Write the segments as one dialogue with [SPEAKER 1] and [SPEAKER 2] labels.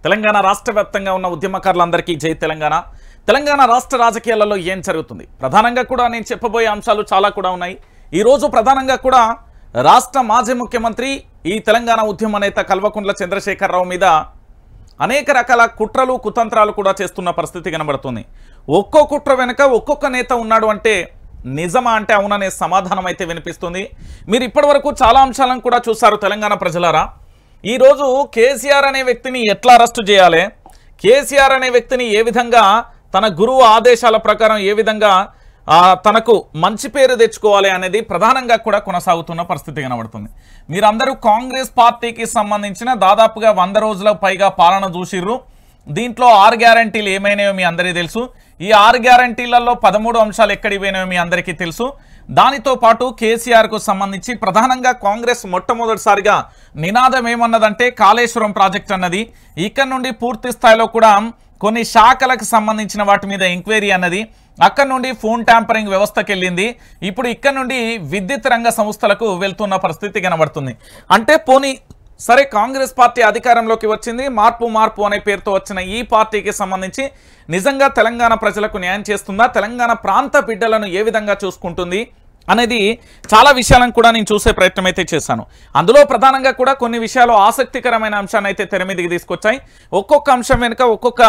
[SPEAKER 1] తెలంగాణ రాష్ట్ర వ్యాప్తంగా ఉన్న ఉద్యమకారులందరికీ జై తెలంగాణ. తెలంగాణ రాష్ట్ర రాజకీయాలలో ఏం జరుగుతుంది ప్రధానంగా కూడా నేను చెప్పబోయే అంశాలు చాలా కూడా ఉన్నాయి. ఈ రోజు ప్రధానంగా కూడా రాష్ట్ర మాజీ ముఖ్యమంత్రి ఈ తెలంగాణ ఉద్యమ నేత కల్వకుంట్ల చంద్రశేఖరరావు మీద అనేక రకాల కుట్రలు కుతంత్రాలు కూడా చేస్తున్న పరిస్థితి కనబడుతుంది. ఒక్కో కుట్ర వెనుక ఒక్కొక్క నేత ఉన్నాడు అంటే నిజమా అంటే అవుననే సమాధానం అయితే వినిపిస్తుంది. మీరు ఇప్పటివరకు చాలా అంశాలను కూడా చూశారు తెలంగాణ ప్రజలారా. ఈరోజు కేసీఆర్ అనే వ్యక్తిని ఎట్లా అరెస్టు చేయాలి, కేసీఆర్ అనే వ్యక్తిని ఏ విధంగా తన గురువు ఆదేశాల ప్రకారం ఏ విధంగా తనకు మంచి పేరు తెచ్చుకోవాలి అనేది ప్రధానంగా కూడా కొనసాగుతున్న పరిస్థితి కనబడుతుంది. మీరందరూ కాంగ్రెస్ పార్టీకి సంబంధించిన దాదాపుగా 100 రోజుల పైగా పాలన చూసిర్రు. దీంట్లో 6 గ్యారంటీలు ఏమైనాయో మీ అందరికీ తెలుసు. ఈ 6 గ్యారంటీలలో 13 అంశాలు ఎక్కడికి పోయినాయో మీ అందరికీ తెలుసు. దానితో పాటు కేసీఆర్కు సంబంధించి ప్రధానంగా కాంగ్రెస్ మొట్టమొదటిసారిగా నినాదం ఏమన్నదంటే కాళేశ్వరం ప్రాజెక్ట్ అన్నది. ఇక్కడ నుండి పూర్తి స్థాయిలో కూడా కొన్ని శాఖలకు సంబంధించిన వాటి మీద ఎంక్వైరీ అన్నది, అక్కడ నుండి ఫోన్ ట్యాంపరింగ్ వ్యవస్థకి వెళ్ళింది. ఇప్పుడు ఇక్కడ నుండి విద్యుత్ రంగ సంస్థలకు వెళ్తున్న పరిస్థితి కనబడుతుంది. అంటే పోనీ సరే, కాంగ్రెస్ పార్టీ అధికారంలోకి వచ్చింది, మార్పు అనే పేరుతో వచ్చిన ఈ పార్టీకి సంబంధించి నిజంగా తెలంగాణ ప్రజలకు న్యాయం చేస్తుందా, తెలంగాణ ప్రాంత బిడ్డలను ఏ విధంగా చూసుకుంటుంది అనేది చాలా విషయాలను కూడా నేను చూసే ప్రయత్నం అయితే చేశాను. అందులో ప్రధానంగా కూడా కొన్ని విషయాలు ఆసక్తికరమైన అంశాన్ని అయితే తెర మీదకి తీసుకొచ్చాయి. ఒక్కొక్క అంశం వెనుక ఒక్కొక్క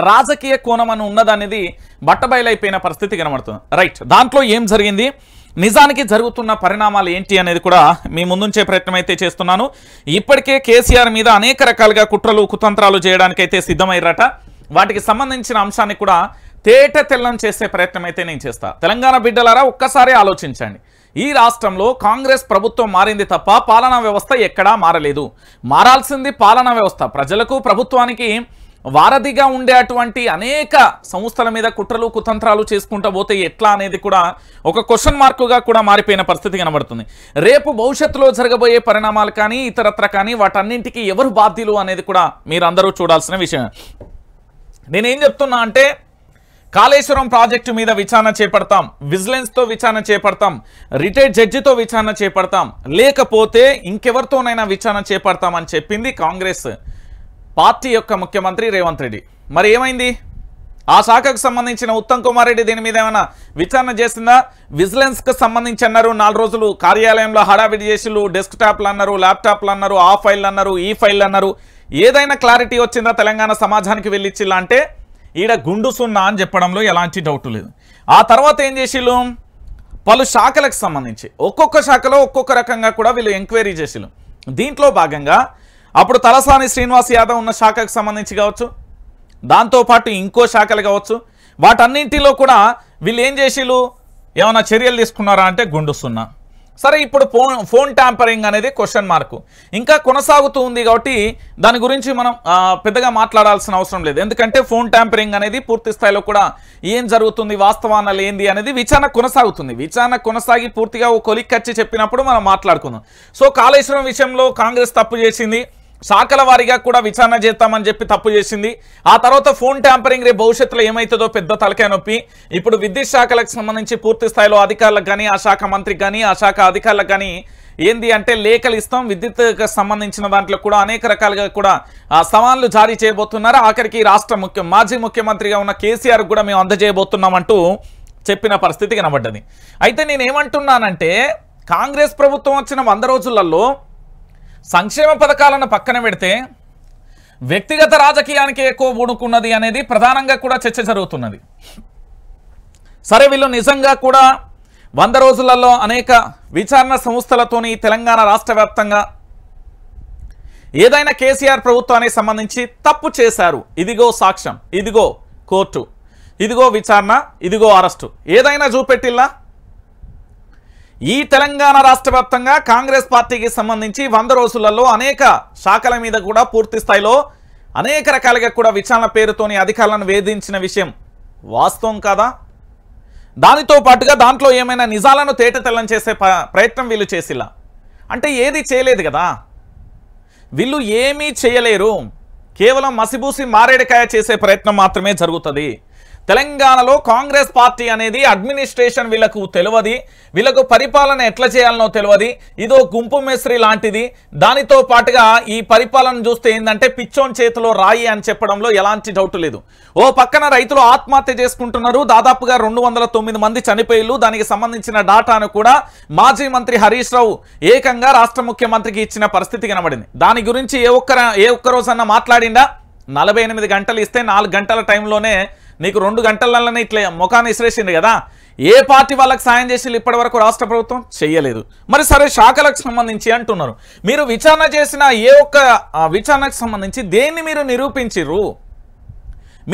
[SPEAKER 1] రాజకీయ కోణం అని ఉన్నదనేది బట్టబయలైపోయిన పరిస్థితి కనబడుతుంది. రైట్, దాంట్లో ఏం జరిగింది, నిజానికి జరుగుతున్న పరిణామాలు ఏంటి అనేది కూడా మీ ముందుంచే ప్రయత్నం అయితే చేస్తున్నాను. ఇప్పటికే కేసీఆర్ మీద అనేక రకాలుగా కుట్రలు కుతంత్రాలు చేయడానికైతే సిద్ధమయ్యారట. వాటికి సంబంధించిన అంశాన్ని కూడా తేట తెల్లం చేసే ప్రయత్నం అయితే నేను చేస్తా. తెలంగాణ బిడ్డలారా, ఒక్కసారి ఆలోచించండి. ఈ రాష్ట్రంలో కాంగ్రెస్ ప్రభుత్వం మారింది తప్ప పాలనా వ్యవస్థ ఎక్కడా మారలేదు. మారాల్సింది పాలనా వ్యవస్థ. ప్రజలకు ప్రభుత్వానికి వారధిగా ఉండే అటువంటి అనేక సంస్థల మీద కుట్రలు కుతంత్రాలు చేసుకుంటూ పోతే ఎట్లా అనేది కూడా ఒక క్వశ్చన్ మార్కుగా కూడా మారిపోయిన పరిస్థితి కనబడుతుంది. రేపు భవిష్యత్తులో జరగబోయే పరిణామాలు కానీ ఇతరత్ర కానీ వాటన్నింటికి ఎవరు బాధ్యులు అనేది కూడా మీరు అందరూ చూడాల్సిన విషయం. నేనేం చెప్తున్నా అంటే, కాళేశ్వరం ప్రాజెక్టు మీద విచారణ చేపడతాం, విజిలెన్స్తో విచారణ చేపడతాం, రిటైర్డ్ జడ్జితో విచారణ చేపడతాం, లేకపోతే ఇంకెవరితోనైనా విచారణ చేపడతామని చెప్పింది కాంగ్రెస్ పార్టీ యొక్క ముఖ్యమంత్రి రేవంత్ రెడ్డి. మరి ఏమైంది? ఆ శాఖకు సంబంధించిన ఉత్తమ్ కుమార్ రెడ్డి దీని మీద ఏమైనా విచారణ చేసిందా? విజిలెన్స్కి సంబంధించి అన్నారు 4 రోజులు కార్యాలయంలో హడావిడి చేసిళ్ళు, డెస్క్టాప్లు అన్నారు, ల్యాప్టాప్లు అన్నారు, ఆ ఫైల్ అన్నారు, ఈ ఫైల్ అన్నారు. ఏదైనా క్లారిటీ వచ్చిందా తెలంగాణ సమాజానికి వెళ్ళిచ్చిల్లా అంటే ఈడ గుండు సున్నా అని చెప్పడంలో ఎలాంటి డౌట్ లేదు. ఆ తర్వాత ఏం చేసిళ్ళు, పలు శాఖలకు సంబంధించి ఒక్కొక్క శాఖలో ఒక్కొక్క రకంగా కూడా వీళ్ళు ఎంక్వైరీ చేసిళ్ళు. దీంట్లో భాగంగా అప్పుడు తలసాని శ్రీనివాస్ యాదవ్ ఉన్న శాఖకు సంబంధించి కావచ్చు, దాంతోపాటు ఇంకో శాఖలు కావచ్చు, వాటన్నింటిలో కూడా వీళ్ళు ఏం చేసిళ్ళు, ఏమైనా చర్యలు తీసుకున్నారా అంటే గుండు సున్నా. సరే, ఇప్పుడు ఫోన్ ట్యాంపరింగ్ అనేది క్వశ్చన్ మార్కు ఇంకా కొనసాగుతూ ఉంది కాబట్టి దాని గురించి మనం పెద్దగా మాట్లాడాల్సిన అవసరం లేదు. ఎందుకంటే ఫోన్ ట్యాంపరింగ్ అనేది పూర్తి స్థాయిలో కూడా ఏం జరుగుతుంది, వాస్తవాలు ఏంది అనేది విచారణ కొనసాగుతుంది. విచారణ కొనసాగి పూర్తిగా ఓ కొలిక్కచ్చి చెప్పినప్పుడు మనం మాట్లాడుకుందాం. సో కాళేశ్వరం విషయంలో కాంగ్రెస్ తప్పు చేసింది, శాఖల వారీగా కూడా విచారణ చేస్తామని చెప్పి తప్పు చేసింది. ఆ తర్వాత ఫోన్ ట్యాంపరింగ్ రేపు భవిష్యత్తులో ఏమవుతుందో పెద్ద తలకాయ నొప్పి. ఇప్పుడు విద్యుత్ శాఖలకు సంబంధించి పూర్తి స్థాయిలో అధికారులకు కానీ, ఆ శాఖ మంత్రికి కానీ, ఆ శాఖ అధికారులకు కానీ ఏంది అంటే లేఖలు ఇస్తాం. విద్యుత్కు సంబంధించిన దాంట్లో కూడా అనేక రకాలుగా కూడా సవాళ్లు జారీ చేయబోతున్నారు. ఆఖరికి రాష్ట్ర మాజీ ముఖ్యమంత్రిగా ఉన్న కేసీఆర్ కూడా మేము అందజేయబోతున్నామంటూ చెప్పిన పరిస్థితి కనబడ్డది. అయితే నేనేమంటున్నానంటే, కాంగ్రెస్ ప్రభుత్వం వచ్చిన 100 రోజులలో సంక్షేమ పథకాలను పక్కన పెడితే వ్యక్తిగత రాజకీయానికి ఎక్కువ పూనుకున్నది అనేది ప్రధానంగా కూడా చర్చ జరుగుతున్నది. సరే, వీళ్ళు నిజంగా కూడా 100 రోజులలో అనేక విచారణ సంస్థలతోని తెలంగాణ రాష్ట్ర వ్యాప్తంగా ఏదైనా కేసీఆర్ ప్రభుత్వానికి సంబంధించి తప్పు చేశారు, ఇదిగో సాక్ష్యం, ఇదిగో కోర్టు, ఇదిగో విచారణ, ఇదిగో అరెస్టు, ఏదైనా చూపెట్టిల్లా? ఈ తెలంగాణ రాష్ట్ర వ్యాప్తంగా కాంగ్రెస్ పార్టీకి సంబంధించి 100 రోజులలో అనేక శాఖల మీద కూడా పూర్తి స్థాయిలో అనేక రకాలుగా కూడా విచారణ పేరుతోని అధికారులను వేధించిన విషయం వాస్తవం కాదా? దానితో పాటుగా దాంట్లో ఏమైనా నిజాలను తేటతెల్లం చేసే ప్రయత్నం వీళ్ళు చేసిలా అంటే ఏది చేయలేదు కదా. వీళ్ళు ఏమీ చేయలేరు, కేవలం మసిబూసి మారేడికాయ చేసే ప్రయత్నం మాత్రమే జరుగుతుంది. తెలంగాణలో కాంగ్రెస్ పార్టీ అనేది అడ్మినిస్ట్రేషన్ వీళ్ళకు తెలియదు, వీళ్ళకు పరిపాలన ఎట్లా చేయాలనో తెలియదు, ఇదో గుంపు మెస్రి లాంటిది. దానితో పాటుగా ఈ పరిపాలన చూస్తే ఏంటంటే పిచ్చోన్ చేతిలో రాయి అని చెప్పడంలో ఎలాంటి డౌట్ లేదు. ఓ పక్కన రైతులు ఆత్మహత్య చేసుకుంటున్నారు, దాదాపుగా 209 మంది చనిపోయిళ్ళు. దానికి సంబంధించిన డాటాను కూడా మాజీ మంత్రి హరీష్ రావు ఏకంగా రాష్ట్ర ముఖ్యమంత్రికి ఇచ్చిన పరిస్థితి కనబడింది. దాని గురించి ఏ ఒక్క రోజన్నా మాట్లాడిందా? 48 గంటలు ఇస్తే 4 గంటల టైంలోనే నీకు 2 గంటలలోనే ఇట్లా ముఖాన్ని ఇసిరేసింది కదా. ఏ పార్టీ వాళ్ళకి సాయం చేసి ఇప్పటి వరకు రాష్ట్ర ప్రభుత్వం చెయ్యలేదు. మరి సరే, శాఖలకు సంబంధించి అంటున్నారు. మీరు విచారణ చేసిన ఏ ఒక్క విచారణకు సంబంధించి దేన్ని మీరు నిరూపించిర్రు?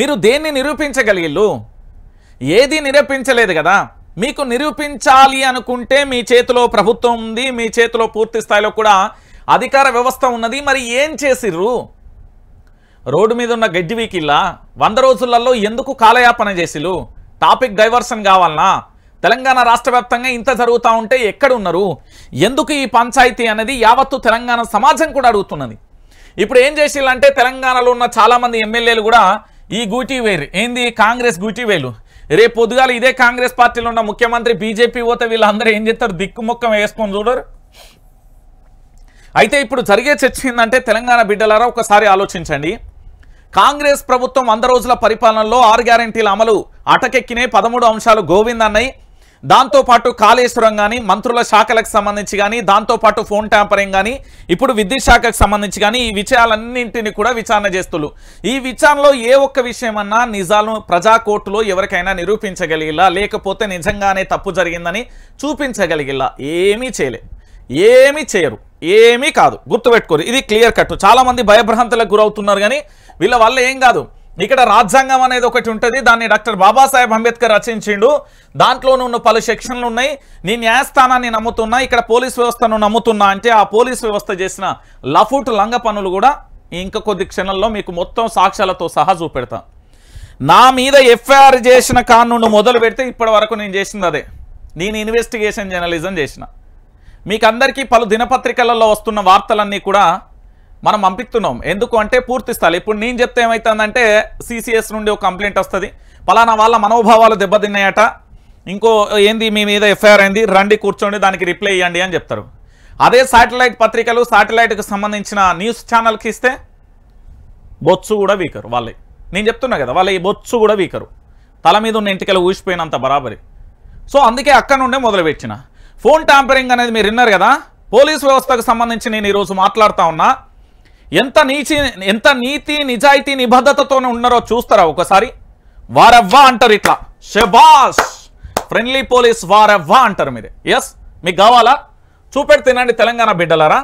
[SPEAKER 1] మీరు దేన్ని నిరూపించగలిగిళ్ళు? ఏది నిరూపించలేదు కదా. మీకు నిరూపించాలి అనుకుంటే మీ చేతిలో ప్రభుత్వం ఉంది, మీ చేతిలో పూర్తి స్థాయిలో కూడా అధికార వ్యవస్థ ఉన్నది. మరి ఏం చేసిర్రు? రోడ్డు మీద ఉన్న గడ్డి వీకిల్లా 100 రోజులలో ఎందుకు కాలయాపన చేసిలు? టాపిక్ డైవర్షన్ కావాలనా? తెలంగాణ రాష్ట్ర వ్యాప్తంగా ఇంత జరుగుతూ ఉంటే ఎక్కడున్నారు? ఎందుకు ఈ పంచాయతీ అనేది యావత్తు తెలంగాణ సమాజం కూడా అడుగుతున్నది. ఇప్పుడు ఏం చేసిల్లంటే తెలంగాణలో ఉన్న చాలామంది ఎమ్మెల్యేలు కూడా ఈ గూటీ వేరు ఏంది కాంగ్రెస్ గూటీ వేలు. రేపు పొద్దుగాల ఇదే కాంగ్రెస్ పార్టీలో ఉన్న ముఖ్యమంత్రి బీజేపీ పోతే వీళ్ళందరూ ఏం చేస్తారు? దిక్కుముఖం వేసుకొని చూడరు. అయితే ఇప్పుడు జరిగే చర్చ ఏంటంటే తెలంగాణ బిడ్డలారా ఒకసారి ఆలోచించండి. కాంగ్రెస్ ప్రభుత్వం 100 రోజుల పరిపాలనలో 6 గ్యారెంటీల అమలు అటకెక్కినే 13 అంశాలు గోవిందన్నాయి. దాంతోపాటు కాళేశ్వరం కానీ, మంత్రుల శాఖలకు సంబంధించి కానీ, దాంతోపాటు ఫోన్ ట్యాంపరింగ్ కానీ, ఇప్పుడు విద్యుత్ శాఖకు సంబంధించి కానీ ఈ విషయాలన్నింటినీ కూడా విచారణ చేస్తున్నారు. ఈ విచారణలో ఏ ఒక్క విషయమన్నా నిజాలను ప్రజా కోర్టులో ఎవరికైనా నిరూపించగలిగిలా, లేకపోతే నిజంగానే తప్పు జరిగిందని చూపించగలిగిలా? ఏమీ చేయరు, ఏమీ కాదు. గుర్తుపెట్టుకోరు, ఇది క్లియర్ కట్. చాలా మంది భయభ్రాంతులకు గురవుతున్నారు, కానీ వీళ్ళ వల్ల ఏం కాదు. ఇక్కడ రాజ్యాంగం అనేది ఒకటి ఉంటుంది, దాన్ని డాక్టర్ బాబాసాహెబ్ అంబేద్కర్ రచించిండు. దాంట్లోనూ ఉన్న పలు సెక్షన్లు ఉన్నాయి. నీ న్యాయస్థానాన్ని నమ్ముతున్నా, ఇక్కడ పోలీస్ వ్యవస్థను నమ్ముతున్నా అంటే ఆ పోలీస్ వ్యవస్థ చేసిన లఫూట్ లంగ పనులు కూడా ఇంకా కొద్ది క్షణంలో మీకు మొత్తం సాక్ష్యాలతో సహా చూపెడతా. నా మీద ఎఫ్ఐఆర్ చేసిన కారణం మొదలు పెడితే ఇప్పటి వరకు నేను చేసింది అదే. నేను ఇన్వెస్టిగేషన్ జర్నలిజం చేసిన. మీకు అందరికీ పలు దినపత్రికలలో వస్తున్న వార్తలన్నీ కూడా మనం పంపిస్తున్నాం. ఎందుకు అంటే పూర్తి స్థాయి ఇప్పుడు నేను చెప్తే ఏమవుతుందంటే సిసిఎస్ నుండి ఒక కంప్లైంట్ వస్తుంది, పలానా వాళ్ళ మనోభావాలు దెబ్బతిన్నాయట, ఇంకో ఏంది మీ మీద ఎఫ్ఐఆర్ అయింది, రండి కూర్చోండి దానికి రిప్లై ఇవ్వండి అని చెప్తారు. అదే శాటిలైట్ పత్రికలు శాటిలైట్కి సంబంధించిన న్యూస్ ఛానల్కి ఇస్తే బొత్సు కూడా వీకరు వాళ్ళే. నేను చెప్తున్నా కదా, వాళ్ళ ఈ బొత్సు కూడా వీకరు, తల మీద ఉన్న ఇంటికెళ్ళి ఊసిపోయినంత బరాబరి. సో అందుకే అక్కడ నుండే మొదలుపెట్టిన. ఫోన్ ట్యాంపరింగ్ అనేది మీరు విన్నారు కదా. పోలీస్ వ్యవస్థకు సంబంధించి నేను ఈరోజు మాట్లాడుతూ ఉన్నా. ఎంత నీతి నిజాయితీ నిబద్ధతతో ఉన్నారో చూస్తారా ఒకసారి. వారెవ్వా అంటారు, ఇట్లా షబాష్ ఫ్రెండ్లీ పోలీస్ వారెవ్వా అంటారు మీరు. ఎస్, మీకు కావాలా? చూపెడుతేనండి తెలంగాణ బిడ్డలారా.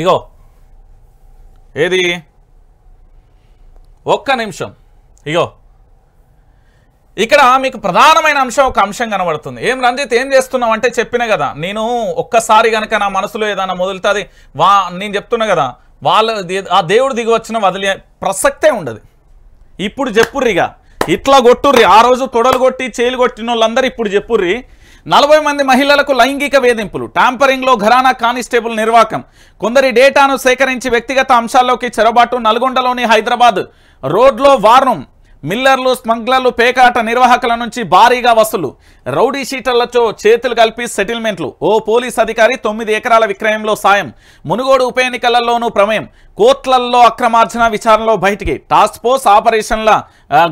[SPEAKER 1] ఇగో ఏది, ఒక్క నిమిషం. ఇగో ఇక్కడ మీకు ప్రధానమైన అంశం ఒక అంశం కనబడుతుంది. ఏం రంజిత్ ఏం చేస్తున్నావు అంటే చెప్పినా కదా, నేను ఒక్కసారి కనుక నా మనసులో ఏదైనా మొదలుతుంది నేను చెప్తున్నా కదా, ఆ దేవుడు దిగి వచ్చిన వదిలే ప్రసక్తే ఉండదు. ఇప్పుడు చెప్పుర్రిగా, ఇట్లా కొట్టుర్రి. ఆ రోజు తొడలు కొట్టి చేలు కొట్టిన వాళ్ళందరూ ఇప్పుడు చెప్పుర్రి. 40 మంది మహిళలకు లైంగిక వేధింపులు, ట్యాంపరింగ్లో ఘరానా కానిస్టేబుల్ నిర్వాకం, కొందరి డేటాను సేకరించి వ్యక్తిగత అంశాల్లోకి చొరబాటు, నల్గొండలోని హైదరాబాద్ రోడ్లో వార్నం, మిల్లర్లు స్మగ్లర్లు పేకాట నిర్వాహకుల నుంచి భారీగా వసూలు, రౌడీ షీటర్లతో చేతులు కలిపి సెటిల్మెంట్లు, ఓ పోలీస్ అధికారి 9 ఎకరాల విక్రయంలో సాయం, మునుగోడు ఉప ఎన్నికలలోనూ ప్రమేయం, కోట్లల్లో అక్రమార్జన విచారణలో బయటికి, టాస్క్ ఫోర్స్ ఆపరేషన్ల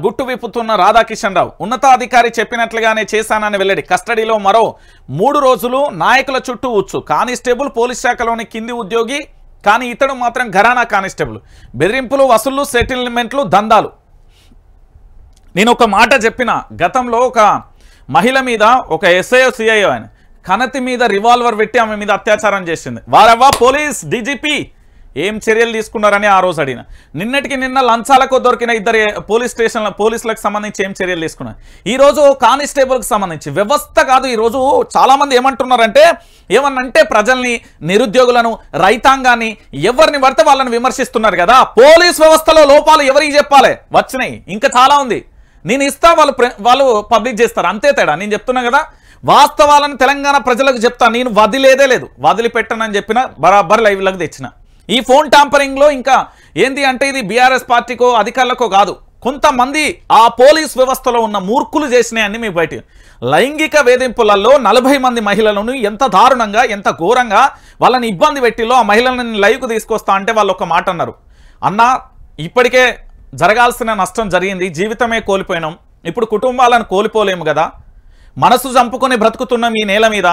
[SPEAKER 1] గుట్టు విప్పుతున్న రాధాకిషన్ రావు, ఉన్నతాధికారి చెప్పినట్లుగానే చేశానని వెల్లడి, కస్టడీలో మరో 3 రోజులు, నాయకుల చుట్టూ ఉచ్చు, కానిస్టేబుల్ పోలీస్ శాఖలోని కింది ఉద్యోగి కానీ ఇతడు మాత్రం ఘరానా కానిస్టేబుల్, బెదిరింపులు వసూళ్లు సెటిల్మెంట్లు దందాలు. నేను ఒక మాట చెప్పిన, గతంలో ఒక మహిళ మీద ఒక ఎస్ఐఓ సిఐఓ ఆయన కనతి మీద రివాల్వర్ పెట్టి ఆమె మీద అత్యాచారం చేసింది. వారవ్వా పోలీస్ డీజీపీ ఏం చర్యలు తీసుకున్నారని ఆ రోజు అడిగిన. నిన్నటికి నిన్న లంచాలకు దొరికిన 2 పోలీసులకు సంబంధించి ఏం చర్యలు తీసుకున్నారు. ఈరోజు కానిస్టేబుల్కి సంబంధించి వ్యవస్థ కాదు. ఈరోజు చాలామంది ఏమంటున్నారంటే, ఏమన్నంటే ప్రజల్ని, నిరుద్యోగులను, రైతాంగాన్ని ఎవరిని పడితే వాళ్ళని విమర్శిస్తున్నారు కదా. పోలీస్ వ్యవస్థలో లోపాలు ఎవరికి చెప్పాలి? వచ్చినాయి, ఇంకా చాలా ఉంది. నేను ఇస్తా, వాళ్ళు పబ్లిక్ చేస్తారు, అంతే తేడా. నేను చెప్తున్నా కదా, వాస్తవాలను తెలంగాణ ప్రజలకు చెప్తా. నేను వదిలేదే లేదు, వదిలిపెట్టనని చెప్పిన బరాబర్ లైవ్లకు తెచ్చిన. ఈ ఫోన్ ట్యాంపరింగ్లో ఇంకా ఏంది అంటే ఇది బీఆర్ఎస్ పార్టీకో అధికారులకో కాదు, కొంతమంది ఆ పోలీస్ వ్యవస్థలో ఉన్న మూర్ఖులు చేసినాయని మీకు బయట లైంగిక వేధింపులలో 40 మంది మహిళలను ఎంత దారుణంగా ఎంత ఘోరంగా వాళ్ళని ఇబ్బంది పెట్టిలో ఆ మహిళలను లైవ్కు తీసుకొస్తా అంటే వాళ్ళు ఒక మాట అన్నారు, అన్న ఇప్పటికే జరగాల్సిన నష్టం జరిగింది, జీవితమే కోల్పోయినాం, ఇప్పుడు కుటుంబాలను కోల్పోలేము కదా, మనసు చంపుకొని బ్రతుకుతున్నాం ఈ నేల మీద,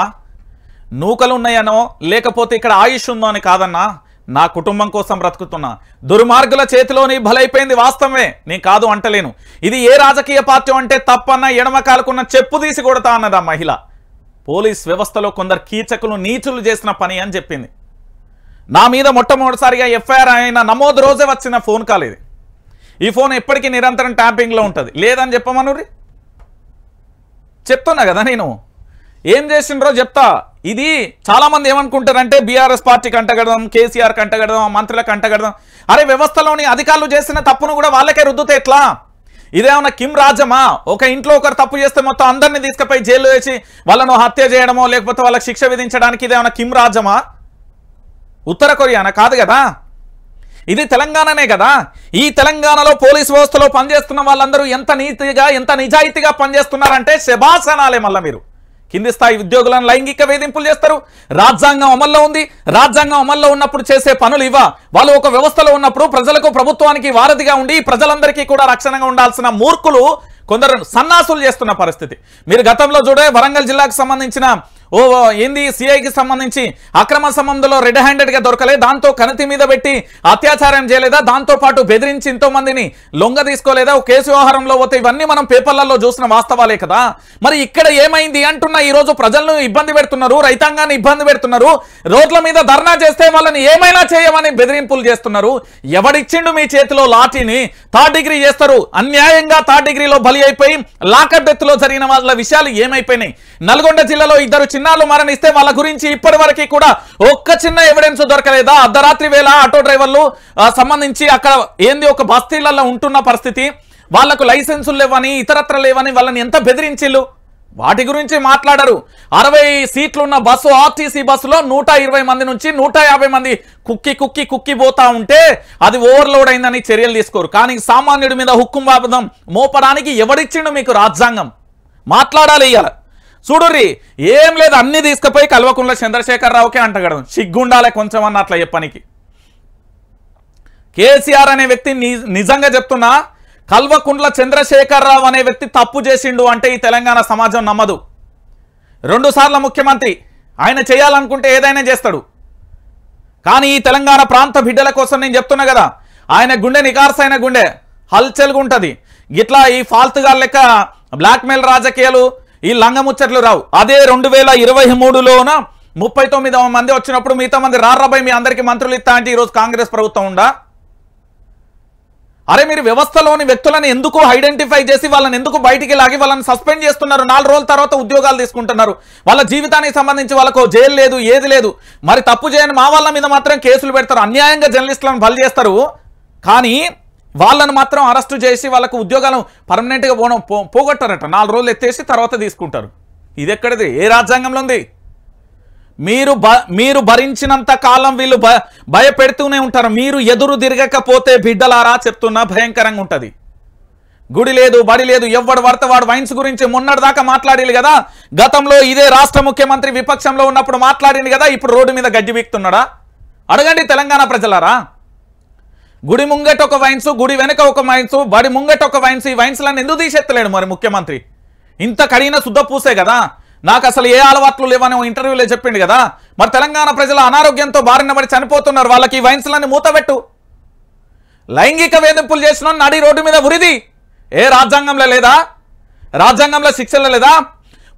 [SPEAKER 1] నూకలు ఉన్నాయనో లేకపోతే ఇక్కడ ఆయుష్ ఉందో అని కాదన్నా, నా కుటుంబం కోసం బ్రతుకుతున్నా, దుర్మార్గుల చేతిలోని బలైపోయింది వాస్తవమే, నేను కాదు అంటలేను, ఇది ఏ రాజకీయ పార్టీ అంటే తప్పన్న ఎడమ కాలుకున్న చెప్పు తీసి కొడతా అన్నది ఆ మహిళ. పోలీస్ వ్యవస్థలో కొందరు కీచకులు నీచులు చేసిన పని అని చెప్పింది. నా మీద మొట్టమొదటిసారిగా ఎఫ్ఐఆర్ అయిన నమోదు రోజే వచ్చిన ఫోన్ కాల్ ఇది. ఈ ఫోన్ ఎప్పటికీ నిరంతరం ట్యాపింగ్లో ఉంటుంది, లేదని చెప్పమనురి, చెప్తున్నా కదా నేను ఏం చేసిండ్రో చెప్తా. ఇది చాలామంది ఏమనుకుంటారంటే బీఆర్ఎస్ పార్టీకి అంటగడదాం, కేసీఆర్కి అంటగడదాం, మంత్రులకు అంటగడదాం. అరే వ్యవస్థలోని అధికారులు చేసిన తప్పును కూడా వాళ్ళకే రుద్దుతే ఎట్లా? ఇదేమన్నా కిమ్ రాజ్యమా? ఒక ఇంట్లో ఒకరు తప్పు చేస్తే మొత్తం అందరినీ తీసుకుపోయి జైల్లో వేసి వాళ్ళను హత్య చేయడమో లేకపోతే వాళ్ళకి శిక్ష విధించడానికి ఇదేమన్నా కిమ్ రాజ్యమా? ఉత్తర కొరియానా? కాదు కదా, ఇది తెలంగాణనే కదా. ఈ తెలంగాణలో పోలీస్ వ్యవస్థలో పనిచేస్తున్న వాళ్ళందరూ ఎంత నీతిగా ఎంత నిజాయితీగా పనిచేస్తున్నారంటే శభాసనాలే. మళ్ళీ మీరు కింది స్థాయి ఉద్యోగులను లైంగిక వేధింపులు చేస్తారు. రాజ్యాంగం అమల్లో ఉంది, రాజ్యాంగం అమల్లో ఉన్నప్పుడు చేసే పనులు ఇవా? వాళ్ళు ఒక వ్యవస్థలో ఉన్నప్పుడు ప్రజలకు ప్రభుత్వానికి వారధిగా ఉండి ప్రజలందరికీ కూడా రక్షణగా ఉండాల్సిన మూర్ఖులు కొందరు సన్నాసులు చేస్తున్న పరిస్థితి. మీరు గతంలో చూడే వరంగల్ జిల్లాకు సంబంధించిన ఏంది సిఐకి సంబంధించి అక్రమ సంబంధంలో రెడ్ హ్యాండెడ్ గా దొరకలే, దాంతో కణతి మీద పెట్టి అత్యాచారం చేయలేదా, దాంతో పాటు బెదిరించి ఎంతో మందిని లొంగ తీసుకోలేదా, ఒక కేసు వ్యవహారంలో పోతే ఇవన్నీ మనం పేపర్లలో చూసిన వాస్తవాలే కదా. మరి ఇక్కడ ఏమైంది అంటున్నా, ఈ రోజు ప్రజలను ఇబ్బంది పెడుతున్నారు, రైతాంగాన్ని ఇబ్బంది పెడుతున్నారు, రోడ్ల మీద ధర్నా చేస్తే వాళ్ళని ఏమైనా చేయమని బెదిరింపులు చేస్తున్నారు. ఎవడిచ్చిండు మీ చేతిలో లాఠీని? థర్డ్ డిగ్రీ చేస్తారు, అన్యాయంగా థర్డ్ డిగ్రీలో బలి అయిపోయి లాకప్ డెత్ లో జరిగిన వాళ్ళ విషయాలు ఏమైపోయినాయి? నల్గొండ జిల్లాలో 2 చిన్నారులు మరణిస్తే వాళ్ళ గురించి ఇప్పటి వరకు కూడా ఒక్క చిన్న ఎవిడెన్స్ దొరకలేదా? అర్ధరాత్రి వేళ ఆటో డ్రైవర్లు సంబంధించి అక్కడ ఏంది ఒక బస్తీలలో ఉంటున్న పరిస్థితి, వాళ్లకు లైసెన్సులు లేవని ఇతరత్ర లేవని వాళ్ళని ఎంత బెదిరించిల్లు, వాటి గురించి మాట్లాడరు. 60 సీట్లు ఉన్న బస్సు ఆర్టీసీ బస్సులో 120 మంది నుంచి 150 మంది కుక్కి పోతా ఉంటే అది ఓవర్లోడ్ అయిందని చర్యలు తీసుకోరు. కానీ సామాన్యుడి మీద హుక్కుంబాబదం మోపడానికి ఎవడిచ్చిండు మీకు రాజ్యాంగం? మాట్లాడాలి. ఇయ్యాల చూడుర్రి, ఏం లేదు, అన్ని తీసుకుపోయి కల్వకుంట్ల చంద్రశేఖరరావుకే అంటగడదాం. సిగ్గుండాలే కొంచెం అన్న అట్లా చెప్పనికి. కేసీఆర్ అనే వ్యక్తి నిజంగా చెప్తున్నా, కల్వకుంట్ల చంద్రశేఖరరావు అనే వ్యక్తి తప్పు చేసిండు అంటే ఈ తెలంగాణ సమాజం నమ్మదు. 2 సార్ల ముఖ్యమంత్రి, ఆయన చేయాలనుకుంటే ఏదైనా చేస్తాడు. కానీ ఈ తెలంగాణ ప్రాంత బిడ్డల కోసం నేను చెప్తున్నా కదా, ఆయన గుండె నికార్సైన గుండె హల్చల్గా ఉంటుంది. గిట్లా ఈ ఫాల్తుగా లెక్క బ్లాక్మెయిల్ రాజకీయాలు ఈ లంగముచ్చట్లు రావు. అదే 2023లోన 39 మంది వచ్చినప్పుడు మిగతా మంది రారాబాయ్ మీ అందరికీ మంత్రులు ఇస్తా అంటే ఈరోజు కాంగ్రెస్ ప్రభుత్వం ఉందా? అరే మీరు వ్యవస్థలోని వ్యక్తులను ఎందుకు ఐడెంటిఫై చేసి వాళ్ళని ఎందుకు బయటికి లాగి వాళ్ళని సస్పెండ్ చేస్తున్నారు? 4 రోజుల తర్వాత ఉద్యోగాలు తీసుకుంటున్నారు. వాళ్ళ జీవితానికి సంబంధించి వాళ్ళకు జైలు లేదు, ఏది లేదు. మరి తప్పు చేయని మా వాళ్ళ మీద మాత్రం కేసులు పెడతారు, అన్యాయంగా జర్నలిస్టులను బలి చేస్తారు. కానీ వాళ్ళను మాత్రం అరెస్టు చేసి వాళ్ళకు ఉద్యోగాలు పర్మనెంట్గా పోగొట్టారట. 4 రోజులు ఎత్తేసి తర్వాత తీసుకుంటారు. ఇది ఎక్కడిది? ఏ రాజ్యాంగంలో ఉంది? మీరు భరించినంత కాలం వీళ్ళు భయపెడుతూనే ఉంటారు. మీరు ఎదురు తిరగకపోతే బిడ్డలారా చెప్తున్నా భయంకరంగా ఉంటుంది. గుడి లేదు, బడి లేదు, ఎవడు పడితే వాడు వైన్స్ గురించి మొన్నటిదాకా మాట్లాడింది కదా. గతంలో ఇదే రాష్ట్ర ముఖ్యమంత్రి విపక్షంలో ఉన్నప్పుడు మాట్లాడింది కదా, ఇప్పుడు రోడ్డు మీద గడ్డి వీక్తున్నాడా? అడగండి తెలంగాణ ప్రజలారా. గుడి ముంగట ఒక వైన్స్, గుడి వెనక ఒక వైన్స్, బడి ముంగట ఒక వైన్స్, ఈ వైన్స్లను ఎందుకు తీసేత్తలేడు మరి ముఖ్యమంత్రి? ఇంత కడిగిన శుద్ధ పూసే కదా. నాకు అసలు ఏ అలవాట్లు లేవని ఇంటర్వ్యూలో చెప్పిండు కదా. మరి తెలంగాణ ప్రజలు అనారోగ్యంతో బారిన పడి చనిపోతున్నారు, వాళ్ళకి ఈ వైన్స్లన్నీ మూతబెట్టు. లైంగిక వేధింపులు చేసిన నడి రోడ్డు మీద ఉరిది ఏ రాజ్యాంగంలో లేదా? రాజ్యాంగంలో శిక్షలు లేదా?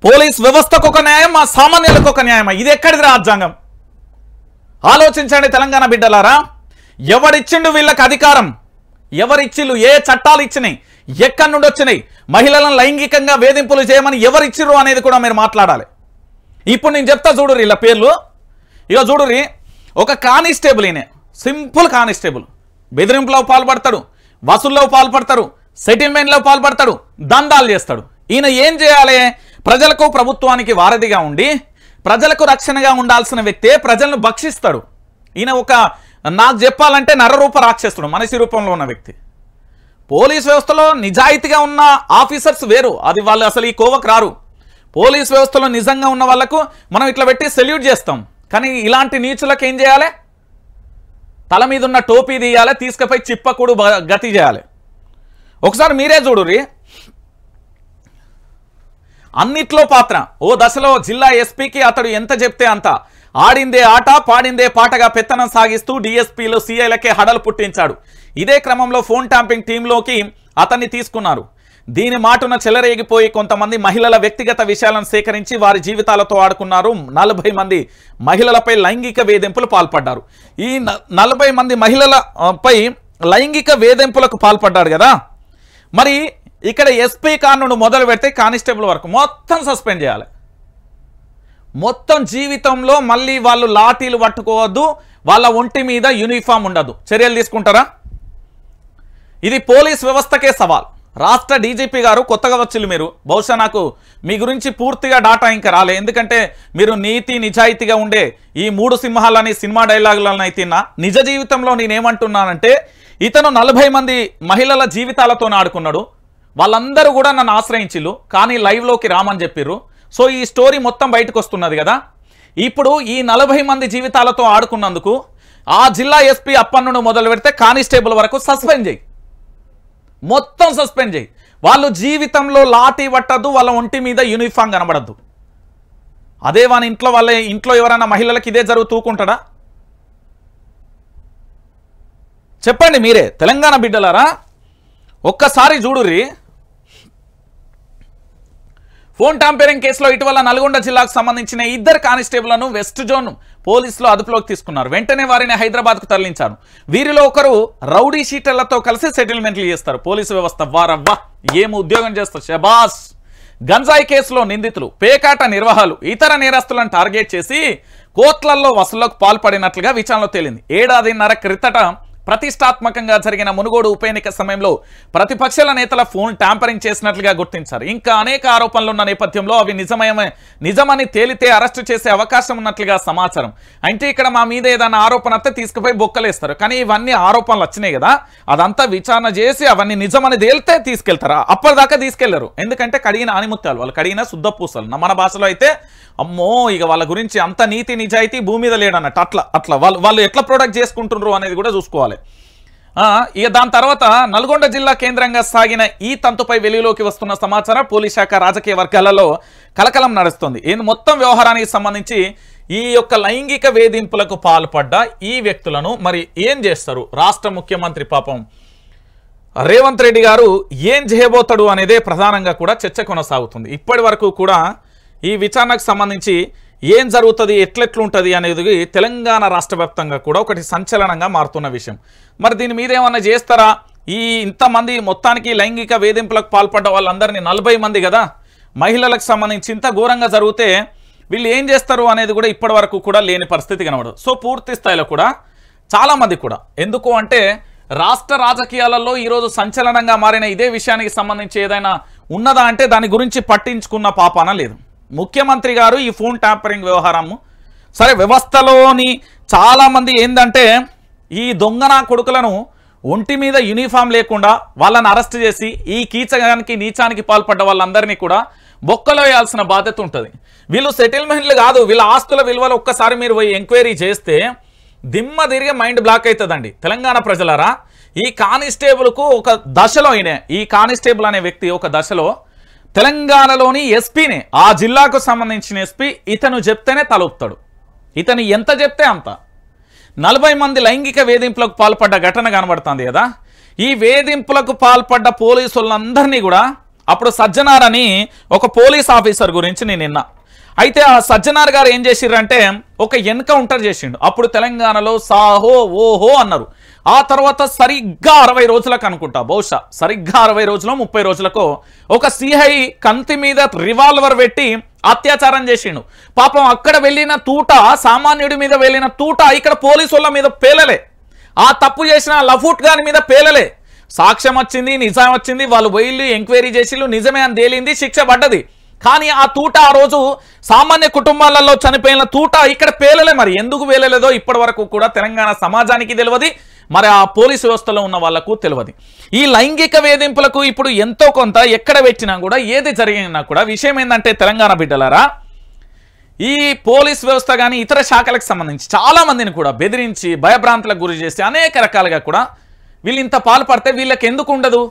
[SPEAKER 1] పోలీస్ వ్యవస్థకు ఒక న్యాయం, మా సామాన్యులకు ఒక న్యాయమా? ఇది ఎక్కడిది రాజ్యాంగం? ఆలోచించండి తెలంగాణ బిడ్డలారా. ఎవరిచ్చిండు వీళ్ళకి అధికారం? ఎవరిచ్చిళ్ళు? ఏ చట్టాలు ఇచ్చినాయి? ఎక్కడి నుండి వచ్చినాయి? మహిళలను లైంగికంగా వేధింపులు చేయమని ఎవరిచ్చిర్రు అనేది కూడా మీరు మాట్లాడాలి. ఇప్పుడు నేను చెప్తా చూడుర్రి వీళ్ళ పేర్లు. ఇక చూడుర్రి, ఒక కానిస్టేబుల్, ఈయన సింపుల్ కానిస్టేబుల్, బెదిరింపులో పాల్పడతాడు, వసూల్లో పాల్పడతాడు, సెటిల్మెంట్లో పాల్పడతాడు, దందాలు చేస్తాడు. ఈయన ఏం చేయాలి? ప్రజలకు ప్రభుత్వానికి వారధిగా ఉండి ప్రజలకు రక్షణగా ఉండాల్సిన వ్యక్తే ప్రజలను భక్షిస్తాడు. ఈయన ఒక నాకు చెప్పాలంటే నరరూప రాక్షసుడు, మనిషి రూపంలో ఉన్న వ్యక్తి. పోలీస్ వ్యవస్థలో నిజాయితీగా ఉన్న ఆఫీసర్స్ వేరు, అది వాళ్ళు అసలు ఈ కోవకు రారు. పోలీస్ వ్యవస్థలో నిజంగా ఉన్న వాళ్ళకు మనం ఇట్లా పెట్టి సెల్యూట్ చేస్తాం. కానీ ఇలాంటి నీచులకు ఏం చేయాలి? తల మీద ఉన్న టోపీ తీయాలి, తీసుకుపోయి చిప్పకూడు గతి చేయాలి. ఒకసారి మీరే చూడుర్రి, అన్నిట్లో పాత్ర. ఓ దశలో జిల్లా ఎస్పీకి అతడు ఎంత చెప్తే అంత, ఆడిందే ఆట పాడిందే పాటగా పెత్తనం సాగిస్తూ డీఎస్పీలు సీఐలకే హడలు పుట్టించాడు. ఇదే క్రమంలో ఫోన్ ట్యాంపింగ్ టీంలోకి అతన్ని తీసుకున్నారు. దీని మాటున చెలరేగిపోయి కొంతమంది మహిళల వ్యక్తిగత విషయాలను సేకరించి వారి జీవితాలతో ఆడుకున్నారు. 40 మంది మహిళలపై లైంగిక వేధింపులు పాల్పడ్డారు. ఈ 40 మంది మహిళలపై లైంగిక వేధింపులకు పాల్పడ్డాడు కదా. మరి ఇక్కడ ఎస్పీ కానుడు మొదలు పెడితే కానిస్టేబుల్ వరకు మొత్తం సస్పెండ్ చేయాలి. మొత్తం జీవితంలో మళ్ళీ వాళ్ళు లాఠీలు పట్టుకోవద్దు, వాళ్ళ ఒంటి మీద యూనిఫామ్ ఉండదు. చర్యలు తీసుకుంటారా? ఇది పోలీస్ వ్యవస్థకే సవాల్. రాష్ట్ర డీజీపీ గారు కొత్తగా వచ్చిల్లు, మీరు బహుశా నాకు మీ గురించి పూర్తిగా డాటా ఇంకా రాలే. ఎందుకంటే మీరు నీతి నిజాయితీగా ఉండే ఈ 3 సింహాలని సినిమా డైలాగులను అయితే నిజ జీవితంలో నేనేమంటున్నానంటే, ఇతను 40 మంది మహిళల జీవితాలతో ఆడుకున్నాడు. వాళ్ళందరూ కూడా నన్ను ఆశ్రయించిల్లు, కానీ లైవ్లోకి రామని చెప్పిర్రు. సో ఈ స్టోరీ మొత్తం బయటకు వస్తున్నది కదా. ఇప్పుడు ఈ 40 మంది జీవితాలతో ఆడుకున్నందుకు ఆ జిల్లా ఎస్పీ అప్పన్నును మొదలు పెడితే కానిస్టేబుల్ వరకు సస్పెండ్ చేయి, మొత్తం సస్పెండ్ చేయి. వాళ్ళు జీవితంలో లాఠీ పట్టద్దు, వాళ్ళ ఒంటి మీద యూనిఫామ్ కనబడద్దు. అదే వాళ్ళ ఇంట్లో ఎవరైనా మహిళలకు ఇదే జరుగుతూకుంటాడా? చెప్పండి మీరే, తెలంగాణ బిడ్డలారా. ఒక్కసారి చూడుర్రి, ఫోన్ టాంపరింగ్ కేసులో ఇటీవల నల్గొండ జిల్లాకు సంబంధించిన 2 కానిస్టేబుల్లను వెస్ట్ జోన్ పోలీసులు అదుపులోకి తీసుకున్నారు. వెంటనే వారిని హైదరాబాద్కు తరలించారు. వీరిలో ఒకరు రౌడీ షీటర్లతో కలిసి సెటిల్మెంట్లు చేస్తారు. పోలీసు వ్యవస్థ వారవ్వా ఏం ఉద్యోగం చేస్తారు, షబాస్. గంజాయి కేసులో నిందితులు, పేకాట నిర్వాహాలు, ఇతర నేరస్తులను టార్గెట్ చేసి కోట్లల్లో వసూళ్లకు పాల్పడినట్లుగా విచారణలో తేలింది. 1.5 ఏళ్ల క్రితట ప్రతిష్టాత్మకంగా జరిగిన మునుగోడు ఉప ఎన్నిక సమయంలో ప్రతిపక్షాల నేతల ఫోన్ ట్యాంపరింగ్ చేసినట్లుగా గుర్తించారు. ఇంకా అనేక ఆరోపణలు ఉన్న నేపథ్యంలో అవి నిజమని తేలితే అరెస్టు చేసే అవకాశం ఉన్నట్లుగా సమాచారం. అంటే ఇక్కడ మా మీద ఏదైనా ఆరోపణ వస్తే తీసుకుపోయి బొక్కలేస్తారు. కానీ ఇవన్నీ ఆరోపణలు వచ్చినాయి కదా, అదంతా విచారణ చేసి అవన్నీ నిజమని తేలితే తీసుకెళ్తారా? అప్పటిదాకా తీసుకెళ్లరు. ఎందుకంటే కడిగిన ఆనిముత్యాలు, వాళ్ళు కడిగిన శుద్ధ పూసలు. మన భాషలో అయితే అమ్మో ఇక వాళ్ళ గురించి అంత నీతి నిజాయితీ భూమి మీద లేడన్నట్టు. అట్లా వాళ్ళు ఎట్లా ప్రొడక్ట్ చేసుకుంటున్నారు అనేది కూడా చూసుకోవాలి. ఇక దాని తర్వాత నల్గొండ జిల్లా కేంద్రంగా సాగిన ఈ తంతుపై వెలుగులోకి వస్తున్న సమాచారం పోలీస్ శాఖ రాజకీయ వర్గాలలో కలకలం నడుస్తుంది. మొత్తం వ్యవహారానికి సంబంధించి ఈ యొక్క లైంగిక వేధింపులకు పాల్పడ్డ ఈ వ్యక్తులను మరి ఏం చేస్తారు? రాష్ట్ర ముఖ్యమంత్రి పాపం రేవంత్ రెడ్డి గారు ఏం చేయబోతాడు అనేదే ప్రధానంగా కూడా చర్చ కొనసాగుతుంది. ఇప్పటి వరకు కూడా ఈ విచారణకు సంబంధించి ఏం జరుగుతుంది, ఎట్లెట్లుంటుంది అనేది తెలంగాణ రాష్ట్ర వ్యాప్తంగా కూడా ఒకటి సంచలనంగా మారుతున్న విషయం. మరి దీని మీద ఏమన్నా చేస్తారా? ఈ ఇంతమంది మొత్తానికి లైంగిక వేధింపులకు పాల్పడ్డ వాళ్ళందరినీ 40 మంది కదా, మహిళలకు సంబంధించి ఇంత ఘోరంగా జరిగితే వీళ్ళు ఏం చేస్తారు అనేది కూడా ఇప్పటి వరకు కూడా లేని పరిస్థితి కనబడదు. సో పూర్తి స్థాయిలో కూడా చాలామంది కూడా ఎందుకు అంటే రాష్ట్ర రాజకీయాలలో ఈరోజు సంచలనంగా మారిన ఇదే విషయానికి సంబంధించి ఏదైనా ఉన్నదా అంటే దాని గురించి పట్టించుకున్న పాపాన లేదు. ముఖ్యమంత్రి గారు ఈ ఫోన్ ట్యాంపరింగ్ వ్యవహారము సరే, వ్యవస్థలోని చాలామంది ఏంటంటే ఈ దొంగన కొడుకులను ఒంటి మీద యూనిఫామ్ లేకుండా వాళ్ళని అరెస్ట్ చేసి ఈ కీచగానికి నీచానికి పాల్పడ్డ వాళ్ళందరినీ కూడా బొక్కలో వేయాల్సిన బాధ్యత ఉంటుంది. వీళ్ళు సెటిల్మెంట్లు కాదు, వీళ్ళ ఆస్తుల విలువలు ఒక్కసారి మీరు పోయి ఎంక్వైరీ చేస్తే దిమ్మ తిరిగి మైండ్ బ్లాక్ అవుతుందండి. తెలంగాణ ప్రజలారా, ఈ కానిస్టేబుల్కు ఒక దశలో ఈ కానిస్టేబుల్ అనే వ్యక్తి ఒక దశలో తెలంగాణలోని ఎస్పీనే, ఆ జిల్లాకు సంబంధించిన ఎస్పీ, ఇతను చెప్తేనే తలొప్తాడు. ఇతను ఎంత చెప్తే అంత. 40 మంది లైంగిక వేధింపులకు పాల్పడ్డ ఘటన కనబడుతుంది కదా. ఈ వేధింపులకు పాల్పడ్డ పోలీసులందరినీ కూడా అప్పుడు సజ్జనార్ అని ఒక పోలీస్ ఆఫీసర్ గురించి నేను విన్నా. అయితే ఆ సజ్జనార్ గారు ఏం చేసిర్రంటే ఒక ఎన్కౌంటర్ చేసిండు. అప్పుడు తెలంగాణలో సాహో ఓహో అన్నారు. ఆ తర్వాత సరిగ్గా 60 రోజులకు అనుకుంటా, బహుశా సరిగ్గా 60 రోజులు 30 రోజులకు ఒక సిఐ కంతి మీద రివాల్వర్ పెట్టి అత్యాచారం చేసిండు. పాపం అక్కడ వెళ్ళిన తూట, సామాన్యుడి మీద వెళ్ళిన తూట ఇక్కడ పోలీసుల మీద పేలలే. ఆ తప్పు చేసిన లఫూట్ గాని మీద పేలలే. సాక్ష్యం వచ్చింది, నిజం వచ్చింది, వాళ్ళు పోయిల్లు ఎంక్వైరీ చేసిళ్ళు, నిజమే అని తేలింది, శిక్ష పడ్డది. కానీ ఆ తూట ఆ రోజు సామాన్య కుటుంబాలలో చనిపోయిన తూట ఇక్కడ పేలలే. మరి ఎందుకు పేలలేదో ఇప్పటి వరకు కూడా తెలంగాణ సమాజానికి తెలియదు, మరి ఆ పోలీసు వ్యవస్థలో ఉన్న వాళ్లకు తెలియదు. ఈ లైంగిక వేధింపులకు ఇప్పుడు ఎంతో కొంత ఎక్కడ పెట్టినా కూడా ఏది జరిగినా కూడా విషయం ఏంటంటే తెలంగాణ బిడ్డలారా, ఈ పోలీస్ వ్యవస్థ కానీ ఇతర శాఖలకు సంబంధించి చాలా మందిని కూడా బెదిరించి భయభ్రాంతులకు గురి చేసి అనేక రకాలుగా కూడా వీళ్ళు ఇంత పాల్పడితే వీళ్ళకి ఎందుకు ఉండదు?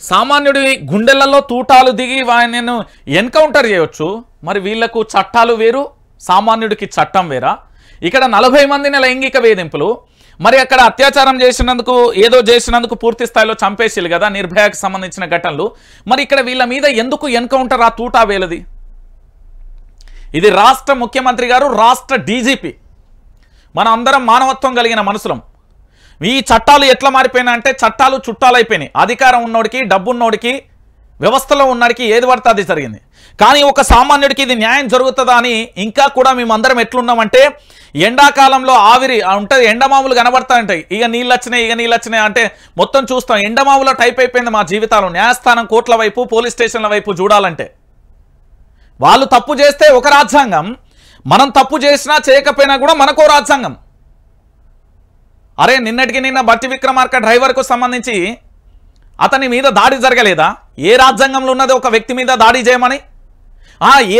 [SPEAKER 1] సామాన్యుడి గుండెలలో తూటాలు దిగి నేను ఎన్కౌంటర్ చేయొచ్చు. మరి వీళ్లకు చట్టాలు వేరు, సామాన్యుడికి చట్టం వేరా? ఇక్కడ 40 మందిని లైంగిక వేధింపులు, మరి అక్కడ అత్యాచారం చేసినందుకు ఏదో చేసినందుకు పూర్తి స్థాయిలో చంపేసిలు కదా నిర్భయకు సంబంధించిన ఘటనలు. మరి ఇక్కడ వీళ్ళ మీద ఎందుకు ఎన్కౌంటర్ ఆ తూటా వేలది? ఇది రాష్ట్ర ముఖ్యమంత్రి గారు, రాష్ట్ర డీజీపీ, మనం అందరం మానవత్వం కలిగిన మనుషులం. ఈ చట్టాలు ఎట్లా మారిపోయినా అంటే చట్టాలు చుట్టాలు అయిపోయినాయి. అధికారం ఉన్నోడికి, డబ్బున్నోడికి, వ్యవస్థలో ఉన్నోడికి ఏది పడితే అది జరిగింది. కానీ ఒక సామాన్యుడికి ఇది న్యాయం జరుగుతుందా అని ఇంకా కూడా మేమందరం ఎట్లున్నామంటే, ఎండాకాలంలో ఆవిరి ఉంటుంది, ఎండమావులు కనబడతా ఉంటాయి, ఇక నీళ్ళు వచ్చినాయి అంటే మొత్తం చూస్తాం. ఎండమావులో టైప్ అయిపోయింది మా జీవితాలు. న్యాయస్థానం కోర్టుల వైపు, పోలీస్ స్టేషన్ల వైపు చూడాలంటే వాళ్ళు తప్పు చేస్తే ఒక రాజ్యాంగం, మనం తప్పు చేసినా చేయకపోయినా కూడా మనకో రాజ్యాంగం. అరే నిన్నటికి నిన్న బట్టి విక్రమార్క డ్రైవర్కు సంబంధించి అతని మీద దాడి జరగలేదా? ఏ రాజ్యాంగంలో ఉన్నది ఒక వ్యక్తి మీద దాడి చేయమని?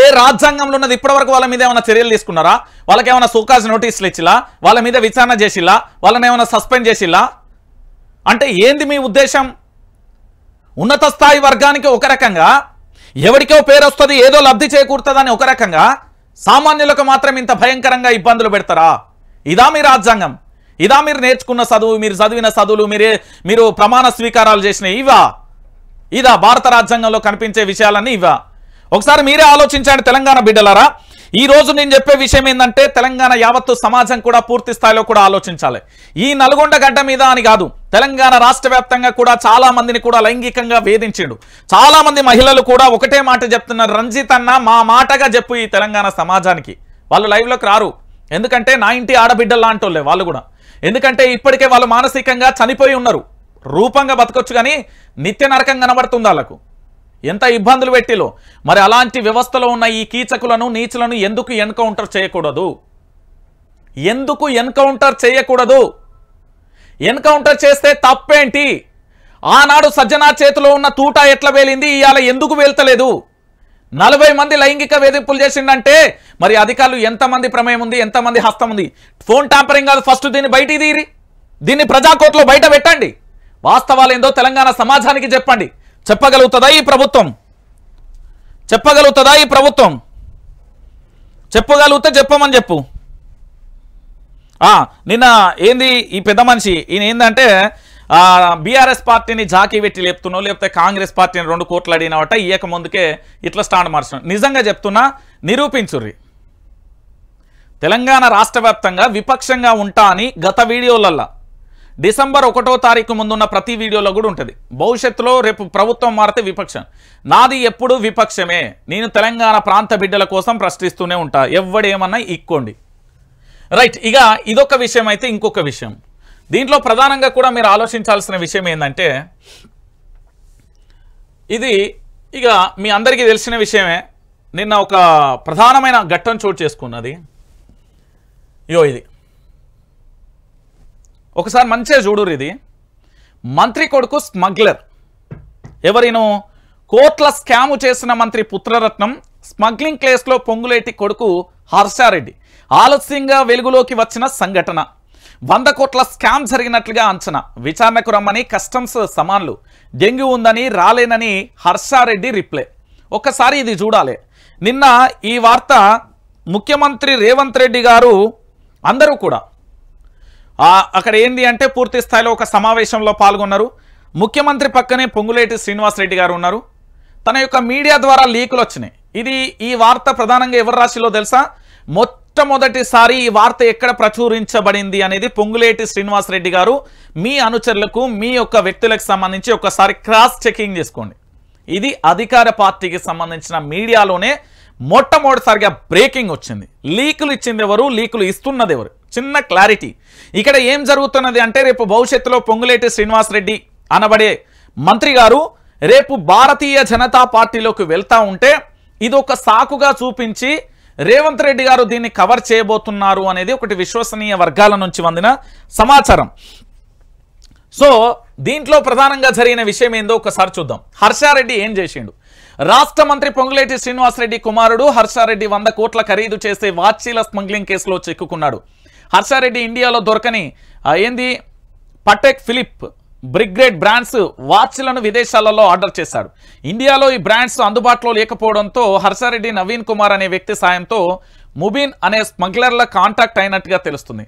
[SPEAKER 1] ఏ రాజ్యాంగంలో ఉన్నది? ఇప్పటివరకు వాళ్ళ మీద ఏమైనా చర్యలు తీసుకున్నారా? వాళ్ళకి ఏమైనా సోకాజ్ నోటీసులు ఇచ్చిలా? వాళ్ళ మీద విచారణ చేసిల్లా? వాళ్ళని ఏమైనా సస్పెండ్ చేసిల్లా? అంటే ఏంది మీ ఉద్దేశం? ఉన్నత స్థాయి వర్గానికి ఒక రకంగా, ఎవరికో పేరు వస్తుంది, ఏదో లబ్ధి చేకూరుతుందని ఒక రకంగా, సామాన్యులకు మాత్రం ఇంత భయంకరంగా ఇబ్బందులు పెడతారా? ఇదా మీ రాజ్యాంగం? ఇదా మీరు నేర్చుకున్న చదువు, మీరు చదివిన చదువులు, మీరు ప్రమాణ స్వీకారాలు చేసిన ఇదా భారత రాజ్యాంగంలో కనిపించే విషయాలన్నీ ఇవా? ఒకసారి మీరే ఆలోచించండి తెలంగాణ బిడ్డలారా. ఈ రోజు నేను చెప్పే విషయం ఏంటంటే తెలంగాణ యావత్తు సమాజం కూడా పూర్తి స్థాయిలో కూడా ఆలోచించాలి. ఈ నల్గొండ గడ్డ మీద అని కాదు, తెలంగాణ రాష్ట్ర వ్యాప్తంగా కూడా చాలా మందిని కూడా లైంగికంగా వేధించిండు. చాలా మంది మహిళలు కూడా ఒకటే మాట చెప్తున్నారు, రంజిత్ అన్న మా మాటగా చెప్పు ఈ తెలంగాణ సమాజానికి. వాళ్ళు లైవ్లోకి రారు, ఎందుకంటే నా ఇంటి ఆడబిడ్డలు లాంటోళ్ళే వాళ్ళు కూడా. ఎందుకంటే ఇప్పటికే వాళ్ళు మానసికంగా చనిపోయి ఉన్నారు. రూపంగా బతకొచ్చు కానీ నిత్య నరకం కనబడుతుంది వాళ్ళకు, ఎంత ఇబ్బందులు పెట్టిలో. మరి అలాంటి వ్యవస్థలో ఉన్న ఈ కీచకులను, నీచులను ఎందుకు ఎన్కౌంటర్ చేయకూడదు? ఎందుకు ఎన్కౌంటర్ చేయకూడదు? ఎన్కౌంటర్ చేస్తే తప్పేంటి? ఆనాడు సజ్జనా చేతిలో ఉన్న తూటా ఎట్లా వేలింది, ఇవాళ ఎందుకు వేల్తలేదు? 40 మంది లైంగిక వేధింపులు చేసిండంటే మరి అధికారులు ఎంతమంది ప్రమేయం ఉంది, ఎంతమంది హస్తం ఉంది? ఫోన్ ట్యాంపరింగ్ కాదు, ఫస్ట్ దీన్ని బయటికి తీరి, దీన్ని ప్రజాకోర్టులో బయట పెట్టండి. వాస్తవాలు ఏందో తెలంగాణ సమాజానికి చెప్పండి. చెప్పగలుగుతుందా ఈ ప్రభుత్వం? చెప్పగలుగుతుందా ఈ ప్రభుత్వం? చెప్పగలిగితే చెప్పమని చెప్పు. నిన్న ఏంది ఈ పెద్ద మనిషి, ఈయన ఏంటంటే బీఆర్ఎస్ పార్టీని జాకీ పెట్టి లేపుతున్నావు, లేకపోతే కాంగ్రెస్ పార్టీని 2 కోట్లు అడిగినవట, ఇయ్యక ముందుకే ఇట్లా స్టాండ్ మార్చడం. నిజంగా చెప్తున్నా, నిరూపించుర్రి. తెలంగాణ రాష్ట్ర వ్యాప్తంగా విపక్షంగా ఉంటా అని గత వీడియోలల్లో డిసెంబర్ 1వ తారీఖు ముందున్న ప్రతి వీడియోలో కూడా ఉంటుంది. భవిష్యత్తులో రేపు ప్రభుత్వం మారితే విపక్షం. నాది ఎప్పుడు విపక్షమే. నేను తెలంగాణ ప్రాంత బిడ్డల కోసం ప్రశ్నిస్తూనే ఉంటా. ఎవడేమన్నా ఇక్కోండి. రైట్, ఇక ఇదొక విషయం. అయితే ఇంకొక విషయం దీంట్లో ప్రధానంగా కూడా మీరు ఆలోచించాల్సిన విషయం ఏంటంటే, ఇది ఇక మీ అందరికీ తెలిసిన విషయమే. నిన్న ఒక ప్రధానమైన ఘట్టం చోటు చేసుకున్నది. ఇది ఒకసారి మంచిగా చూడురు. ఇది మంత్రి కొడుకు స్మగ్లర్. ఎవరినో కోట్ల స్కాము చేసిన మంత్రి పుత్రరత్నం స్మగ్లింగ్ కేసులో పొంగులేటి కొడుకు హర్షారెడ్డి ఆలస్యంగా వెలుగులోకి వచ్చిన సంఘటన. 100 కోట్ల స్కామ్ జరిగినట్లుగా అంచనా. విచారణకు రమ్మని కస్టమ్స్ సమాన్లు. డెంగ్యూ ఉందని రాలేనని హర్షారెడ్డి రిప్లై. ఒక్కసారి ఇది చూడాలి. నిన్న ఈ వార్త ముఖ్యమంత్రి రేవంత్ రెడ్డి గారు అందరూ కూడా అక్కడ ఏంది అంటే పూర్తి స్థాయిలో ఒక సమావేశంలో పాల్గొన్నారు. ముఖ్యమంత్రి పక్కనే పొంగులేటి శ్రీనివాసరెడ్డి గారు ఉన్నారు. తన యొక్క మీడియా ద్వారా లీకులు వచ్చినాయి. ఈ వార్త ప్రధానంగా ఎవరి రాశిలో తెలుసా? మొట్టమొదటిసారి ఈ వార్త ఎక్కడ ప్రచురించబడింది అనేది పొంగులేటి శ్రీనివాసరెడ్డి గారు మీ అనుచరులకు, మీ యొక్క వ్యక్తులకు సంబంధించి ఒకసారి క్రాస్ చెకింగ్ చేసుకోండి. ఇది అధికార పార్టీకి సంబంధించిన మీడియాలోనే మొట్టమొదటిసారిగా బ్రేకింగ్ వచ్చింది. లీకులు ఇచ్చింది ఎవరు, లీకులు ఇస్తున్నది ఎవరు? చిన్న క్లారిటీ. ఇక్కడ ఏం జరుగుతున్నది అంటే, రేపు భవిష్యత్తులో పొంగులేటి శ్రీనివాసరెడ్డి అనబడే మంత్రి గారు రేపు భారతీయ జనతా పార్టీలోకి వెళ్తా ఉంటే ఇది ఒక సాకుగా చూపించి రేవంత్ రెడ్డి గారు దీన్ని కవర్ చేయబోతున్నారు అనేది ఒకటి విశ్వసనీయ వర్గాల నుంచి అందిన సమాచారం. సో దీంట్లో ప్రధానంగా జరిగిన విషయం ఏందో ఒకసారి చూద్దాం. హర్షారెడ్డి ఏం చేసిండు? రాష్ట్ర మంత్రి పొంగులేటి శ్రీనివాసరెడ్డి కుమారుడు హర్షారెడ్డి 100 కోట్ల ఖరీదు చేసే వాచీల స్మగ్లింగ్ కేసులో చిక్కుకున్నాడు. హర్షారెడ్డి ఇండియాలో దొరకని పటేక్ ఫిలిప్ బ్రిగ్రేడ్ బ్రాండ్స్ వాచ్లను విదేశాలలో ఆర్డర్ చేశాడు. ఇండియాలో ఈ బ్రాండ్స్ అందుబాటులో లేకపోవడంతో హర్షారెడ్డి నవీన్ కుమార్ అనే వ్యక్తి సాయంతో ముబీన్ అనే స్మగ్లర్ల కాంటాక్ట్ అయినట్టుగా తెలుస్తుంది.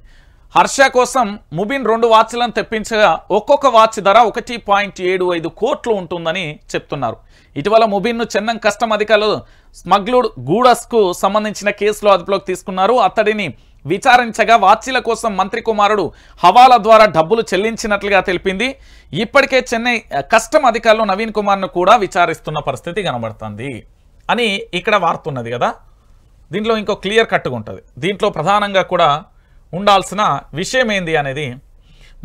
[SPEAKER 1] హర్ష కోసం ముబీన్ 2 వాచ్లను తెప్పించగా ఒక్కొక్క వాచ్ ధర 1.75 కోట్లు ఉంటుందని చెప్తున్నారు. ఇటీవల ముబీన్ను చెన్నై కస్టమ్ అధికారులు స్మగ్లుడ్ గూడస్కు సంబంధించిన కేసులో అదుపులోకి తీసుకున్నారు. అతడిని విచారించగా వాచీల కోసం మంత్రి కుమారుడు హవాలా ద్వారా డబ్బులు చెల్లించినట్లుగా తెలిపింది. ఇప్పటికే చెన్నై కస్టమ్ అధికారులు నవీన్ కుమార్ను కూడా విచారిస్తున్న పరిస్థితి కనబడుతుంది అని ఇక్కడ వార్త ఉన్నది కదా. దీంట్లో ఇంకో క్లియర్ కట్గా ఉంటుంది. దీంట్లో ప్రధానంగా కూడా ఉండాల్సిన విషయం ఏంది అనేది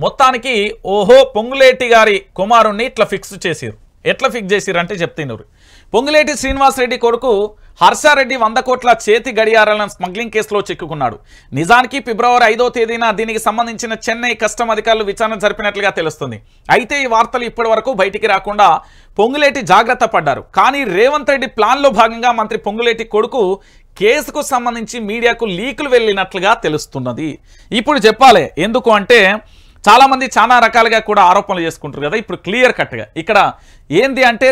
[SPEAKER 1] మొత్తానికి ఓహో పొంగులేటి గారి కుమారుణ్ణి ఇట్లా ఫిక్స్ చేసిరు. ఎట్లా ఫిక్స్ చేసిరు అంటే చెప్తున్నారు. పొంగులేటి శ్రీనివాసరెడ్డి కొడుకు హర్షారెడ్డి 100 కోట్ల చేతి గడియారాలను స్మగ్లింగ్ కేసులో చిక్కుకున్నాడు. నిజానికి ఫిబ్రవరి 5వ తేదీన దీనికి సంబంధించిన చెన్నై కస్టమ్ అధికారులు విచారణ జరిపినట్లుగా తెలుస్తుంది. అయితే ఈ వార్తలు ఇప్పటి వరకు బయటికి రాకుండా పొంగులేటి జాగ్రత్త పడ్డారు. కానీ రేవంత్ రెడ్డి ప్లాన్లో భాగంగా మంత్రి పొంగులేటి కొడుకు కేసుకు సంబంధించి మీడియాకు లీకులు వెళ్ళినట్లుగా తెలుస్తున్నది. ఇప్పుడు చెప్పాలి ఎందుకు అంటే చాలామంది చాలా రకాలుగా కూడా ఆరోపణలు చేసుకుంటారు కదా. ఇప్పుడు క్లియర్ కట్గా ఇక్కడ ఏంది అంటే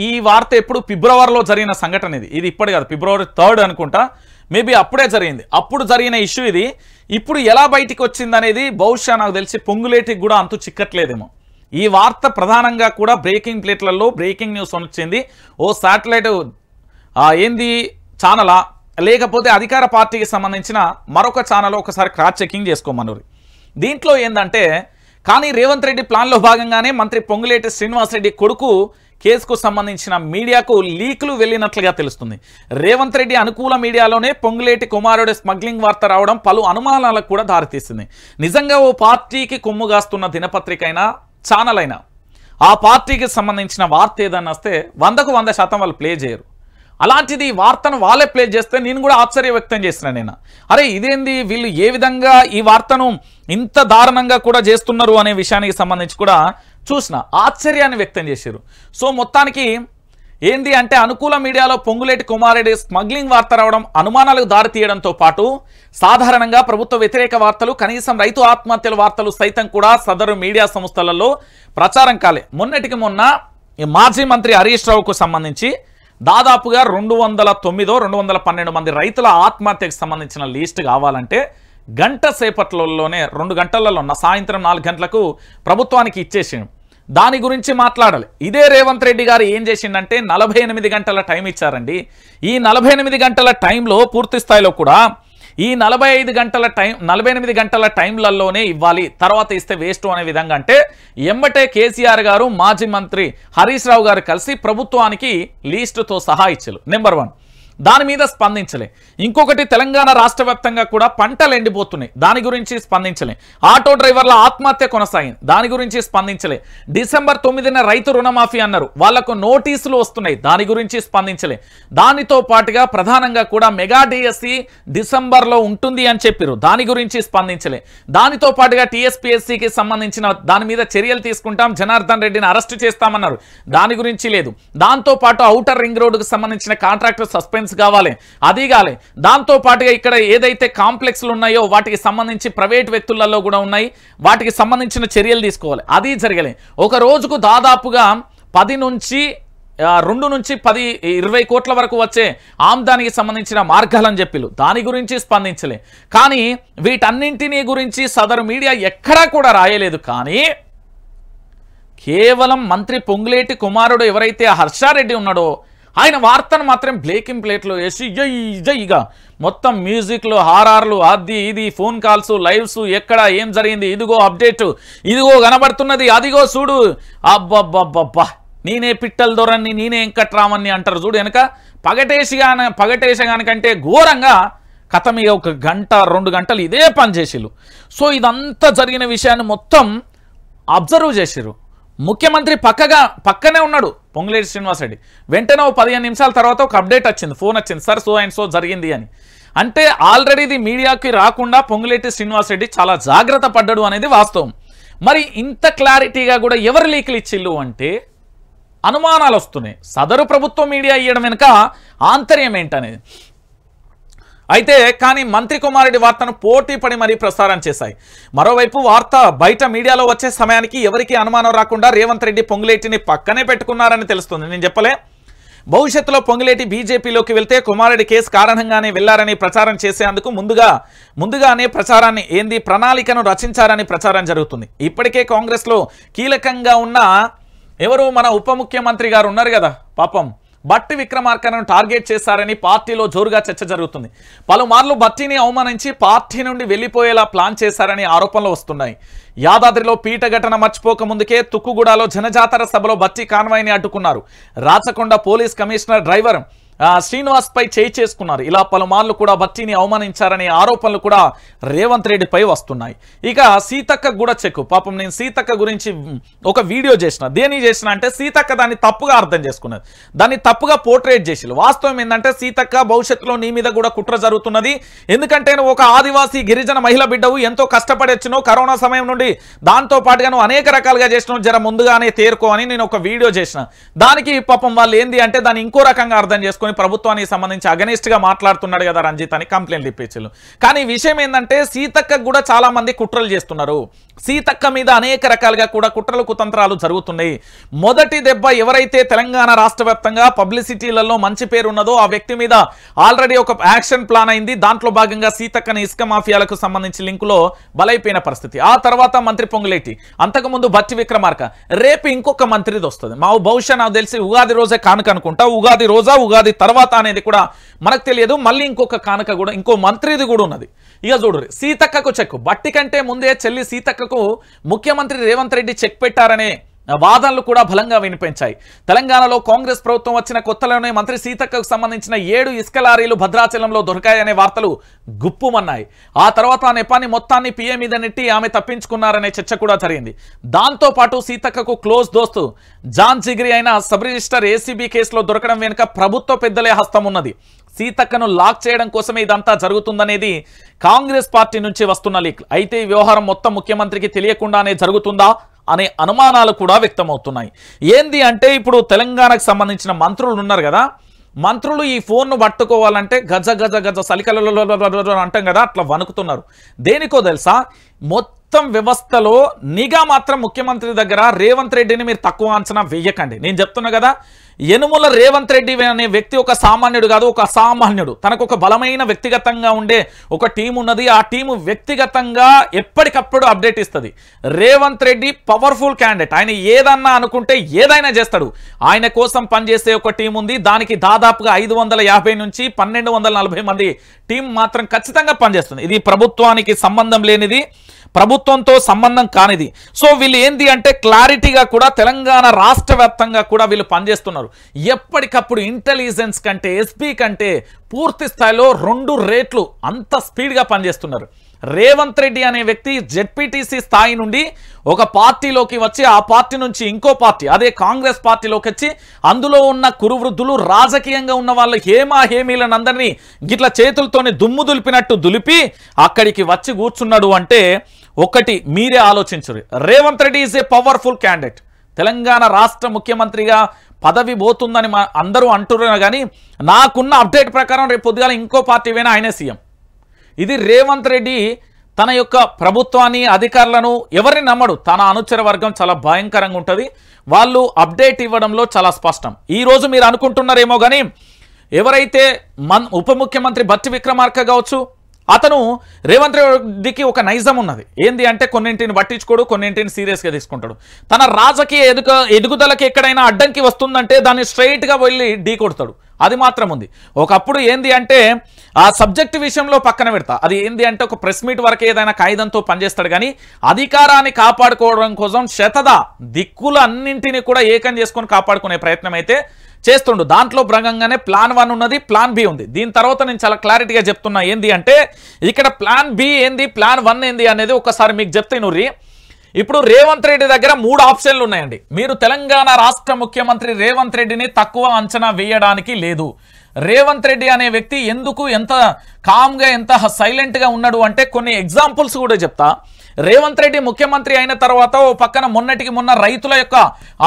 [SPEAKER 1] ఈ వార్త ఎప్పుడు ఫిబ్రవరిలో జరిగిన సంఘటన ఇది ఇప్పటి కాదు, ఫిబ్రవరి 3 అనుకుంటా, మేబీ అప్పుడే జరిగింది. అప్పుడు జరిగిన ఇష్యూ ఇది. ఇప్పుడు ఎలా బయటికి వచ్చింది అనేది బహుశా నాకు తెలిసి పొంగులేటికి కూడా అంతు చిక్కట్లేదేమో. ఈ వార్త ప్రధానంగా కూడా బ్రేకింగ్ ప్లేట్లలో బ్రేకింగ్ న్యూస్ వచ్చింది. ఓ శాటిలైట్ ఏంది ఛానలా లేకపోతే అధికార పార్టీకి సంబంధించిన మరొక ఛానల్ ఒకసారి క్రాస్ చెకింగ్ చేసుకోమన్నారు. దీంట్లో ఏంటంటే కానీ రేవంత్ రెడ్డి ప్లాన్లో భాగంగానే మంత్రి పొంగులేటి శ్రీనివాసరెడ్డి కొడుకు కేసుకు సంబంధించిన మీడియాకు లీకులు వెళ్ళినట్లుగా తెలుస్తుంది. రేవంత్ రెడ్డి అనుకూల మీడియాలోనే పొంగులేటి కుమారుడి స్మగ్లింగ్ వార్త రావడం పలు అనుమానాలకు కూడా దారితీస్తుంది. నిజంగా ఓ పార్టీకి కొమ్ముగాస్తున్న దినపత్రిక అయినా ఛానల్ అయినా ఆ పార్టీకి సంబంధించిన వార్త ఏదన్నా వస్తే 100కు 100% వాళ్ళు ప్లే చేయరు. అలాంటిది ఈ వార్తను వాళ్ళే ప్లే చేస్తే నేను కూడా ఆశ్చర్య వ్యక్తం చేస్తున్నాను. నేను అరే ఇదేంది వీళ్ళు ఏ విధంగా ఈ వార్తను ఇంత దారుణంగా కూడా చేస్తున్నారు అనే విషయానికి సంబంధించి కూడా చూసిన ఆశ్చర్యాన్ని వ్యక్తం చేశారు. సో మొత్తానికి ఏంది అంటే అనుకూల మీడియాలో పొంగులేటి కుమారుడి స్మగ్లింగ్ వార్త రావడం అనుమానాలకు దారితీయడంతో పాటు సాధారణంగా ప్రభుత్వ వ్యతిరేక వార్తలు కనీసం రైతు ఆత్మహత్యల వార్తలు సైతం కూడా సదరు మీడియా సంస్థలలో ప్రచారం కాలే. మొన్నటికి మొన్న మాజీ మంత్రి హరీష్ రావుకు సంబంధించి దాదాపుగా 209-212 మంది రైతుల ఆత్మహత్యకు సంబంధించిన లిస్ట్ కావాలంటే గంట సేపట్లలోనే 2 గంటలలో సాయంత్రం 4 గంటలకు ప్రభుత్వానికి ఇచ్చేసిండు. దాని గురించి మాట్లాడాలి. ఇదే రేవంత్ రెడ్డి గారు ఏం చేసిండంటే 48 గంటల టైం ఇచ్చారండి. ఈ 48 గంటల టైంలో పూర్తి స్థాయిలో కూడా ఈ 48 గంటల టైంలలోనే ఇవ్వాలి, తర్వాత ఇస్తే వేస్ట్ అనే విధంగా అంటే ఎంబటే కేసీఆర్ గారు మాజీ మంత్రి హరీష్ రావు గారు కలిసి ప్రభుత్వానికి లిస్టుతో సహా ఇచ్చారు. నెంబర్ 1 దాని మీద స్పందించలే. ఇంకొకటి తెలంగాణ రాష్ట్ర వ్యాప్తంగా కూడా పంటలు ఎండిపోతున్నాయి, దాని గురించి స్పందించలే. ఆటో డ్రైవర్ల ఆత్మహత్య కొనసాగింది, దాని గురించి స్పందించలే. డిసెంబర్ 9న రైతు రుణమాఫీ అన్నారు, వాళ్లకు నోటీసులు వస్తున్నాయి, దాని గురించి స్పందించలే. దానితో పాటుగా ప్రధానంగా కూడా మెగా డిఎస్సి డిసెంబర్లో ఉంటుంది అని చెప్పారు, దాని గురించి స్పందించలే. దానితో పాటుగా టీఎస్పీఎస్సీకి సంబంధించిన దాని మీద చర్యలు తీసుకుంటాం, జనార్దన్ రెడ్డిని అరెస్టు చేస్తామన్నారు, దాని గురించి లేదు. దాంతో పాటు ఔటర్ రింగ్ రోడ్డుకు సంబంధించిన కాంట్రాక్ట్ సస్పెన్స్ కావాలి, అది కాలే. దాంతో పాటుగా ఇక్కడ ఏదైతే కాంప్లెక్స్లు ఉన్నాయో వాటికి సంబంధించి ప్రైవేట్ వ్యక్తులలో కూడా ఉన్నాయి, వాటికి సంబంధించిన చర్యలు తీసుకోవాలి, అది జరగలే. ఒక రోజుకు దాదాపుగా 2 నుంచి 10-20 కోట్ల వరకు వచ్చే ఆమ్దానికి సంబంధించిన మార్గాలని చెప్పిలు, దాని గురించి స్పందించలే. కానీ వీటన్నింటినీ గురించి సదరు మీడియా ఎక్కడా కూడా రాయలేదు. కానీ కేవలం మంత్రి పొంగులేటి కుమారుడు ఎవరైతే హర్షారెడ్డి ఉన్నాడో ఆయన వార్తను మాత్రం బ్రేకింగ్ ప్లేట్లో వేసి ఇక మొత్తం మ్యూజిక్లు హారార్లు అది ఇది ఫోన్ కాల్స్ లైవ్స్ ఎక్కడ ఏం జరిగింది, ఇదిగో అప్డేట్, ఇదిగో కనబడుతున్నది, అదిగో చూడు, అబ్బబ్బబ్బబ్బా నేనే పిట్టల దొరన్ని నేనే వెంకట్రామన్ని అంటారు చూడు, వెనక పగటేసగానికంటే ఘోరంగా కథ మీద 1 గంట 2 గంటలు ఇదే పని చేసిరు. సో ఇదంతా జరిగిన విషయాన్ని మొత్తం అబ్జర్వ్ చేసిరు. ముఖ్యమంత్రి పక్కనే ఉన్నాడు పొంగులేటి శ్రీనివాసరెడ్డి. వెంటనే 15 నిమిషాల తర్వాత ఒక అప్డేట్ వచ్చింది, ఫోన్ వచ్చింది, సార్ సో అండ్ సో జరిగింది అని. అంటే ఆల్రెడీ ఇది మీడియాకి రాకుండా పొంగులేటి శ్రీనివాసరెడ్డి చాలా జాగ్రత్త పడ్డాడు అనేది వాస్తవం. మరి ఇంత క్లారిటీగా కూడా ఎవరు లీకులు ఇచ్చిల్లు అంటే అనుమానాలు వస్తున్నాయి. సదరు ప్రభుత్వ మీడియా ఇవ్వడం వెనుక ఆంతర్యం ఏంటనేది. అయితే కానీ మంత్రి కుమారెడ్డి వార్తను పోటీ పడి మరీ ప్రసారం చేశాయి. మరోవైపు వార్త బయట మీడియాలో వచ్చే సమయానికి ఎవరికి అనుమానం రాకుండా రేవంత్ రెడ్డి పొంగులేటిని పక్కనే పెట్టుకున్నారని తెలుస్తుంది. నేను చెప్పలే, భవిష్యత్తులో పొంగులేటి బీజేపీలోకి వెళ్తే కుమారెడ్డి కేసు కారణంగానే వెళ్లారని ప్రచారం చేసేందుకు ముందుగానే ప్రచారాన్ని ప్రణాళికను రచించారని ప్రచారం జరుగుతుంది. ఇప్పటికే కాంగ్రెస్లో కీలకంగా ఉన్న ఎవరు మన ఉప ముఖ్యమంత్రి గారు ఉన్నారు కదా, పాపం బట్టి విక్రమార్కను టార్గెట్ చేశారని పార్టీలో జోరుగా చర్చ జరుగుతుంది. పలుమార్లు బట్టిని అవమానించి పార్టీ నుండి వెళ్లిపోయేలా ప్లాన్ చేశారని ఆరోపణలు వస్తున్నాయి. యాదాద్రిలో పీట ఘటన మర్చిపోక ముందుకే తుక్కుగూడలో జనజాతర సభలో బట్టి కాన్వాయ్ని అడ్డుకున్నారు. Rachakonda police commissioner driver Srinivas పై చేయి చేసుకున్నారు. ఇలా పలుమార్లు కూడా బట్టిని అవమానించారనే ఆరోపణలు కూడా రేవంత్ రెడ్డిపై వస్తున్నాయి. ఇక సీతక్క కూడా చెక్కు. పాపం నేను సీతక్క గురించి ఒక వీడియో చేసిన. దేని చేసిన అంటే సీతక్క దాన్ని తప్పుగా అర్థం చేసుకున్నది, దాన్ని తప్పుగా పోర్ట్రేట్ చేసి. వాస్తవం ఏంటంటే సీతక్క భవిష్యత్తులో నీ మీద కూడా కుట్ర జరుగుతున్నది. ఎందుకంటే నువ్వు ఒక ఆదివాసీ గిరిజన మహిళ బిడ్డవు, ఎంతో కష్టపడి వచ్చినావు కరోనా సమయం నుండి. దాంతో పాటుగా నువ్వు అనేక రకాలుగా చేసినావు, జర ముందుగానే తేరుకో అని నేను ఒక వీడియో చేసిన. దానికి పాపం వాళ్ళు అంటే దాన్ని ఇంకో రకంగా అర్థం చేసుకుని ప్రభుత్వానికి సంబంధించి అగనిస్ట్ గా మాట్లాడుతున్నాడు కదా రంజిత్ అని కంప్లైంట్లు ఇప్పించారు. కానీ విషయం ఏంటంటే సీతక్క కూడా చాలా మంది కుట్రలు చేస్తున్నారు. సీతక్క మీద అనేక రకాలుగా కూడా కుట్రలు కుతంత్రాలు జరుగుతున్నాయి. మొదటి దెబ్బ ఎవరైతే తెలంగాణ రాష్ట్ర వ్యాప్తంగా పబ్లిసిటీలలో మంచి పేరు ఉన్నదో ఆ వ్యక్తి మీద ఆల్రెడీ ఒక యాక్షన్ ప్లాన్ అయింది. దాంట్లో భాగంగా సీతక్కని ఇసుక మాఫియాలకు సంబంధించి లింకులో బలైపోయిన పరిస్థితి. ఆ తర్వాత మంత్రి పొంగులేటి, అంతకుముందు బట్టి విక్రమార్క, రేపు ఇంకొక మంత్రిది వస్తుంది. మా బహుశా నాకు తెలిసి ఉగాది రోజే కానుక అనుకుంటా. ఉగాది రోజా ఉగాది తర్వాత అనేది కూడా మనకు తెలియదు. మళ్ళీ ఇంకొక కానుక కూడా ఇంకో మంత్రిది కూడా ఉన్నది. ఇక చూడు, సీతక్కకు చెక్. బట్టి కంటే ముందే చెల్లి సీతక్కకు ముఖ్యమంత్రి రేవంత్ రెడ్డి చెక్ పెట్టారనే వాదనలు కూడా బలంగా వినిపించాయి. తెలంగాణలో కాంగ్రెస్ ప్రభుత్వం వచ్చిన కొత్తలోనే మంత్రి సీతక్కకు సంబంధించిన 7 ఇసుక లారీలు భద్రాచలంలో దొరికాయనే వార్తలు గుప్పుమన్నాయి. ఆ తర్వాత ఆ నెపాన్ని మొత్తాన్ని పిఏ మీద నెట్టి ఆమె తప్పించుకున్నారనే చర్చ కూడా జరిగింది. దాంతోపాటు సీతక్కకు క్లోజ్ దోస్తు జాన్ జిగిరి అయిన సబ్ రిజిస్టర్ ఏసీబీ కేసులో దొరకడం వెనుక ప్రభుత్వ పెద్దలే హస్తం ఉన్నది. సీతక్కను లాక్ చేయడం కోసమే ఇదంతా జరుగుతుందనేది కాంగ్రెస్ పార్టీ నుంచి వస్తున్న లీక్. అయితే ఈ వ్యవహారం మొత్తం ముఖ్యమంత్రికి తెలియకుండానే జరుగుతుందా అనే అనుమానాలు కూడా వ్యక్తమవుతున్నాయి. అంటే ఇప్పుడు తెలంగాణకు సంబంధించిన మంత్రులు ఉన్నారు కదా, మంత్రులు ఈ ఫోన్ను పట్టుకోవాలంటే గజ గజ గజ సలికలలో అంటాం కదా, అట్లా వణుకుతున్నారు. దేనికో తెలుసా, మొత్తం వ్యవస్థలో నిఘా మాత్రం ముఖ్యమంత్రి దగ్గర. రేవంత్ రెడ్డిని మీరు తక్కువ అంచనా వేయకండి. నేను చెప్తున్నా కదా, యనుమల రేవంత్ రెడ్డి అనే వ్యక్తి ఒక సామాన్యుడు కాదు, ఒక అసామాన్యుడు. తనకు ఒక బలమైన వ్యక్తిగతంగా ఉండే ఒక టీం ఉన్నది. ఆ టీము వ్యక్తిగతంగా ఎప్పటికప్పుడు అప్డేట్ ఇస్తుంది. Revanth Reddy powerful candidate. ఆయన ఏదన్నా అనుకుంటే ఏదైనా చేస్తాడు. ఆయన కోసం పనిచేసే ఒక టీం ఉంది. దానికి దాదాపుగా 550 నుంచి 1240 మంది టీం మాత్రం ఖచ్చితంగా పనిచేస్తుంది. ఇది ప్రభుత్వానికి సంబంధం లేనిది, ప్రభుత్వంతో సంబంధం కానిది. సో వీళ్ళు అంటే క్లారిటీగా కూడా తెలంగాణ రాష్ట్ర వ్యాప్తంగా కూడా వీళ్ళు పనిచేస్తున్నారు. ఎప్పటికప్పుడు ఇంటెలిజెన్స్ కంటే ఎస్పీ కంటే పూర్తి స్థాయిలో 2 రేట్లు అంత స్పీడ్గా పనిచేస్తున్నారు. రేవంత్ రెడ్డి అనే వ్యక్తి జెడ్పీటీసీ స్థాయి నుండి ఒక పార్టీలోకి వచ్చి ఆ పార్టీ నుంచి ఇంకో పార్టీ, అదే కాంగ్రెస్ పార్టీలోకి వచ్చి అందులో ఉన్న కురువృద్ధులు, రాజకీయంగా ఉన్న వాళ్ళ హేమీలను అందరినీ గిట్ల చేతులతోని దుమ్ము దులిపినట్టు దులిపి అక్కడికి వచ్చి కూర్చున్నాడు. అంటే ఒకటి మీరే ఆలోచించరు, Revanth Reddy is a powerful candidate. Telangana రాష్ట్ర ముఖ్యమంత్రిగా పదవి పోతుందని అందరూ అంటున్నారు. కానీ నాకున్న అప్డేట్ ప్రకారం రేపు పొద్దుగాల ఇంకో పార్టీ అయినా ఆయనే సీఎం. ఇది రేవంత్ రెడ్డి తన యొక్క ప్రభుత్వాన్ని, అధికారులను ఎవరిని నమ్మడు. తన అనుచర వర్గం చాలా భయంకరంగా ఉంటుంది. వాళ్ళు అప్డేట్ ఇవ్వడంలో చాలా స్పష్టం. ఈరోజు మీరు అనుకుంటున్నారేమో కానీ ఎవరైతే ఉప ముఖ్యమంత్రి బట్టి విక్రమార్క కావచ్చు, అతను రేవంత్ రెడ్డికి ఒక నైజం ఉన్నది. అంటే కొన్నింటిని పట్టించుకోడు, కొన్నింటిని సీరియస్గా తీసుకుంటాడు. తన రాజకీయ ఎదుగుదలకి ఎక్కడైనా అడ్డంకి వస్తుందంటే దాన్ని స్ట్రైట్గా వెళ్ళి ఢీ కొడతాడు. అది మాత్రం ఉంది. ఒకప్పుడు అంటే ఆ సబ్జెక్ట్ విషయంలో పక్కన పెడతా, అది అంటే ఒక ప్రెస్ మీట్ వరకు ఏదైనా కాగితంతో పనిచేస్తాడు. కానీ అధికారాన్ని కాపాడుకోవడం కోసం దిక్కులు అన్నింటినీ కూడా ఏకం చేసుకొని కాపాడుకునే ప్రయత్నం అయితే చేస్తుండు. దాంట్లో భాగంగానే ప్లాన్ 1 ఉన్నది, ప్లాన్ బి ఉంది. దీని తర్వాత నేను చాలా క్లారిటీగా చెప్తున్నా. అంటే ఇక్కడ ప్లాన్ బి ప్లాన్ 1 అనేది ఒకసారి మీకు చెప్తే నుర్రి. ఇప్పుడు రేవంత్ రెడ్డి దగ్గర 3 ఆప్షన్లు ఉన్నాయండి. మీరు తెలంగాణ రాష్ట్ర ముఖ్యమంత్రి రేవంత్ రెడ్డిని తక్కువ అంచనా వేయడానికి లేదు. రేవంత్ రెడ్డి అనే వ్యక్తి ఎందుకు ఎంత కామ్గా ఎంత సైలెంట్గా ఉన్నాడు అంటే కొన్ని ఎగ్జాంపుల్స్ కూడా చెప్తా. రేవంత్ రెడ్డి ముఖ్యమంత్రి అయిన తర్వాత ఓ పక్కన మొన్నటికి మొన్న రైతుల యొక్క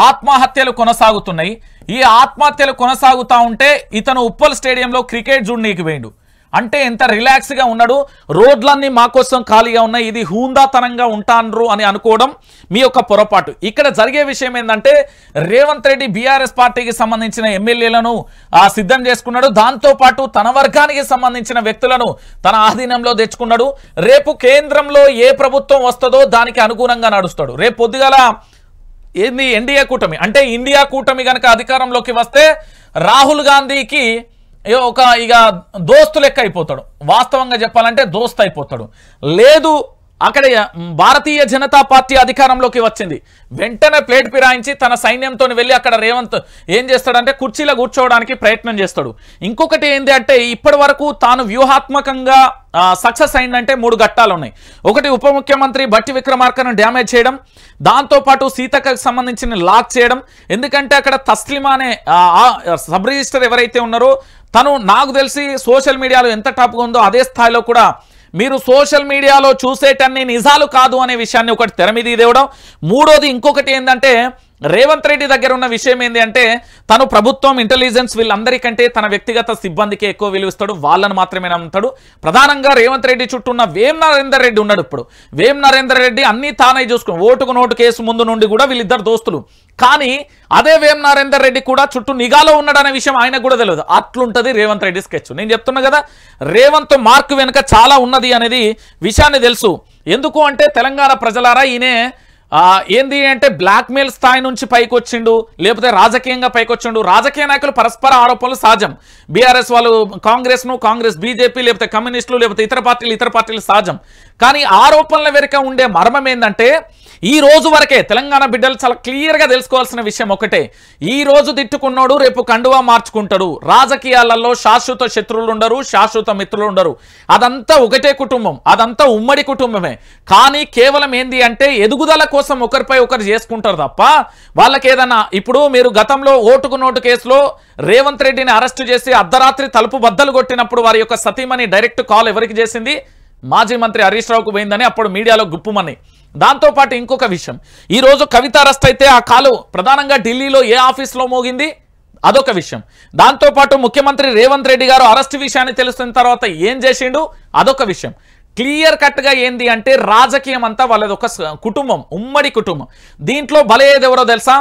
[SPEAKER 1] ఆత్మహత్యలు కొనసాగుతున్నాయి. ఈ ఆత్మహత్యలు కొనసాగుతూ ఉంటే ఇతను ఉప్పల్ స్టేడియంలో క్రికెట్ జూడ్నీకి వేయండు. అంటే ఎంత రిలాక్స్గా ఉన్నాడు, రోడ్లన్నీ మా కోసం ఖాళీగా ఉన్నాయి, ఇది హూందాతనంగా ఉంటాన్రు అని అనుకోవడం మీ యొక్క పొరపాటు. ఇక్కడ జరిగే విషయం ఏంటంటే రేవంత్ రెడ్డి బీఆర్ఎస్ పార్టీకి సంబంధించిన ఎమ్మెల్యేలను సిద్ధం చేసుకున్నాడు. దాంతోపాటు తన వర్గానికి సంబంధించిన వ్యక్తులను తన ఆధీనంలో తెచ్చుకున్నాడు. రేపు కేంద్రంలో ఏ ప్రభుత్వం వస్తుందో దానికి అనుగుణంగా నడుస్తాడు. రేపు పొద్దుగాల ఏంది ఎన్డీఏ కూటమి అంటే ఇండియా కూటమి కనుక అధికారంలోకి వస్తే రాహుల్ గాంధీకి ఇక దోస్తు లెక్క అయిపోతాడు. వాస్తవంగా చెప్పాలంటే దోస్తు అయిపోతాడు. లేదు అక్కడ భారతీయ జనతా పార్టీ అధికారంలోకి వచ్చింది, వెంటనే ప్లేట్ ఫిరాయించి తన సైన్యంతో వెళ్ళి అక్కడ రేవంత్ ఏం చేస్తాడంటే కుర్చీలో కూర్చోవడానికి ప్రయత్నం చేస్తాడు. ఇంకొకటి ఏంటి అంటే ఇప్పటి వరకు తాను వ్యూహాత్మకంగా సక్సెస్ అయిందంటే 3 ఘట్టాలు ఉన్నాయి. ఒకటి ఉప ముఖ్యమంత్రి బట్టి విక్రమార్కను డ్యామేజ్ చేయడం, దాంతోపాటు సీతకు సంబంధించిన లాక్ చేయడం. ఎందుకంటే అక్కడ తస్లిమా అనే సబ్ రిజిస్టర్ ఎవరైతే ఉన్నారో తను నాకు తెలిసి సోషల్ మీడియాలో ఎంత టాప్గా ఉందో అదే స్థాయిలో కూడా మీరు సోషల్ మీడియాలో చూసేటన్ని నిజాలు కాదు అనే విషయాన్ని ఒకటి తెర మీద తేవడం. మూడోది ఇంకొకటి ఏంటంటే రేవంత్ రెడ్డి దగ్గర ఉన్న విషయం ఏంటి అంటే తను ప్రభుత్వం ఇంటెలిజెన్స్ వీళ్ళందరికంటే తన వ్యక్తిగత సిబ్బందికి ఎక్కువ విలువిస్తాడు, వాళ్ళని మాత్రమే నమ్ముతాడు. ప్రధానంగా రేవంత్ రెడ్డి చుట్టూ ఉన్న వేం నరేందర్ రెడ్డి ఉన్నాడు. ఇప్పుడు వేం నరేందర్ రెడ్డి అన్ని తానే చూసుకుని ఓటుకు నోటు కేసు ముందు నుండి కూడా వీళ్ళిద్దరు దోస్తులు. కానీ అదే వేం నరేందర్ రెడ్డి కూడా చుట్టూ నిఘాలో ఉన్నాడు అనే విషయం ఆయనకు కూడా తెలియదు. అట్లుంటది రేవంత్ రెడ్డి స్కెచ్. నేను చెప్తున్నా కదా, రేవంత్ మార్క్ వెనుక చాలా ఉన్నది అనేది విషయాన్ని తెలుసు. ఎందుకు అంటే తెలంగాణ ప్రజలారా ఈయనే ఏంది అంటే బ్లాక్మెయిల్ స్థాయి నుంచి పైకి వచ్చిండు, లేకపోతే రాజకీయంగా పైకి వచ్చిండు. రాజకీయ నాయకులు పరస్పర ఆరోపణలు సహజం. బీఆర్ఎస్ వాళ్ళు కాంగ్రెస్ బీజేపీ లేకపోతే కమ్యూనిస్టులు లేకపోతే ఇతర పార్టీలు సహజం. కానీ ఆరోపణల వెనుక ఉండే మర్మం ఏంటంటే ఈ రోజు వరకే తెలంగాణ బిడ్డలు చాలా క్లియర్గా తెలుసుకోవాల్సిన విషయం ఒకటే, ఈ రోజు తిట్టుకున్నాడు రేపు కండువా మార్చుకుంటాడు. రాజకీయాలలో శాశ్వత శత్రువులు ఉండరు, శాశ్వత మిత్రులు ఉండరు. అదంతా ఒకటే కుటుంబం, అదంతా ఉమ్మడి కుటుంబమే. కానీ కేవలం ఏంది అంటే ఎదుగుదల కోసం ఒకరిపై ఒకరు చేసుకుంటారు తప్ప వాళ్ళకి ఏదన్నా ఇప్పుడు మీరు గతంలో ఓటుకు నోటు కేసులో రేవంత్ రెడ్డిని అరెస్టు చేసి అర్ధరాత్రి తలుపు బద్దలు కొట్టినప్పుడు వారి యొక్క సతీమణి డైరెక్ట్ కాల్ ఎవరికి చేసింది? మాజీ మంత్రి హరీష్ రావుకు పోయిందని అప్పుడు మీడియాలో గుప్పుమని. దాంతోపాటు ఇంకొక విషయం, ఈరోజు కవిత అరెస్ట్ అయితే ఆ కాలు ప్రధానంగా ఢిల్లీలో ఏ ఆఫీస్లో మోగింది అదొక విషయం. దాంతోపాటు ముఖ్యమంత్రి రేవంత్ రెడ్డి గారు అరెస్ట్ విషయాన్ని తెలుస్తున్న తర్వాత ఏం చేసిండు అదొక విషయం. క్లియర్ కట్గా ఏంది అంటే రాజకీయం అంతా వాళ్ళది ఒక కుటుంబం, ఉమ్మడి కుటుంబం. దీంట్లో బలయ్యేది ఎవరో తెలుసా?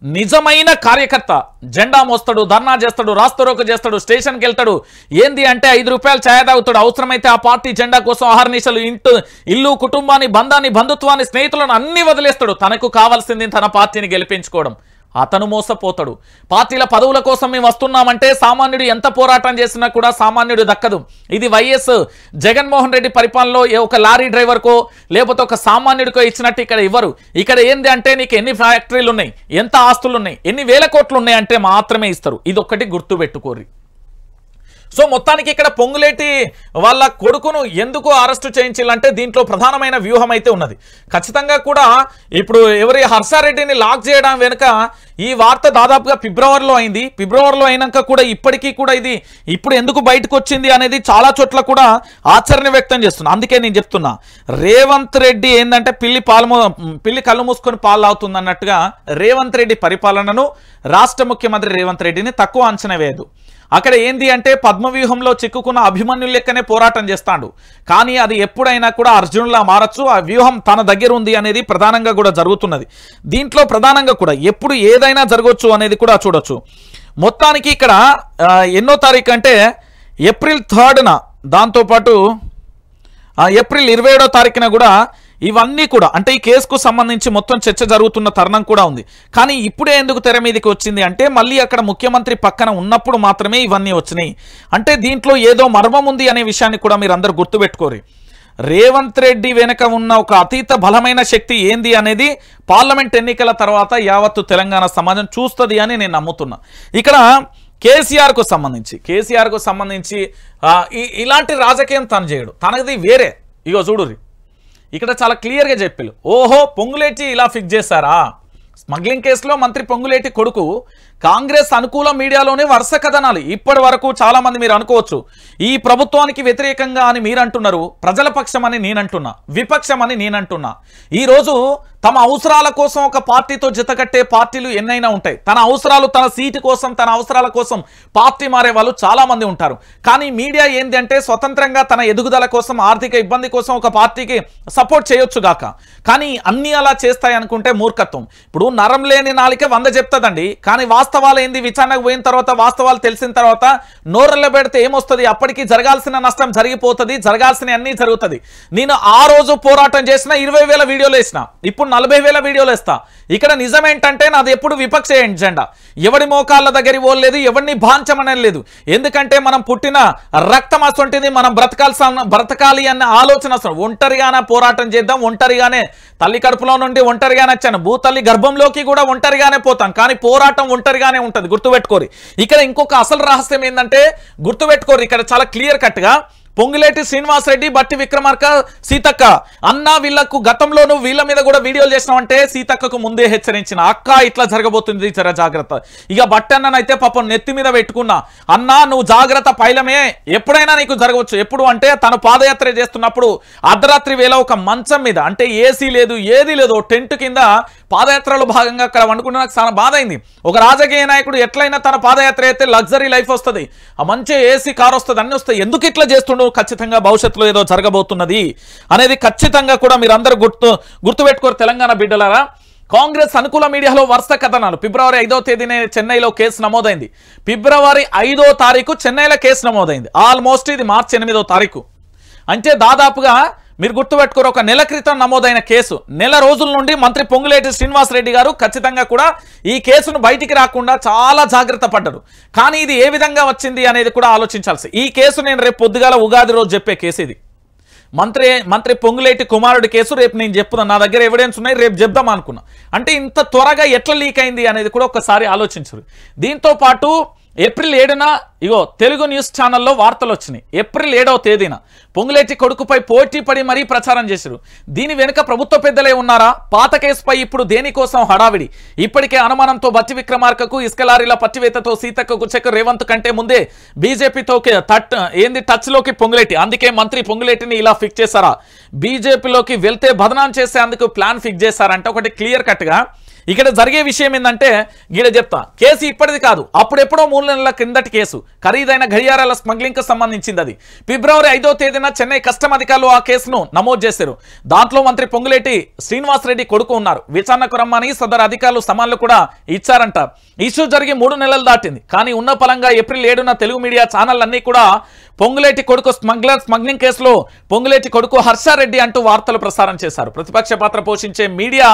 [SPEAKER 1] నిజమైన కార్యకర్త జెండా మోస్తాడు, ధర్నా చేస్తాడు, రాస్తారోక చేస్తాడు, స్టేషన్కి వెళ్తాడు. ఏంది అంటే 5 రూపాయలు ఛాయ తాగుతాడు. అవసరమైతే ఆ పార్టీ జెండా కోసం ఆహర్నిశలు ఇల్లు కుటుంబాన్ని బంధాన్ని బంధుత్వాన్ని స్నేహితులను అన్ని వదిలేస్తాడు. తనకు కావాల్సింది తన పార్టీని గెలిపించుకోవడం. అతను మోసపోతాడు. పార్టీల పదవుల కోసం మేము వస్తున్నామంటే సామాన్యుడు ఎంత పోరాటం చేసినా కూడా సామాన్యుడు దక్కదు. ఇది వైఎస్ జగన్మోహన్ రెడ్డి పరిపాలనలో ఒక లారీ డ్రైవర్కో లేకపోతే ఒక సామాన్యుడికో ఇచ్చినట్టు ఇక్కడ ఇవ్వరు. ఇక్కడ ఏంది అంటే నీకు ఎన్ని ఫ్యాక్టరీలు ఉన్నాయి, ఎంత ఆస్తులు ఉన్నాయి, ఎన్ని వేల కోట్లు ఉన్నాయి అంటే మాత్రమే ఇస్తారు. ఇది ఒక్కటి గుర్తుపెట్టుకోరు. సో మొత్తానికి ఇక్కడ పొంగులేటి వాళ్ళ కొడుకును ఎందుకు అరెస్టు చేయించాలంటే దీంట్లో ప్రధానమైన వ్యూహం అయితే ఉన్నది. ఖచ్చితంగా కూడా ఇప్పుడు హర్షారెడ్డిని లాక్ చేయడం వెనుక ఈ వార్త దాదాపుగా ఫిబ్రవరిలో అయింది. ఫిబ్రవరిలో అయినాక కూడా ఇప్పటికీ కూడా ఇది ఇప్పుడు ఎందుకు బయటకు వచ్చింది అనేది చాలా చోట్ల కూడా ఆశ్చర్యం వ్యక్తం చేస్తున్నా. అందుకే నేను చెప్తున్నా, రేవంత్ రెడ్డి ఏంటంటే పిల్లి కళ్ళు మూసుకొని పాలు అవుతుంది అన్నట్టుగా రేవంత్ రెడ్డి పరిపాలనను రాష్ట్ర ముఖ్యమంత్రి రేవంత్ రెడ్డిని తక్కువ అంచనా వేయదు. అక్కడ ఏంది అంటే పద్మవ్యూహంలో చిక్కుకున్న అభిమన్యుల లెక్కనే పోరాటం చేస్తాడు. కానీ అది ఎప్పుడైనా కూడా అర్జునులా మారచ్చు. ఆ వ్యూహం తన దగ్గర ఉంది అనేది ప్రధానంగా కూడా జరుగుతున్నది. దీంట్లో ప్రధానంగా కూడా ఎప్పుడు ఏదైనా జరగవచ్చు అనేది కూడా చూడొచ్చు. మొత్తానికి ఇక్కడ ఎన్నో తారీఖు అంటే ఏప్రిల్ 3న, దాంతోపాటు ఏప్రిల్ 27వ తారీఖున కూడా ఇవన్నీ కూడా అంటే ఈ కేసుకు సంబంధించి మొత్తం చర్చ జరుగుతున్న తరుణం కూడా ఉంది. కానీ ఇప్పుడే ఎందుకు తెర మీదకి వచ్చింది అంటే మళ్ళీ అక్కడ ముఖ్యమంత్రి పక్కన ఉన్నప్పుడు మాత్రమే ఇవన్నీ వచ్చినాయి. అంటే దీంట్లో ఏదో మర్మం ఉంది అనే విషయాన్ని కూడా మీరు అందరూ గుర్తుపెట్టుకోరు. రేవంత్ రెడ్డి వెనుక ఉన్న ఒక అతీత బలమైన శక్తి ఏంది అనేది పార్లమెంట్ ఎన్నికల తర్వాత యావత్తు తెలంగాణ సమాజం చూస్తుంది అని నేను నమ్ముతున్నా. ఇక్కడ కేసీఆర్కు సంబంధించి ఇలాంటి రాజకీయం తను చేయడు, తనది వేరే. ఇగో చూడుర్రి, ఇక్కడ చాలా క్లియర్గా చెప్పారు. ఓహో పొంగులేటి ఇలా ఫిక్స్ చేశారా, స్మగ్లింగ్ కేసులో మంత్రి పొంగులేటి కొడుకు కాంగ్రెస్ అనుకూల మీడియాలోనే వరుస కథనాలు. ఇప్పటి వరకు చాలా మంది మీరు అనుకోవచ్చు ఈ ప్రభుత్వానికి వ్యతిరేకంగా అని మీరు అంటున్నారు, ప్రజల పక్షం అని నేనంటున్నా, విపక్షం అని నేనంటున్నా. ఈరోజు తమ అవసరాల కోసం ఒక పార్టీతో జతకట్టే పార్టీలు ఎన్నైనా ఉంటాయి. తన అవసరాలు, తన సీటు కోసం, తన అవసరాల కోసం పార్టీ మారే వాళ్ళు చాలా మంది ఉంటారు. కానీ మీడియా ఏంటి అంటే స్వతంత్రంగా తన ఎదుగుదల కోసం, ఆర్థిక ఇబ్బంది కోసం ఒక పార్టీకి సపోర్ట్ చేయొచ్చు గాక, కానీ అన్ని అలా చేస్తాయి అనుకుంటే మూర్ఖత్వం. ఇప్పుడు నరం లేని నాలిక 100 చెప్తుందండి, కానీ వాస్తవాలు ఏంది విచారణకు పోయిన తర్వాత, వాస్తవాలు తెలిసిన తర్వాత నోరెళ్ళ పెడితే ఏమొస్తుంది? అప్పటికి జరగాల్సిన నష్టం జరిగిపోతుంది, జరగాల్సిన అన్నీ జరుగుతుంది. నేను ఆ రోజు పోరాటం చేసిన 20,000 వీడియోలు వేసిన, ఇప్పుడు 40,000 వీడియోలు వేస్తా. ఇక్కడ నిజం ఏంటంటే నాది ఎప్పుడు విపక్ష ఎజెండా. ఎవడి మోకాళ్ళ దగ్గర పోలేదు, ఎవరిని భాంచమనేది లేదు. ఎందుకంటే మనం పుట్టిన రక్తం అసొంటిది, మనం బ్రతకాలి అన్న ఆలోచన అసలు. ఒంటరిగానే పోరాటం చేద్దాం, ఒంటరిగానే తల్లి కడుపులో నుండి ఒంటరిగానే వచ్చాను, భూతల్లి గర్భంలోకి కూడా ఒంటరిగానే పోతాం, కానీ పోరాటం ఒంటరిగానే ఉంటుంది. గుర్తుపెట్టుకోరు. ఇక్కడ ఇంకొక అసలు రహస్యం ఏంటంటే గుర్తుపెట్టుకోరు, ఇక్కడ చాలా క్లియర్ కట్ గా పొంగులేటి శ్రీనివాసరెడ్డి, బట్టి విక్రమార్క, సీతక్క అన్న వీళ్లకు గతంలోనూ వీళ్ళ మీద కూడా వీడియోలు చేసినామంటే సీతక్కకు ముందే హెచ్చరించిన, అక్క ఇట్లా జరగబోతుంది జర జాగ్రత్త. ఇక బట్టి అన్ననైతే పాపం నెత్తి మీద పెట్టుకున్నా, అన్నా నువ్వు జాగ్రత్త, పైలమే ఎప్పుడైనా నీకు జరగవచ్చు. ఎప్పుడు అంటే తను పాదయాత్ర చేస్తున్నప్పుడు అర్ధరాత్రి వేళ ఒక మంచం మీద, అంటే ఏసీ లేదు ఏది లేదు, టెంట్ కింద పాదయాత్రలో భాగంగా అక్కడ వండుకున్న నాకు చాలా బాధ అయింది. ఒక రాజకీయ నాయకుడు ఎట్లయినా తన పాదయాత్ర అయితే లగ్జరీ లైఫ్ వస్తుంది, ఆ మంచి ఏసీ కార్ వస్తుంది, అన్ని వస్తాయి, ఎందుకు ఇట్లా చేస్తుండో ఖచ్చితంగా భవిష్యత్తులో ఏదో జరగబోతున్నది అనేది ఖచ్చితంగా కూడా మీరందరూ గుర్తుపెట్టుకోరు తెలంగాణ బిడ్డలారా. కాంగ్రెస్ అనుకూల మీడియాలో వరుస కథనాలు. ఫిబ్రవరి 5వ తేదీనే చెన్నైలో కేసు నమోదైంది. ఫిబ్రవరి 5వ తారీఖు చెన్నైలో కేసు నమోదైంది. ఆల్మోస్ట్ ఇది మార్చి 8వ తారీఖు, అంటే దాదాపుగా మీరు గుర్తుపెట్టుకోరు ఒక నెల క్రితం నమోదైన కేసు. నెల రోజుల నుండి మంత్రి పొంగులేటి శ్రీనివాసరెడ్డి గారు ఖచ్చితంగా కూడా ఈ కేసును బయటికి రాకుండా చాలా జాగ్రత్త పడ్డారు. కానీ ఇది ఏ విధంగా వచ్చింది అనేది కూడా ఆలోచించాల్సి. ఈ కేసు నేను రేపు పొద్దుగాల ఉగాది రోజు చెప్పే కేసు. ఇది మంత్రి పొంగులేటి కుమారుడి కేసు. రేపు నేను చెప్తున్నాను, నా దగ్గర ఎవిడెన్స్ ఉన్నాయి, రేపు చెప్దాం అనుకున్నా. అంటే ఇంత త్వరగా ఎట్లా లీక్ అయింది అనేది కూడా ఒకసారి ఆలోచించరు. దీంతో పాటు ఏప్రిల్ 7న ఇగో తెలుగు న్యూస్ ఛానల్లో వార్తలు వచ్చినాయి. ఏప్రిల్ 7వ తేదీన పొంగులేటి కొడుకుపై పోటీ పడి మరీ ప్రచారం చేశారు. దీని వెనుక ప్రభుత్వ పెద్దలే ఉన్నారా? పాత కేసుపై ఇప్పుడు దేనికోసం హడావిడి? ఇప్పటికే అనుమానంతో బట్టి విక్రమార్కకు, ఇసుక లారీల పట్టివేతతో సీతక్కకు చెక్ రేవంత్ కంటే ముందే బీజేపీతో టచ్ లోకి పొంగులేటి. అందుకే మంత్రి పొంగులేటిని ఇలా ఫిక్స్ చేశారా? బీజేపీలోకి వెళ్తే బదనాం చేసేందుకు ప్లాన్ ఫిక్స్ చేశారంటే ఒకటి క్లియర్ కట్ గా ఇక్కడ జరిగే విషయం ఏంటంటే గీడ చెప్తా. కేసు ఇప్పటిది కాదు, అప్పుడెప్పుడో 3 నెలల కిందటి కేసు. ఖరీదైన గడియారాల స్మగ్లింగ్ కు సంబంధించింది. అది ఫిబ్రవరి 5వ తేదీన చెన్నై కస్టమ్ అధికారులు ఆ కేసును నమోదు చేశారు. దాంట్లో మంత్రి పొంగులేటి శ్రీనివాసరెడ్డి కొడుకు ఉన్నారు. విచారణకు రమ్మని సదరు అధికారులు సమన్లు కూడా ఇచ్చారంట. ఇష్యూ జరిగి 3 నెలలు దాటింది. కానీ ఉన్న పలంగా ఏప్రిల్ 7న తెలుగు మీడియా ఛానళ్ళన్నీ కూడా పొంగులేటి కొడుకు స్మగ్లింగ్ కేసులో పొంగులేటి కొడుకు హర్షారెడ్డి అంటూ వార్తలు ప్రసారం చేశారు. ప్రతిపక్ష పాత్ర పోషించే మీడియా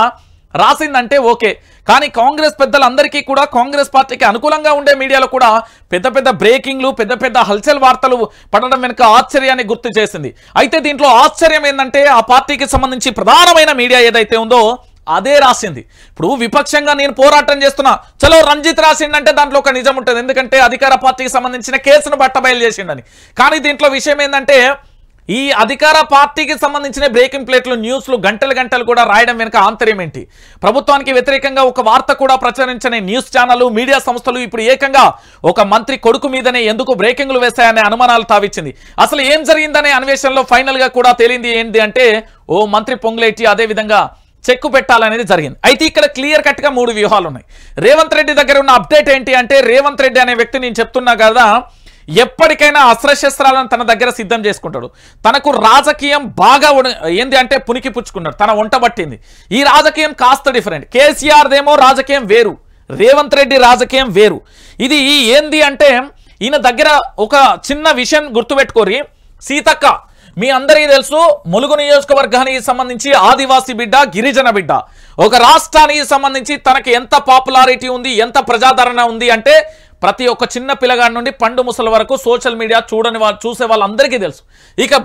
[SPEAKER 1] రాసిందంటే ఓకే, కానీ కాంగ్రెస్ పెద్దలందరికీ కూడా, కాంగ్రెస్ పార్టీకి అనుకూలంగా ఉండే మీడియాలో కూడా పెద్ద పెద్ద బ్రేకింగ్లు, పెద్ద పెద్ద హల్చల్ వార్తలు పడడం వెనుక ఆశ్చర్యాన్ని గుర్తు చేసింది. అయితే దీంట్లో ఆశ్చర్యం ఏంటంటే ఆ పార్టీకి సంబంధించి ప్రధానమైన మీడియా ఏదైతే ఉందో అదే రాసింది. ఇప్పుడు విపక్షంగా నేను పోరాటం చేస్తున్నా, చలో రంజిత్ రాసిండంటే దాంట్లో ఒక నిజం ఉంటుంది, ఎందుకంటే అధికార పార్టీకి సంబంధించిన కేసును బట్టబయలు చేసిండని. కానీ దీంట్లో విషయం ఏంటంటే ఈ అధికార పార్టీకి సంబంధించిన బ్రేకింగ్ ప్లేట్లు, న్యూస్లు గంటలు కూడా రాయడం వెనుక ఆంతర్యం ఏంటి? ప్రభుత్వానికి వ్యతిరేకంగా ఒక వార్త కూడా ప్రచురించని న్యూస్ ఛానళ్లు, మీడియా సంస్థలు ఇప్పుడు ఏకంగా ఒక మంత్రి కొడుకు మీదనే ఎందుకు బ్రేకింగ్లు వేశాయనే అనుమానాలు తావిచ్చింది. అసలు ఏం జరిగిందనే అన్వేషణలో ఫైనల్ గా కూడా తేలింది ఏంటి అంటే మంత్రి పొంగులేటి అదే విధంగా చెక్కు పెట్టాలనేది జరిగింది. అయితే ఇక్కడ క్లియర్ కట్ గా 3 వ్యూహాలు ఉన్నాయి. రేవంత్ రెడ్డి దగ్గర ఉన్న అప్డేట్ ఏంటి అంటే, రేవంత్ రెడ్డి అనే వ్యక్తి నేను చెప్తున్నా కదా, ఎప్పటికైనా అస్త్రశస్త్రాలను తన దగ్గర సిద్ధం చేసుకుంటాడు. తనకు రాజకీయం బాగా ఏంది అంటే పునికి పుచ్చుకున్నాడు, తన వంట పట్టింది. ఈ రాజకీయం కాస్త డిఫరెంట్. కేసీఆర్దేమో రాజకీయం వేరు, రేవంత్ రెడ్డి రాజకీయం వేరు. ఇది ఏంది అంటే ఈయన దగ్గర ఒక చిన్న విషయం గుర్తుపెట్టుకోరి. సీతక్క మీ అందరికీ తెలుసు, ములుగు నియోజకవర్గానికి సంబంధించి ఆదివాసీ బిడ్డ, గిరిజన బిడ్డ. ఒక రాష్ట్రానికి సంబంధించి తనకి ఎంత పాపులారిటీ ఉంది, ఎంత ప్రజాదరణ ఉంది అంటే ప్రతి ఒక్క చిన్న పిల్లగాడి నుండి పండు ముసలి వరకు సోషల్ మీడియా చూసే వాళ్ళందరికీ తెలుసు. ఇక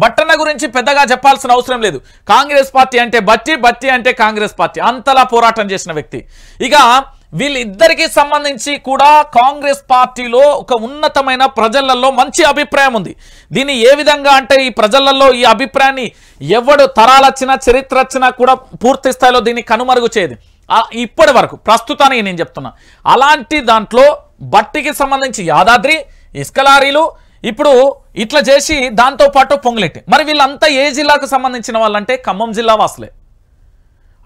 [SPEAKER 1] బట్టన్న గురించి పెద్దగా చెప్పాల్సిన అవసరం లేదు. కాంగ్రెస్ పార్టీ అంటే బట్టి అంటే కాంగ్రెస్ పార్టీ, అంతలా పోరాటం చేసిన వ్యక్తి. ఇక వీళ్ళిద్దరికీ సంబంధించి కూడా కాంగ్రెస్ పార్టీలో ఒక ఉన్నతమైన ప్రజలలో మంచి అభిప్రాయం ఉంది. దీన్ని ఏ విధంగా అంటే ఈ ప్రజలలో ఈ అభిప్రాయాన్ని ఎవడు తరాలొచ్చినా చరిత్ర వచ్చినా కూడా పూర్తి స్థాయిలో దీన్ని కనుమరుగు చేయదు. ఇప్పటి వరకు ప్రస్తుతానికి నేను చెప్తున్నా. అలాంటి దాంట్లో బట్టికి సంబంధించి యాదాద్రి ఇసుక లారీలు ఇప్పుడు ఇట్లా చేసి దాంతోపాటు పొంగులెట్టి. మరి వీళ్ళంతా ఏ జిల్లాకు సంబంధించిన వాళ్ళంటే ఖమ్మం జిల్లా వాసులే.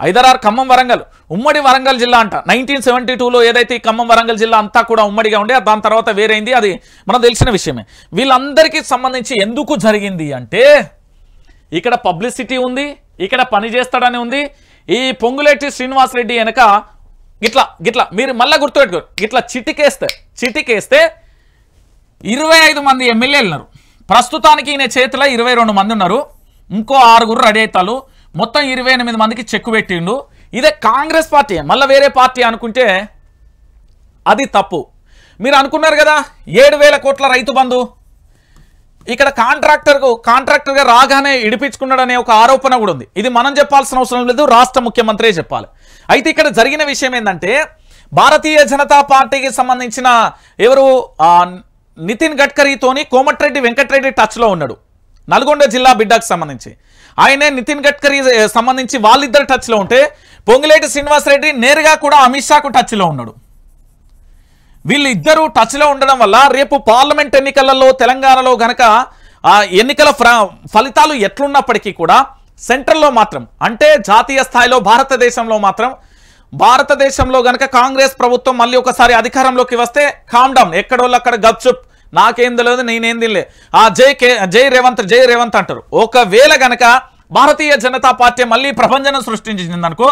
[SPEAKER 1] ఐదరార్ ఖమ్మం వరంగల్ ఉమ్మడి వరంగల్ జిల్లా అంట. 1972లో ఏదైతే ఈ ఖమ్మం వరంగల్ జిల్లా అంతా కూడా ఉమ్మడిగా ఉండే దాని తర్వాత వేరైంది, అది మనకు తెలిసిన విషయమే. వీళ్ళందరికీ సంబంధించి ఎందుకు జరిగింది అంటే ఇక్కడ పబ్లిసిటీ ఉంది, ఇక్కడ పని చేస్తాడని ఉంది. ఈ పొంగులేటి శ్రీనివాసరెడ్డి వెనక గిట్లా మీరు మళ్ళీ గుర్తుపెట్టుకోరు, ఇట్లా చిటికేస్తే 25 మంది ఎమ్మెల్యేలు ఉన్నారు. ప్రస్తుతానికి ఈయన చేతిలో 22 మంది ఉన్నారు. ఇంకో 6 రెడీ అవుతారు. మొత్తం 28 మందికి చెక్కు పెట్టిండు. ఇదే కాంగ్రెస్ పార్టీ, మళ్ళీ వేరే పార్టీ అనుకుంటే అది తప్పు. మీరు అనుకున్నారు కదా 7,000 కోట్ల రైతు బంధు ఇక్కడ కాంట్రాక్టర్గా రాగానే ఇడిపించుకున్నాడు అనే ఒక ఆరోపణ కూడా ఉంది. ఇది మనం చెప్పాల్సిన అవసరం లేదు, రాష్ట్ర ముఖ్యమంత్రి చెప్పాలి. అయితే ఇక్కడ జరిగిన విషయం ఏంటంటే భారతీయ జనతా పార్టీకి సంబంధించిన ఎవరు నితిన్ గడ్కరీతోని కోమటిరెడ్డి వెంకటరెడ్డి టచ్లో ఉన్నాడు. నల్గొండ జిల్లా బిడ్డకు సంబంధించి ఆయనే నితిన్ గడ్కరీ సంబంధించి వాళ్ళిద్దరు టచ్లో ఉంటే పొంగులేటి శ్రీనివాసరెడ్డి నేరుగా కూడా అమిత్ షాకు టచ్లో ఉన్నాడు. వీళ్ళిద్దరూ టచ్లో ఉండడం వల్ల రేపు పార్లమెంట్ ఎన్నికలలో తెలంగాణలో గనక ఎన్నికల ఫలితాలు ఎట్లున్నప్పటికీ కూడా సెంట్రల్లో మాత్రం అంటే జాతీయ స్థాయిలో భారతదేశంలో గనక కాంగ్రెస్ ప్రభుత్వం మళ్ళీ ఒకసారి అధికారంలోకి వస్తే కామ్ డౌన్, ఎక్కడోళ్ళు అక్కడ గప్చుప్, నాకేం తెలియదు నేనేం తినలే, జై రేవంత్ అంటారు. ఒకవేళ గనక భారతీయ జనతా పార్టీ మళ్ళీ ప్రభంజనం సృష్టించిందనుకో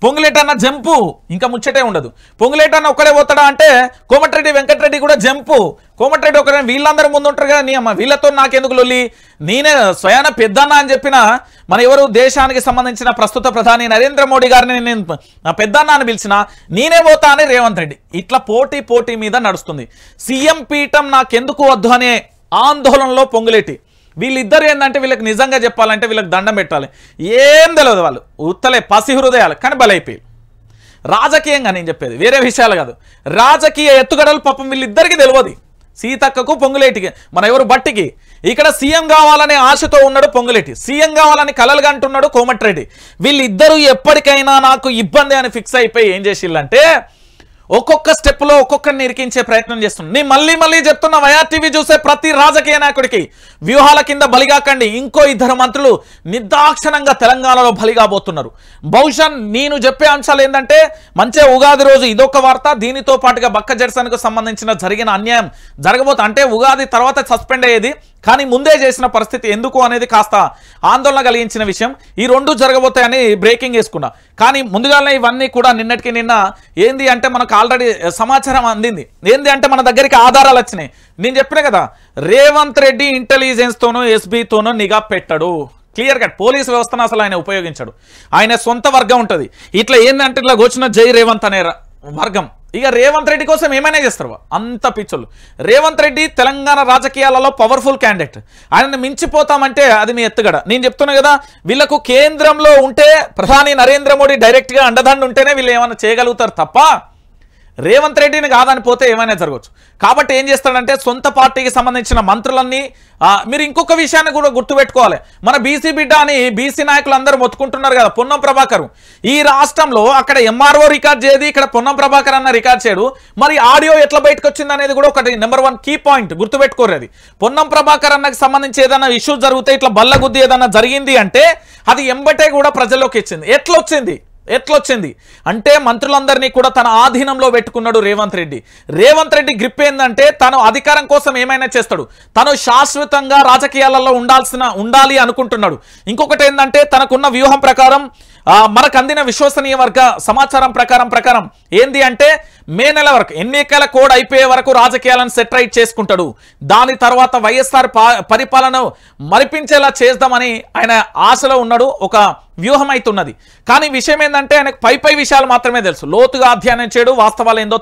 [SPEAKER 1] పొంగులేటన్న జంపు, ఇంకా ముచ్చటే ఉండదు. పొంగులేటన్న ఒక్కడే పోతాడా అంటే కోమటిరెడ్డి వెంకటరెడ్డి కూడా జంపు. కోమటిరెడ్డి ఒకరే, వీళ్ళందరూ ముందు ఉంటారు కదా, నీ అమ్మ వీళ్ళతో నాకెందుకు లొల్లి, నేనే స్వయాన పెద్దన్న అని చెప్పిన మన ఎవరు దేశానికి సంబంధించిన ప్రస్తుత ప్రధాని నరేంద్ర మోడీ గారిని నేను పెద్దన్న అని పిలిచిన నేనే పోతా అని రేవంత్ రెడ్డి. ఇట్లా పోటీ మీద నడుస్తుంది. సీఎం పీఠం నాకెందుకు వద్దు అనే ఆందోళనలో పొంగులేటి. వీళ్ళిద్దరు ఏంటంటే వీళ్ళకి నిజంగా చెప్పాలంటే వీళ్ళకి దండం పెట్టాలి, ఏం తెలియదు, వాళ్ళు ఉత్తలే పసి హృదయాలు, కానీ బలైపోయి. రాజకీయంగా నేను చెప్పేది వేరే విషయాలు కాదు, రాజకీయ ఎత్తుగడలు పాపం వీళ్ళిద్దరికి తెలియదు. సీతక్కకు పొంగులేటికి మన ఎవరు బట్టికి ఇక్కడ సీఎం కావాలనే ఆశతో ఉన్నాడు పొంగులేటి, సీఎం కావాలని కలలుగా అంటున్నాడు కోమటిరెడ్డి. వీళ్ళిద్దరూ ఎప్పటికైనా నాకు ఇబ్బంది అని ఫిక్స్ అయిపోయి ఏం చేసిల్లంటే ఒక్కొక్క స్టెప్లో ఒక్కొక్కరిని ఇరికించే ప్రయత్నం చేస్తున్నాను. నేను మళ్ళీ చెప్తున్నా, వైఆర్ టీవీ చూసే ప్రతి రాజకీయ నాయకుడికి వ్యూహాల కింద బలిగాకండి. ఇంకో 2 మంత్రులు నిర్దాక్షణంగా తెలంగాణలో బలిగాబోతున్నారు. బహుశా నేను చెప్పే అంశాలు ఏంటంటే మంచిగా ఉగాది రోజు ఇదొక వార్త, దీనితో పాటుగా బక్క జెర్సన్కు సంబంధించిన జరిగిన అన్యాయం జరగబోతుంది. అంటే ఉగాది తర్వాత సస్పెండ్ అయ్యేది, కానీ ముందే చేసిన పరిస్థితి ఎందుకు అనేది కాస్త ఆందోళన కలిగించిన విషయం. ఈ 2 జరగబోతాయని బ్రేకింగ్ వేసుకున్నా. కానీ ముందుగానే ఇవన్నీ కూడా నిన్నటికి నిన్న ఏంది అంటే మనకు ఆల్రెడీ సమాచారం అందింది. ఏంది అంటే మన దగ్గరికి ఆధారాలు వచ్చినాయి. నేను చెప్పిన కదా, రేవంత్ రెడ్డి ఇంటెలిజెన్స్తోనో ఎస్బీతోనో నిఘా పెట్టాడు. క్లియర్ కట్ పోలీస్ వ్యవస్థను అసలు ఆయన ఉపయోగించాడు. ఆయన సొంత వర్గం ఉంటుంది. ఇట్లా ఏంటంటే ఇట్లా వచ్చిన జై రేవంత్ అనే వర్గం ఇక రేవంత్ రెడ్డి కోసం ఏమైనా చేస్తారు, అంత పిచ్చోళ్ళు. రేవంత్ రెడ్డి తెలంగాణ రాజకీయాలలో పవర్ఫుల్ క్యాండిడేట్. ఆయనను మించిపోతామంటే అది మీ ఎత్తుగడ. నేను చెప్తున్నా కదా, వీళ్ళకు కేంద్రంలో ఉంటే ప్రధాని నరేంద్ర మోడీ డైరెక్ట్గా అండదండ ఉంటేనే వీళ్ళు ఏమైనా చేయగలుగుతారు తప్ప రేవంత్ రెడ్డిని కాదని పోతే ఏమైనా జరగవచ్చు. కాబట్టి ఏం చేస్తాడంటే సొంత పార్టీకి సంబంధించిన మంత్రులన్నీ మీరు ఇంకొక విషయాన్ని కూడా గుర్తుపెట్టుకోవాలి. మన బీసీ బిడ్డ అని బీసీ నాయకులు అందరూ మొత్తుకుంటున్నారు కదా, పొన్నం ప్రభాకర్. ఈ రాష్ట్రంలో అక్కడ ఎంఆర్ఓ రికార్డ్ చేయదు, ఇక్కడ పొన్నం ప్రభాకర్ అన్న రికార్డ్ చేయడు. మరి ఆడియో ఎట్లా బయటకు వచ్చింది అనేది కూడా ఒకటి నెంబర్ 1 కీ పాయింట్ గుర్తుపెట్టుకోరు. అది పొన్నం ప్రభాకర్ అన్నకి సంబంధించి ఏదైనా ఇష్యూస్ జరిగితే ఇట్లా బల్లగుద్ది ఏదైనా జరిగింది అంటే అది ఎంబటే కూడా ప్రజల్లోకి వచ్చింది. ఎట్లొచ్చింది అంటే మంత్రులందరినీ కూడా తన ఆధీనంలో పెట్టుకున్నాడు రేవంత్ రెడ్డి. రేవంత్ రెడ్డి గ్రిప్ ఏంటంటే తను అధికారం కోసం ఏమైనా చేస్తాడు, తను శాశ్వతంగా రాజకీయాలలో ఉండాలి అనుకుంటున్నాడు. ఇంకొకటి ఏంటంటే తనకున్న వ్యూహం ప్రకారం మనకు అందిన విశ్వసనీయ వర్గ సమాచారం ప్రకారం ఏంది అంటే మే నెల వరకు ఎన్నికల కోడ్ అయిపోయే వరకు రాజకీయాలను సెటరైట్ చేసుకుంటాడు. దాని తర్వాత వైఎస్ఆర్ పరిపాలన మరిపించేలా చేద్దామని ఆయన ఆశలో ఉన్నాడు. ఒక వ్యూహం అవుతున్నది. కానీ విషయం ఏంటంటే ఆయనకు పై విషయాలు మాత్రమే తెలుసు, లోతుగా అధ్యయనం చేయడు, వాస్తవాలు ఏందో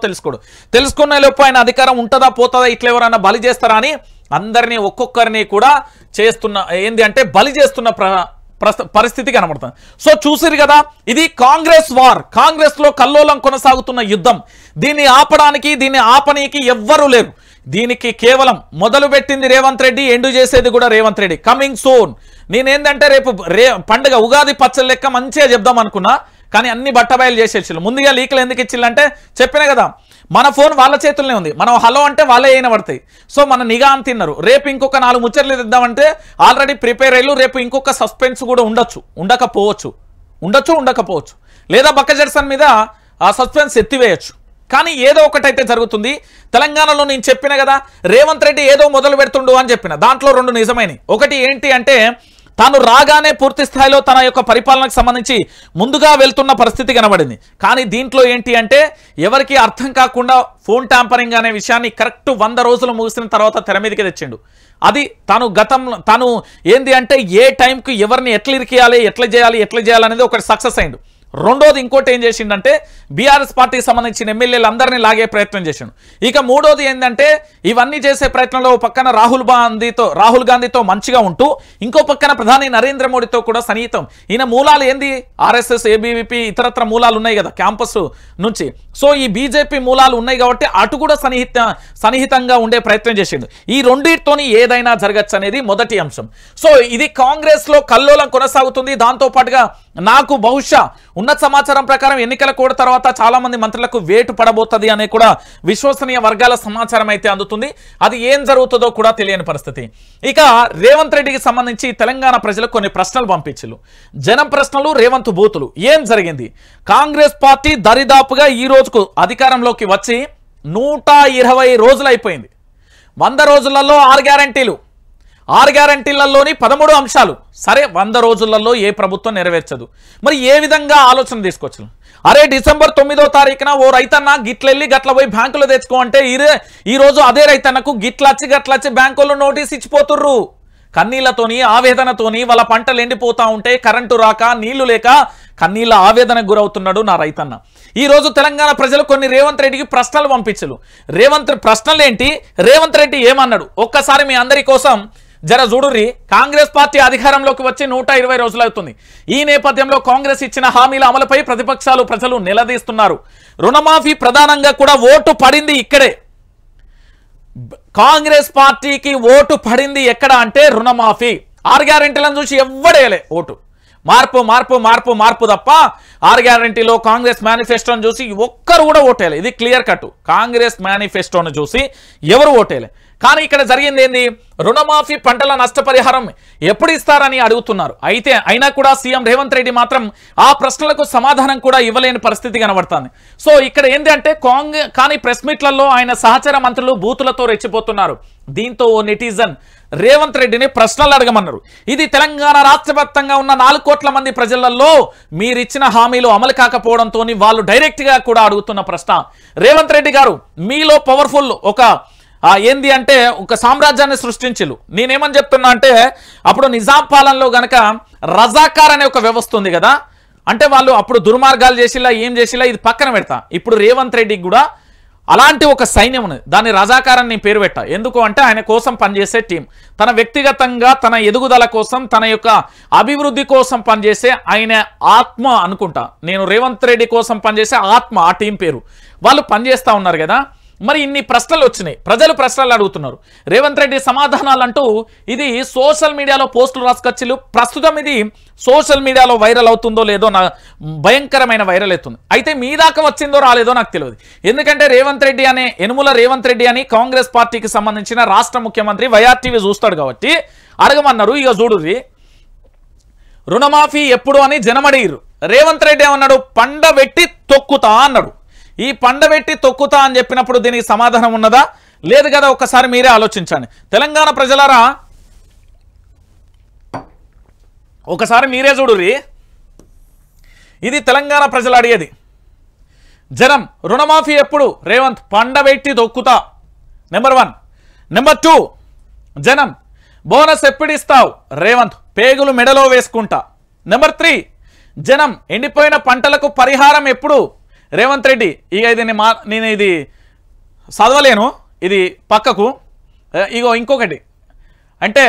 [SPEAKER 1] తెలుసుకునే లోపు ఆయన అధికారం ఉంటుందా పోతుందా, ఇట్లా ఎవరైనా బలి చేస్తారా అని అందరినీ ఒక్కొక్కరిని కూడా చేస్తున్న ఏంది అంటే బలి చేస్తున్న పరిస్థితి కనబడుతుంది. సో చూసిరు కదా, ఇది కాంగ్రెస్ వార్. కాంగ్రెస్ లో కల్లోలం కొనసాగుతున్న యుద్ధం. దీన్ని ఆపనీకి ఎవ్వరూ లేరు. దీనికి కేవలం మొదలు పెట్టింది రేవంత్ రెడ్డి, ఎండు చేసేది కూడా రేవంత్ రెడ్డి. Coming soon. నేనేందంటే రేపు పండుగ ఉగాది పచ్చడి లెక్క మంచిగా చెప్దాం అనుకున్నా, కానీ అన్ని బట్టబయలు చేసేసిళ్ళు. ముందుగా లీకులు ఎందుకు ఇచ్చిల్లంటే చెప్పినా కదా, మన ఫోన్ వాళ్ళ చేతుల్లోనే ఉంది, మనం హలో అంటే వాళ్ళే అయిన పడతాయి. సో మన నిఘా అని తిన్నారు. రేపు ఇంకొక 4 ముచ్చట్లు ఇద్దామంటే ఆల్రెడీ ప్రిపేర్ అయ్యి రేపు ఇంకొక సస్పెన్స్ కూడా ఉండకపోవచ్చు, లేదా బక్క జెర్సన్ మీద ఆ సస్పెన్స్ ఎత్తివేయచ్చు. కానీ ఏదో ఒకటైతే జరుగుతుంది. తెలంగాణలో నేను చెప్పిన కదా, రేవంత్ రెడ్డి ఏదో మొదలు పెడుతుండు అని చెప్పిన దాంట్లో 2 నిజమైనవి. ఒకటి ఏంటి అంటే తాను రాగానే పూర్తి స్థాయిలో తన యొక్క పరిపాలనకు సంబంధించి ముందుగా వెళ్తున్న పరిస్థితి కనబడింది. కానీ దీంట్లో ఏంటి అంటే ఎవరికి అర్థం కాకుండా ఫోన్ ట్యాంపరింగ్ అనే విషయాన్ని కరెక్ట్ 100 రోజులు ముగిసిన తర్వాత తెర మీదకి తెచ్చిండు. అది తాను ఏంది అంటే ఏ టైంకి ఎవరిని ఎట్లా ఇరికేయాలి, ఎట్లా చేయాలి అనేది ఒకటి సక్సెస్ అయిండు. రెండోది ఇంకోటి ఏం చేసిండంటే బీఆర్ఎస్ పార్టీకి సంబంధించిన ఎమ్మెల్యేలు అందరినీ లాగే ప్రయత్నం చేసిండు. ఇక మూడోది ఏంటంటే ఇవన్నీ చేసే ప్రయత్నంలో పక్కన రాహుల్ గాంధీతో మంచిగా ఉంటూ ఇంకో పక్కన ప్రధాని నరేంద్ర మోడీతో కూడా సన్నిహితం. ఈయన మూలాలు ఏంది, ఆర్ఎస్ఎస్, ఏబీవీపీ ఇతరత్ర మూలాలు ఉన్నాయి కదా క్యాంపస్ నుంచి. సో ఈ బీజేపీ మూలాలు ఉన్నాయి కాబట్టి అటు కూడా సన్నిహితంగా ఉండే ప్రయత్నం చేసిండు. ఈ రెండింటితోని ఏదైనా జరగచ్చు అనేది మొదటి అంశం. సో ఇది కాంగ్రెస్ లో కల్లోలం కొనసాగుతుంది. దాంతో పాటుగా నాకు బహుశా ఉన్నత సమాచారం ప్రకారం ఎన్నికల కోడ్ తర్వాత చాలా మంది మంత్రులకు వేటు పడబోతుంది అనే కూడా విశ్వసనీయ వర్గాల సమాచారం అయితే అందుతుంది. అది ఏం జరుగుతుందో కూడా తెలియని పరిస్థితి. ఇక రేవంత్ రెడ్డికి సంబంధించి తెలంగాణ ప్రజలకు కొన్ని ప్రశ్నలు పంపించారు. జనం ప్రశ్నలు, రేవంత్ బూతులు. ఏం జరిగింది? కాంగ్రెస్ పార్టీ దరిదాపుగా ఈ రోజుకు అధికారంలోకి వచ్చి 120 రోజులు అయిపోయింది. 100 రోజులలో 6 గ్యారంటీలు, 6 గ్యారంటీలలోని 13 అంశాలు. సరే 100 రోజులలో ఏ ప్రభుత్వం నెరవేర్చదు. మరి ఏ విధంగా ఆలోచన తీసుకొచ్చు? అరే డిసెంబర్ 9వ తారీఖున ఓ రైతన్న గిట్లెళ్ళి గట్ల పోయి బ్యాంకులో తెచ్చుకో అంటే ఈ రోజు అదే రైతన్నకు గట్లచ్చి బ్యాంకుల్లో నోటీస్ ఇచ్చిపోతుర్రు. కన్నీళ్లతోని, ఆవేదనతోని వాళ్ళ పంటలు ఎండిపోతా ఉంటే కరెంటు రాక, నీళ్లు లేక కన్నీళ్ళ ఆవేదనకు గురవుతున్నాడు నా రైతన్న. ఈ రోజు తెలంగాణ ప్రజలు కొన్ని రేవంత్ రెడ్డికి ప్రశ్నలు పంపించరు. ప్రశ్నలేంటి, రేవంత్ రెడ్డి ఏమన్నాడు ఒక్కసారి మీ అందరి కోసం జర చూడుర్రి. కాంగ్రెస్ పార్టీ అధికారంలోకి వచ్చి 120 రోజులు అవుతుంది. ఈ నేపథ్యంలో కాంగ్రెస్ ఇచ్చిన హామీల అమలుపై ప్రతిపక్షాలు ప్రజలు నిలదీస్తున్నారు. రుణమాఫీ ప్రధానంగా కూడా ఓటు పడింది ఇక్కడే. కాంగ్రెస్ పార్టీకి ఓటు పడింది ఎక్కడ అంటే రుణమాఫీ. 6 గ్యారెంటీలను చూసి ఎవ్వడేయలే ఓటు. మార్పు తప్ప 6 గ్యారెంటీలో కాంగ్రెస్ మేనిఫెస్టోను చూసి ఒక్కరు కూడా ఓటేయలే. ఇది క్లియర్ కట్. కాంగ్రెస్ మేనిఫెస్టోను చూసి ఎవరు ఓటేయలే. కానీ ఇక్కడ జరిగింది ఏంది, రుణమాఫీ, పంటల నష్టపరిహారం ఎప్పుడు ఇస్తారని అడుగుతున్నారు. అయినా కూడా సీఎం రేవంత్ రెడ్డి మాత్రం ఆ ప్రశ్నలకు సమాధానం కూడా ఇవ్వలేని పరిస్థితి కనబడుతుంది. సో ఇక్కడ ఏంటి అంటే కానీ ప్రెస్ మీట్లలో ఆయన సహచర మంత్రులు బూతులతో రెచ్చిపోతున్నారు. దీంతో ఓ నెటిజన్ రేవంత్ రెడ్డిని ప్రశ్నలు అడగమన్నారు. ఇది తెలంగాణ రాష్ట్ర వ్యాప్తంగా ఉన్న 4 కోట్ల మంది ప్రజలలో మీరిచ్చిన హామీలు అమలు కాకపోవడంతో వాళ్ళు డైరెక్ట్ గా కూడా అడుగుతున్న ప్రశ్న. రేవంత్ రెడ్డి గారు మీలో పవర్ఫుల్ ఏంది అంటే ఒక సామ్రాజ్యాన్ని సృష్టించు. నేనేమని చెప్తున్నా అంటే అప్పుడు నిజాం పాలనలో గనక రజాకార్ అనే ఒక వ్యవస్థ ఉంది కదా, అంటే వాళ్ళు అప్పుడు దుర్మార్గాలు చేసిలా ఏం చేసిలా ఇది పక్కన పెడతా. ఇప్పుడు రేవంత్ రెడ్డికి కూడా అలాంటి ఒక సైన్యం ఉంది. దాన్ని రజాకారాన్ని పేరు పెట్ట. ఎందుకు అంటే ఆయన కోసం పనిచేసే టీం, తన వ్యక్తిగతంగా తన ఎదుగుదల కోసం, తన యొక్క అభివృద్ధి కోసం పనిచేసే ఆయన ఆత్మ అనుకుంటా. నేను రేవంత్ రెడ్డి కోసం పనిచేసే ఆత్మ, ఆ టీం పేరు. వాళ్ళు పనిచేస్తూ ఉన్నారు కదా. మరి ఇన్ని ప్రశ్నలు వచ్చినాయి, ప్రజలు ప్రశ్నలు అడుగుతున్నారు. రేవంత్ రెడ్డి సమాధానాలు అంటూ ఇది సోషల్ మీడియాలో పోస్టులు రాసుకొచ్చిలు. ప్రస్తుతం ఇది సోషల్ మీడియాలో వైరల్ అవుతుందో లేదో నా భయంకరమైన వైరల్ అవుతుంది. అయితే మీ దాకా వచ్చిందో రాలేదో నాకు తెలియదు. ఎందుకంటే యనుమల రేవంత్ రెడ్డి అని కాంగ్రెస్ పార్టీకి సంబంధించిన రాష్ట్ర ముఖ్యమంత్రి వైఆర్టీవీ చూస్తాడు కాబట్టి అడగమన్నారు. ఇక చూడుర్రి, రుణమాఫీ ఎప్పుడు అని జనమడిగిరు. రేవంత్ రెడ్డి ఏమన్నాడు, పండబెట్టి తొక్కుతా అన్నాడు. ఈ పండబెట్టి తొక్కుతా అని చెప్పినప్పుడు దీనికి సమాధానం ఉన్నదా లేదు కదా, ఒక్కసారి మీరే ఆలోచించండి. తెలంగాణ ప్రజలారా ఒకసారి మీరే చూడుర్రి. ఇది తెలంగాణ ప్రజలు అడిగేది. జనం రుణమాఫీ ఎప్పుడు, రేవంత్ పండబెట్టి తొక్కుతా నెంబర్ 1. నెంబర్ 2 జనం బోనస్ ఎప్పుడు ఇస్తావు, రేవంత్ పేగులు మెడలో వేసుకుంటా. నెంబర్ 3 జనం ఎండిపోయిన పంటలకు పరిహారం ఎప్పుడు, రేవంత్ రెడ్డి. ఇక ఇది నేను ఇది చదవలేను, ఇది పక్కకు. ఇగో ఇంకొకటి అంటే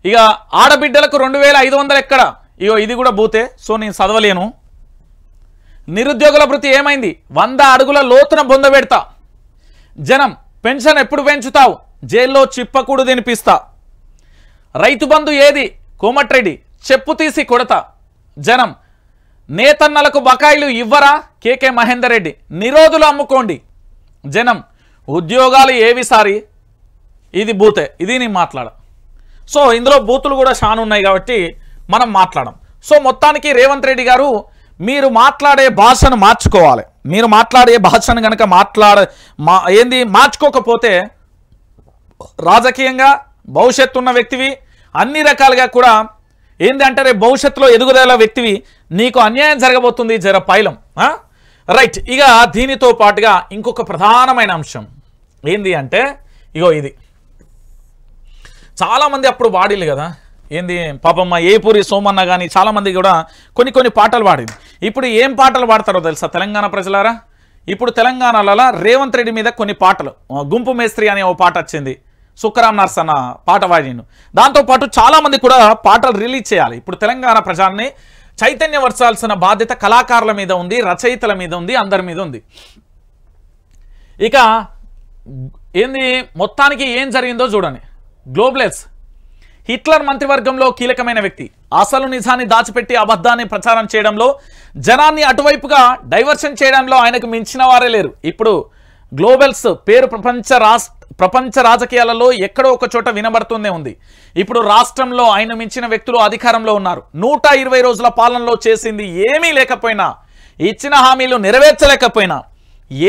[SPEAKER 1] ఇక ఆడబిడ్డలకు 2500 ఎక్కడ, ఇగో ఇది కూడా బూతే. సో నేను చదవలేను. నిరుద్యోగుల భృతి ఏమైంది, 100 అడుగుల లోతున బొంద పెడతా. జనం పెన్షన్ ఎప్పుడు పెంచుతావు, జైల్లో చిప్పకూడు తినిపిస్తా. రైతు బంధు ఏది, కోమటిరెడ్డి చెప్పు తీసి కొడతా. జనం నేతన్నలకు బకాయిలు ఇవ్వరా? కేకే మహేందర్ రెడ్డి. నిరోధులు అమ్ముకోండి జనం, ఉద్యోగాలు ఏవి సారి? ఇది బూతే, ఇది నేను మాట్లాడ. సో ఇందులో బూతులు కూడా చాలా ఉన్నాయి కాబట్టి మనం మాట్లాడం. సో మొత్తానికి రేవంత్ రెడ్డి గారు మీరు మాట్లాడే భాషను మార్చుకోవాలి. మీరు మాట్లాడే భాషను కనుక మార్చుకోకపోతే రాజకీయంగా భవిష్యత్తు ఉన్న వ్యక్తివి, అన్ని రకాలుగా కూడా అంటే రేపు భవిష్యత్తులో ఎదుగుదల వ్యక్తివి, నీకు అన్యాయం జరగబోతుంది. జర పైలం రైట్. ఇక దీనితో పాటుగా ఇంకొక ప్రధానమైన అంశం ఏంది అంటే ఇగో ఇది చాలామంది అప్పుడు వాడిల్లు కదా, ఏంది పాపమ్మ ఏపూరి సోమన్న కానీ చాలామంది కూడా కొన్ని పాటలు పాడింది. ఇప్పుడు ఏం పాటలు పాడతారో తెలుసా తెలంగాణ ప్రజలారా? ఇప్పుడు తెలంగాణలో రేవంత్ రెడ్డి మీద కొన్ని పాటలు, గుంపు మేస్త్రి అనే ఓ పాట వచ్చింది, సుక్కరాం నర్స్ అన్న పాట వాడిను. దాంతోపాటు చాలామంది కూడా పాటలు రిలీజ్ చేయాలి. ఇప్పుడు తెలంగాణ ప్రజల్ని చైతన్యపరచాల్సిన బాధ్యత కళాకారుల మీద ఉంది, రచయితల మీద ఉంది, అందరి మీద ఉంది. ఇక ఏంది మొత్తానికి ఏం జరిగిందో చూడండి. గ్లోబలెస్ హిట్లర్ మంత్రివర్గంలో కీలకమైన వ్యక్తి, అసలు నిజాన్ని దాచిపెట్టి అబద్ధాన్ని ప్రచారం చేయడంలో, జనాన్ని అటువైపుగా డైవర్షన్ చేయడంలో ఆయనకు మించిన వారే లేరు. ఇప్పుడు గ్లోబల్స్ పేరు ప్రపంచ రాజకీయాలలో ఎక్కడో ఒక చోట వినబడుతూనే ఉంది. ఇప్పుడు రాష్ట్రంలో ఆయన మించిన వ్యక్తులు అధికారంలో ఉన్నారు. 120 రోజుల పాలనలో చేసింది ఏమీ లేకపోయినా, ఇచ్చిన హామీలు నెరవేర్చలేకపోయినా,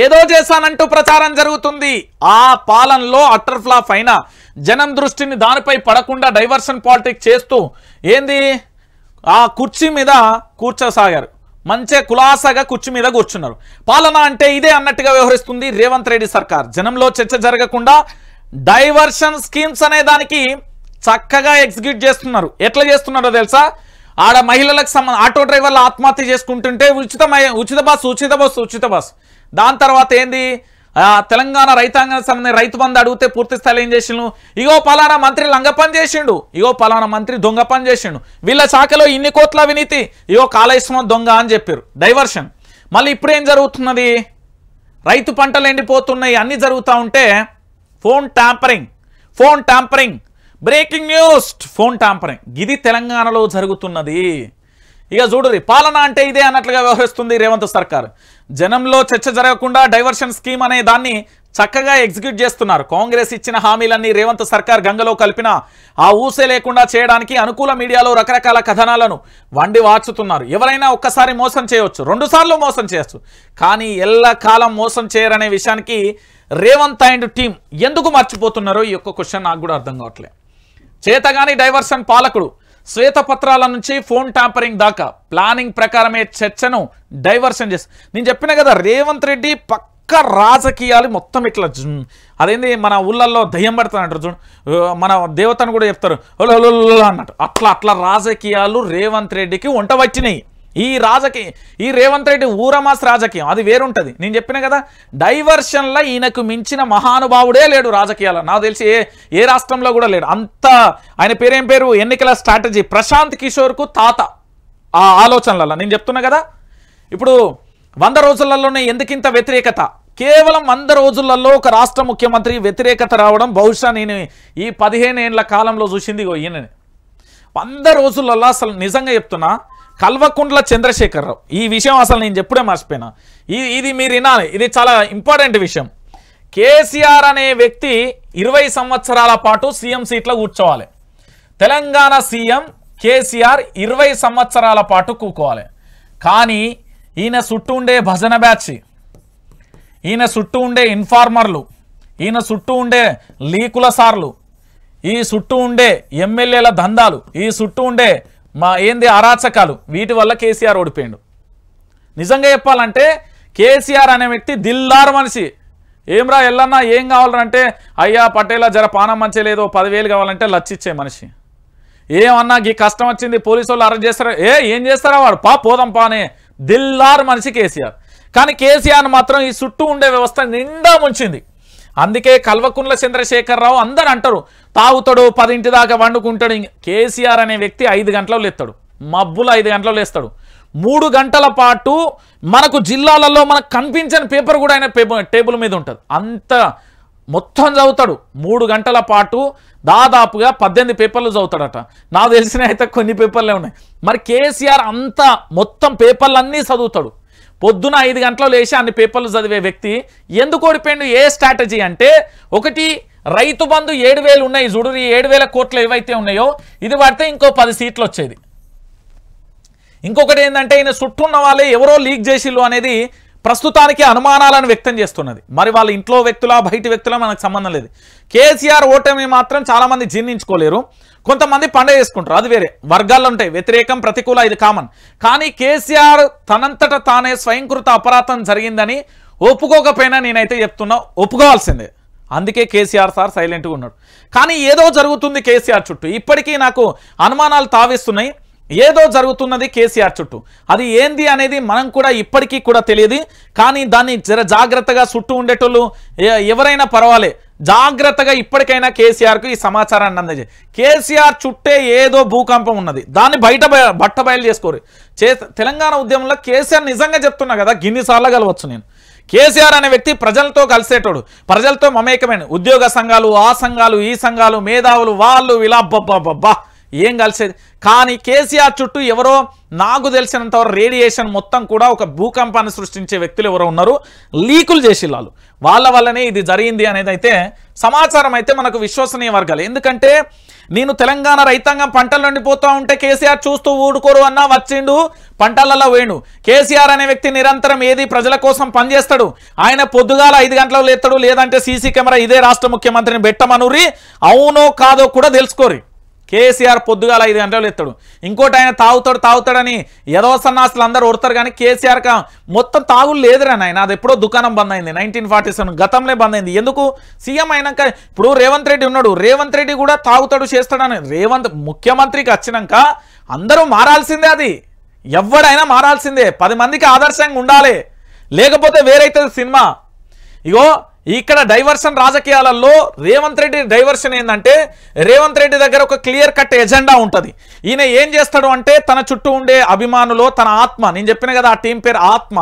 [SPEAKER 1] ఏదో చేశానంటూ ప్రచారం జరుగుతుంది. ఆ పాలనలో అటర్ ఫ్లాప్ అయిన జనం దృష్టిని దానిపై పడకుండా డైవర్షన్ పాలిటిక్స్ చేస్తూ ఏంది ఆ కుర్చీ మీద కూర్చోసాగారు. మంచి కులాసాగా కుర్చీ మీద కూర్చున్నారు. పాలన అంటే ఇదే అన్నట్టుగా వ్యవహరిస్తుంది రేవంత్ రెడ్డి సర్కార్. జనంలో చర్చ జరగకుండా డైవర్షన్ స్కీమ్స్ అనే దానికి చక్కగా ఎగ్జిక్యూట్ చేస్తున్నారు. ఎట్లా చేస్తున్నారో తెలుసా? ఆడ మహిళలకు ఆటో డ్రైవర్లు ఆత్మహత్య చేసుకుంటుంటే ఉచిత బస్. దాని తర్వాత ఏంది తెలంగాణ రైతాంగానికి సంబంధించిన రైతు బంధు అడిగితే పూర్తి స్థాయిలో ఏం చేసిండు? ఇగో పలానా మంత్రి లంగ పని చేసిండు, ఇగో పలానా మంత్రి దొంగ పని చేసిండు, వీళ్ళ శాఖలో ఇన్ని కోట్ల అవినీతి, ఇగో కాళేశ్వరం దొంగ అని చెప్పారు. డైవర్షన్. మళ్ళీ ఇప్పుడు ఏం జరుగుతున్నది? రైతు పంటలు ఎండిపోతున్నాయి, అన్నీ జరుగుతూ ఉంటే phone tampering breaking news, phone tampering. ఇది తెలంగాణలో జరుగుతున్నది. ఇక చూడురి, పాలన అంటే ఇదే అన్నట్లుగా వ్యవహరిస్తుంది రేవంత్ సర్కార్. జనంలో చర్చ జరగకుండా డైవర్షన్ స్కీమ్ అనే దాన్ని చక్కగా ఎగ్జిక్యూట్ చేస్తున్నారు. కాంగ్రెస్ ఇచ్చిన హామీలన్నీ రేవంత్ సర్కార్ గంగలో కలిపిన ఆ ఊసే లేకుండా చేయడానికి అనుకూల మీడియాలో రకరకాల కథనాలను వండి వార్చుతున్నారు. ఎవరైనా ఒక్కసారి మోసం చేయవచ్చు, 2 సార్లు మోసం చేయొచ్చు, కానీ ఎల్లకాలం మోసం చేయరనే విషయానికి రేవంత్ అండ్ టీం ఎందుకు మర్చిపోతున్నారో ఈ యొక్క క్వశ్చన్ నాకు కూడా అర్థం కావట్లేదు. చేతగాని డైవర్షన్ పాలకుడు శ్వేతపత్రాల నుంచి ఫోన్ ట్యాంపరింగ్ దాకా ప్లానింగ్ ప్రకారమే చర్చను డైవర్షన్ చేసి, నేను చెప్పిన కదా రేవంత్ రెడ్డి పక్క రాజకీయాలు మొత్తం ఇట్లా అదేంది మన ఊళ్ళల్లో దయ్యం పడుతుందంటారు చూడు, మన దేవతను కూడా చెప్తారు అన్నట్టు, అట్లా రాజకీయాలు రేవంత్ రెడ్డికి వంట వచ్చినాయి. ఈ రేవంత్ రెడ్డి ఊరమాస్ రాజకీయం అది వేరుంటుంది. నేను చెప్పిన కదా డైవర్షన్లో ఈయనకు మించిన మహానుభావుడే లేడు రాజకీయాల్లో. నాకు తెలిసి ఏ రాష్ట్రంలో కూడా లేడు. అంత ఆయన పేరేం పేరు, ఎన్నికల స్ట్రాటజీ ప్రశాంత్ కిషోర్కు తాత ఆ ఆలోచనలలో. నేను చెప్తున్నా కదా ఇప్పుడు 100 రోజులలోనే ఎందుకింత వ్యతిరేకత? కేవలం 100 రోజులలో ఒక రాష్ట్ర ముఖ్యమంత్రి వ్యతిరేకత రావడం బహుశా నేను ఈ 15 ఏళ్ల కాలంలో చూసింది ఈయనని. 100 రోజులలో అసలు నిజంగా చెప్తున్నా, కల్వకుంట్ల చంద్రశేఖరరావు ఈ విషయం అసలు నేను చెప్పుడే మర్చిపోయినా. ఇది మీరు వినాలి, ఇది చాలా ఇంపార్టెంట్ విషయం. కేసీఆర్ అనే వ్యక్తి 20 సంవత్సరాల పాటు సీఎం సీట్లో కూర్చోవాలి. తెలంగాణ సీఎం కేసీఆర్ 20 సంవత్సరాల పాటు కూకోవాలి. కానీ ఈయన చుట్టూ ఉండే భజన బ్యాచ్, ఈయన చుట్టూ ఉండే ఇన్ఫార్మర్లు, ఈయన చుట్టూ ఉండే లీకుల సార్లు, ఈ చుట్టూ ఉండే ఎమ్మెల్యేల దందాలు, ఈ చుట్టూ ఉండే అరాచకాలు, వీటి వల్ల కేసీఆర్ ఓడిపోయిండు. నిజంగా చెప్పాలంటే కేసీఆర్ అనే వ్యక్తి దిల్దార్ మనిషి. ఏమ్రా ఎల్లన్నా ఏం కావాలంటే, అయ్యా పటేలా జర పానం మంచి లేదో 10,000 కావాలంటే లచ్చిచ్చే మనిషి. ఏమన్నా ఈ కష్టం వచ్చింది పోలీసు వాళ్ళు అరెస్ట్ చేస్తారా, ఏం చేస్తారా వాడు పోదాం పానే దిల్దార్ మనిషి కేసీఆర్. కానీ కేసీఆర్ మాత్రం ఈ చుట్టూ ఉండే వ్యవస్థ నిండా ముంచింది. అందుకే కల్వకుంట్ల చంద్రశేఖరరావు అందరు అంటారు తాగుతాడు, 10 దాకా వండుకుంటాడు. కేసీఆర్ అనే వ్యక్తి 5 గంటలు లేస్తాడు, మబ్బులు 5 గంటలు లేస్తాడు. 3 గంటల పాటు మనకు జిల్లాలలో మనకు కనిపించని పేపర్ కూడా ఆయన టేబుల్ మీద ఉంటుంది. అంత మొత్తం చదువుతాడు 3 గంటల పాటు దాదాపుగా 18 పేపర్లు చదువుతాడట. నాకు తెలిసిన అయితే కొన్ని పేపర్లే ఉన్నాయి. మరి కేసీఆర్ అంతా మొత్తం పేపర్లన్నీ చదువుతాడు. పొద్దున 5 గంటలు లేచి అన్ని పేపర్లు చదివే వ్యక్తి ఎందుకు ఓడిపోయిండు? ఏ స్ట్రాటజీ అంటే, ఒకటి రైతు బంధు 7,000 ఉన్నాయి చూడు, ఈ 7,000 కోట్లు ఏవైతే ఉన్నాయో ఇది పడితే ఇంకో 10 సీట్లు వచ్చేది. ఇంకొకటి ఏంటంటే ఈయన చుట్టూ ఉన్న వాళ్ళే ఎవరో లీక్ చేసిల్లు అనేది ప్రస్తుతానికి అనుమానాలను వ్యక్తం చేస్తున్నది. మరి వాళ్ళ ఇంట్లో వ్యక్తులా బయట వ్యక్తులా మనకు సంబంధం లేదు. కేసీఆర్ ఓటమి మాత్రం చాలామంది జీర్ణించుకోలేరు, కొంతమంది పండుగ చేసుకుంటారు, అది వేరే వర్గాల్లో ఉంటాయి. వ్యతిరేకం ప్రతికూల ఇది కామన్. కానీ కేసీఆర్ తనంతట తానే స్వయంకృత అపరాధం జరిగిందని ఒప్పుకోకపోయినా నేనైతే చెప్తున్నా ఒప్పుకోవాల్సిందే. అందుకే కేసీఆర్ సార్ సైలెంట్గా ఉన్నాడు. కానీ ఏదో జరుగుతుంది కేసీఆర్ చుట్టూ, ఇప్పటికీ నాకు అనుమానాలు తావిస్తున్నాయి. ఏదో జరుగుతున్నది కేసీఆర్ చుట్టూ, అది ఏంది అనేది మనం కూడా ఇప్పటికీ కూడా తెలియదు. కానీ దాన్ని జర జాగ్రత్తగా చుట్టూ ఉండేటోళ్ళు ఎవరైనా పర్వాలే, జాగ్రత్తగా ఇప్పటికైనా కేసీఆర్కు ఈ సమాచారాన్ని అందజేయాలి. కేసీఆర్ చుట్టే ఏదో భూకంపం ఉన్నది, దాన్ని బట్టబయలు చేసుకోరు. తెలంగాణ ఉద్యమంలో కేసీఆర్ నిజంగా చెప్తున్నా కదా, గిన్నిసార్లు కలవచ్చు నేను. కేసీఆర్ అనే వ్యక్తి ప్రజలతో కలిసేటోడు, ప్రజలతో మమేకమైన ఉద్యోగ సంఘాలు, ఆ సంఘాలు, ఈ సంఘాలు, మేధావులు, వాళ్ళు ఇలా బబ్బా ఏం కలిసేది. కానీ కేసీఆర్ చుట్టూ ఎవరో నాకు తెలిసినంతవరకు రేడియేషన్ మొత్తం కూడా ఒక భూకంపాన్ని సృష్టించే వ్యక్తులు ఎవరో ఉన్నారు, లీకులు చేసి వాళ్ళ వల్లనే ఇది జరిగింది అనేది అయితే సమాచారం అయితే మనకు విశ్వసనీయ వర్గాలు. ఎందుకంటే నేను తెలంగాణ రైతాంగం పంటలు ఎండిపోతూ ఉంటే కేసీఆర్ చూస్తూ ఊడుకోరు అన్నా వచ్చిండు, పంటలలో వేణు. కేసీఆర్ అనే వ్యక్తి నిరంతరం ఏది ప్రజల కోసం పనిచేస్తాడు. ఆయన పొద్దుగాల 5 గంటలకు లేస్తాడు, లేదంటే సీసీ కెమెరా ఇదే రాష్ట్ర ముఖ్యమంత్రిని పెట్టమనురి, అవునో కాదో కూడా తెలుసుకోరి. కేసీఆర్ పొద్దుగాల 5 గంటలు ఎత్తాడు. ఇంకోటి ఆయన తాగుతాడని ఏదో సన్నాసులు అందరూ ఓడతారు. కానీ కేసీఆర్ మొత్తం తాగులు లేదురా నాయన, అది ఎప్పుడో దుకాణం బంద్ అయింది 1947 గతంలో బంద్ అయింది. ఎందుకు? సీఎం అయినాక ఇప్పుడు రేవంత్ రెడ్డి ఉన్నాడు, రేవంత్ రెడ్డి కూడా తాగుతాడు చేస్తాడని ముఖ్యమంత్రికి వచ్చినాక అందరూ మారాల్సిందే. అది ఎవడైనా మారాల్సిందే, 10 మందికి ఆదర్శంగా ఉండాలి, లేకపోతే వేరైతుంది సినిమా. ఇగో ఇక్కడ డైవర్షన్ రాజకీయాలలో రేవంత్ రెడ్డి డైవర్షన్ ఏంటంటే, రేవంత్ రెడ్డి దగ్గర ఒక క్లియర్ కట్ ఎజెండా ఉంటుంది. ఈయన ఏం చేస్తాడు అంటే తన చుట్టూ ఉండే అభిమానులు, తన ఆత్మ, నేను చెప్పిన కదా ఆ టీం పేరు ఆత్మ,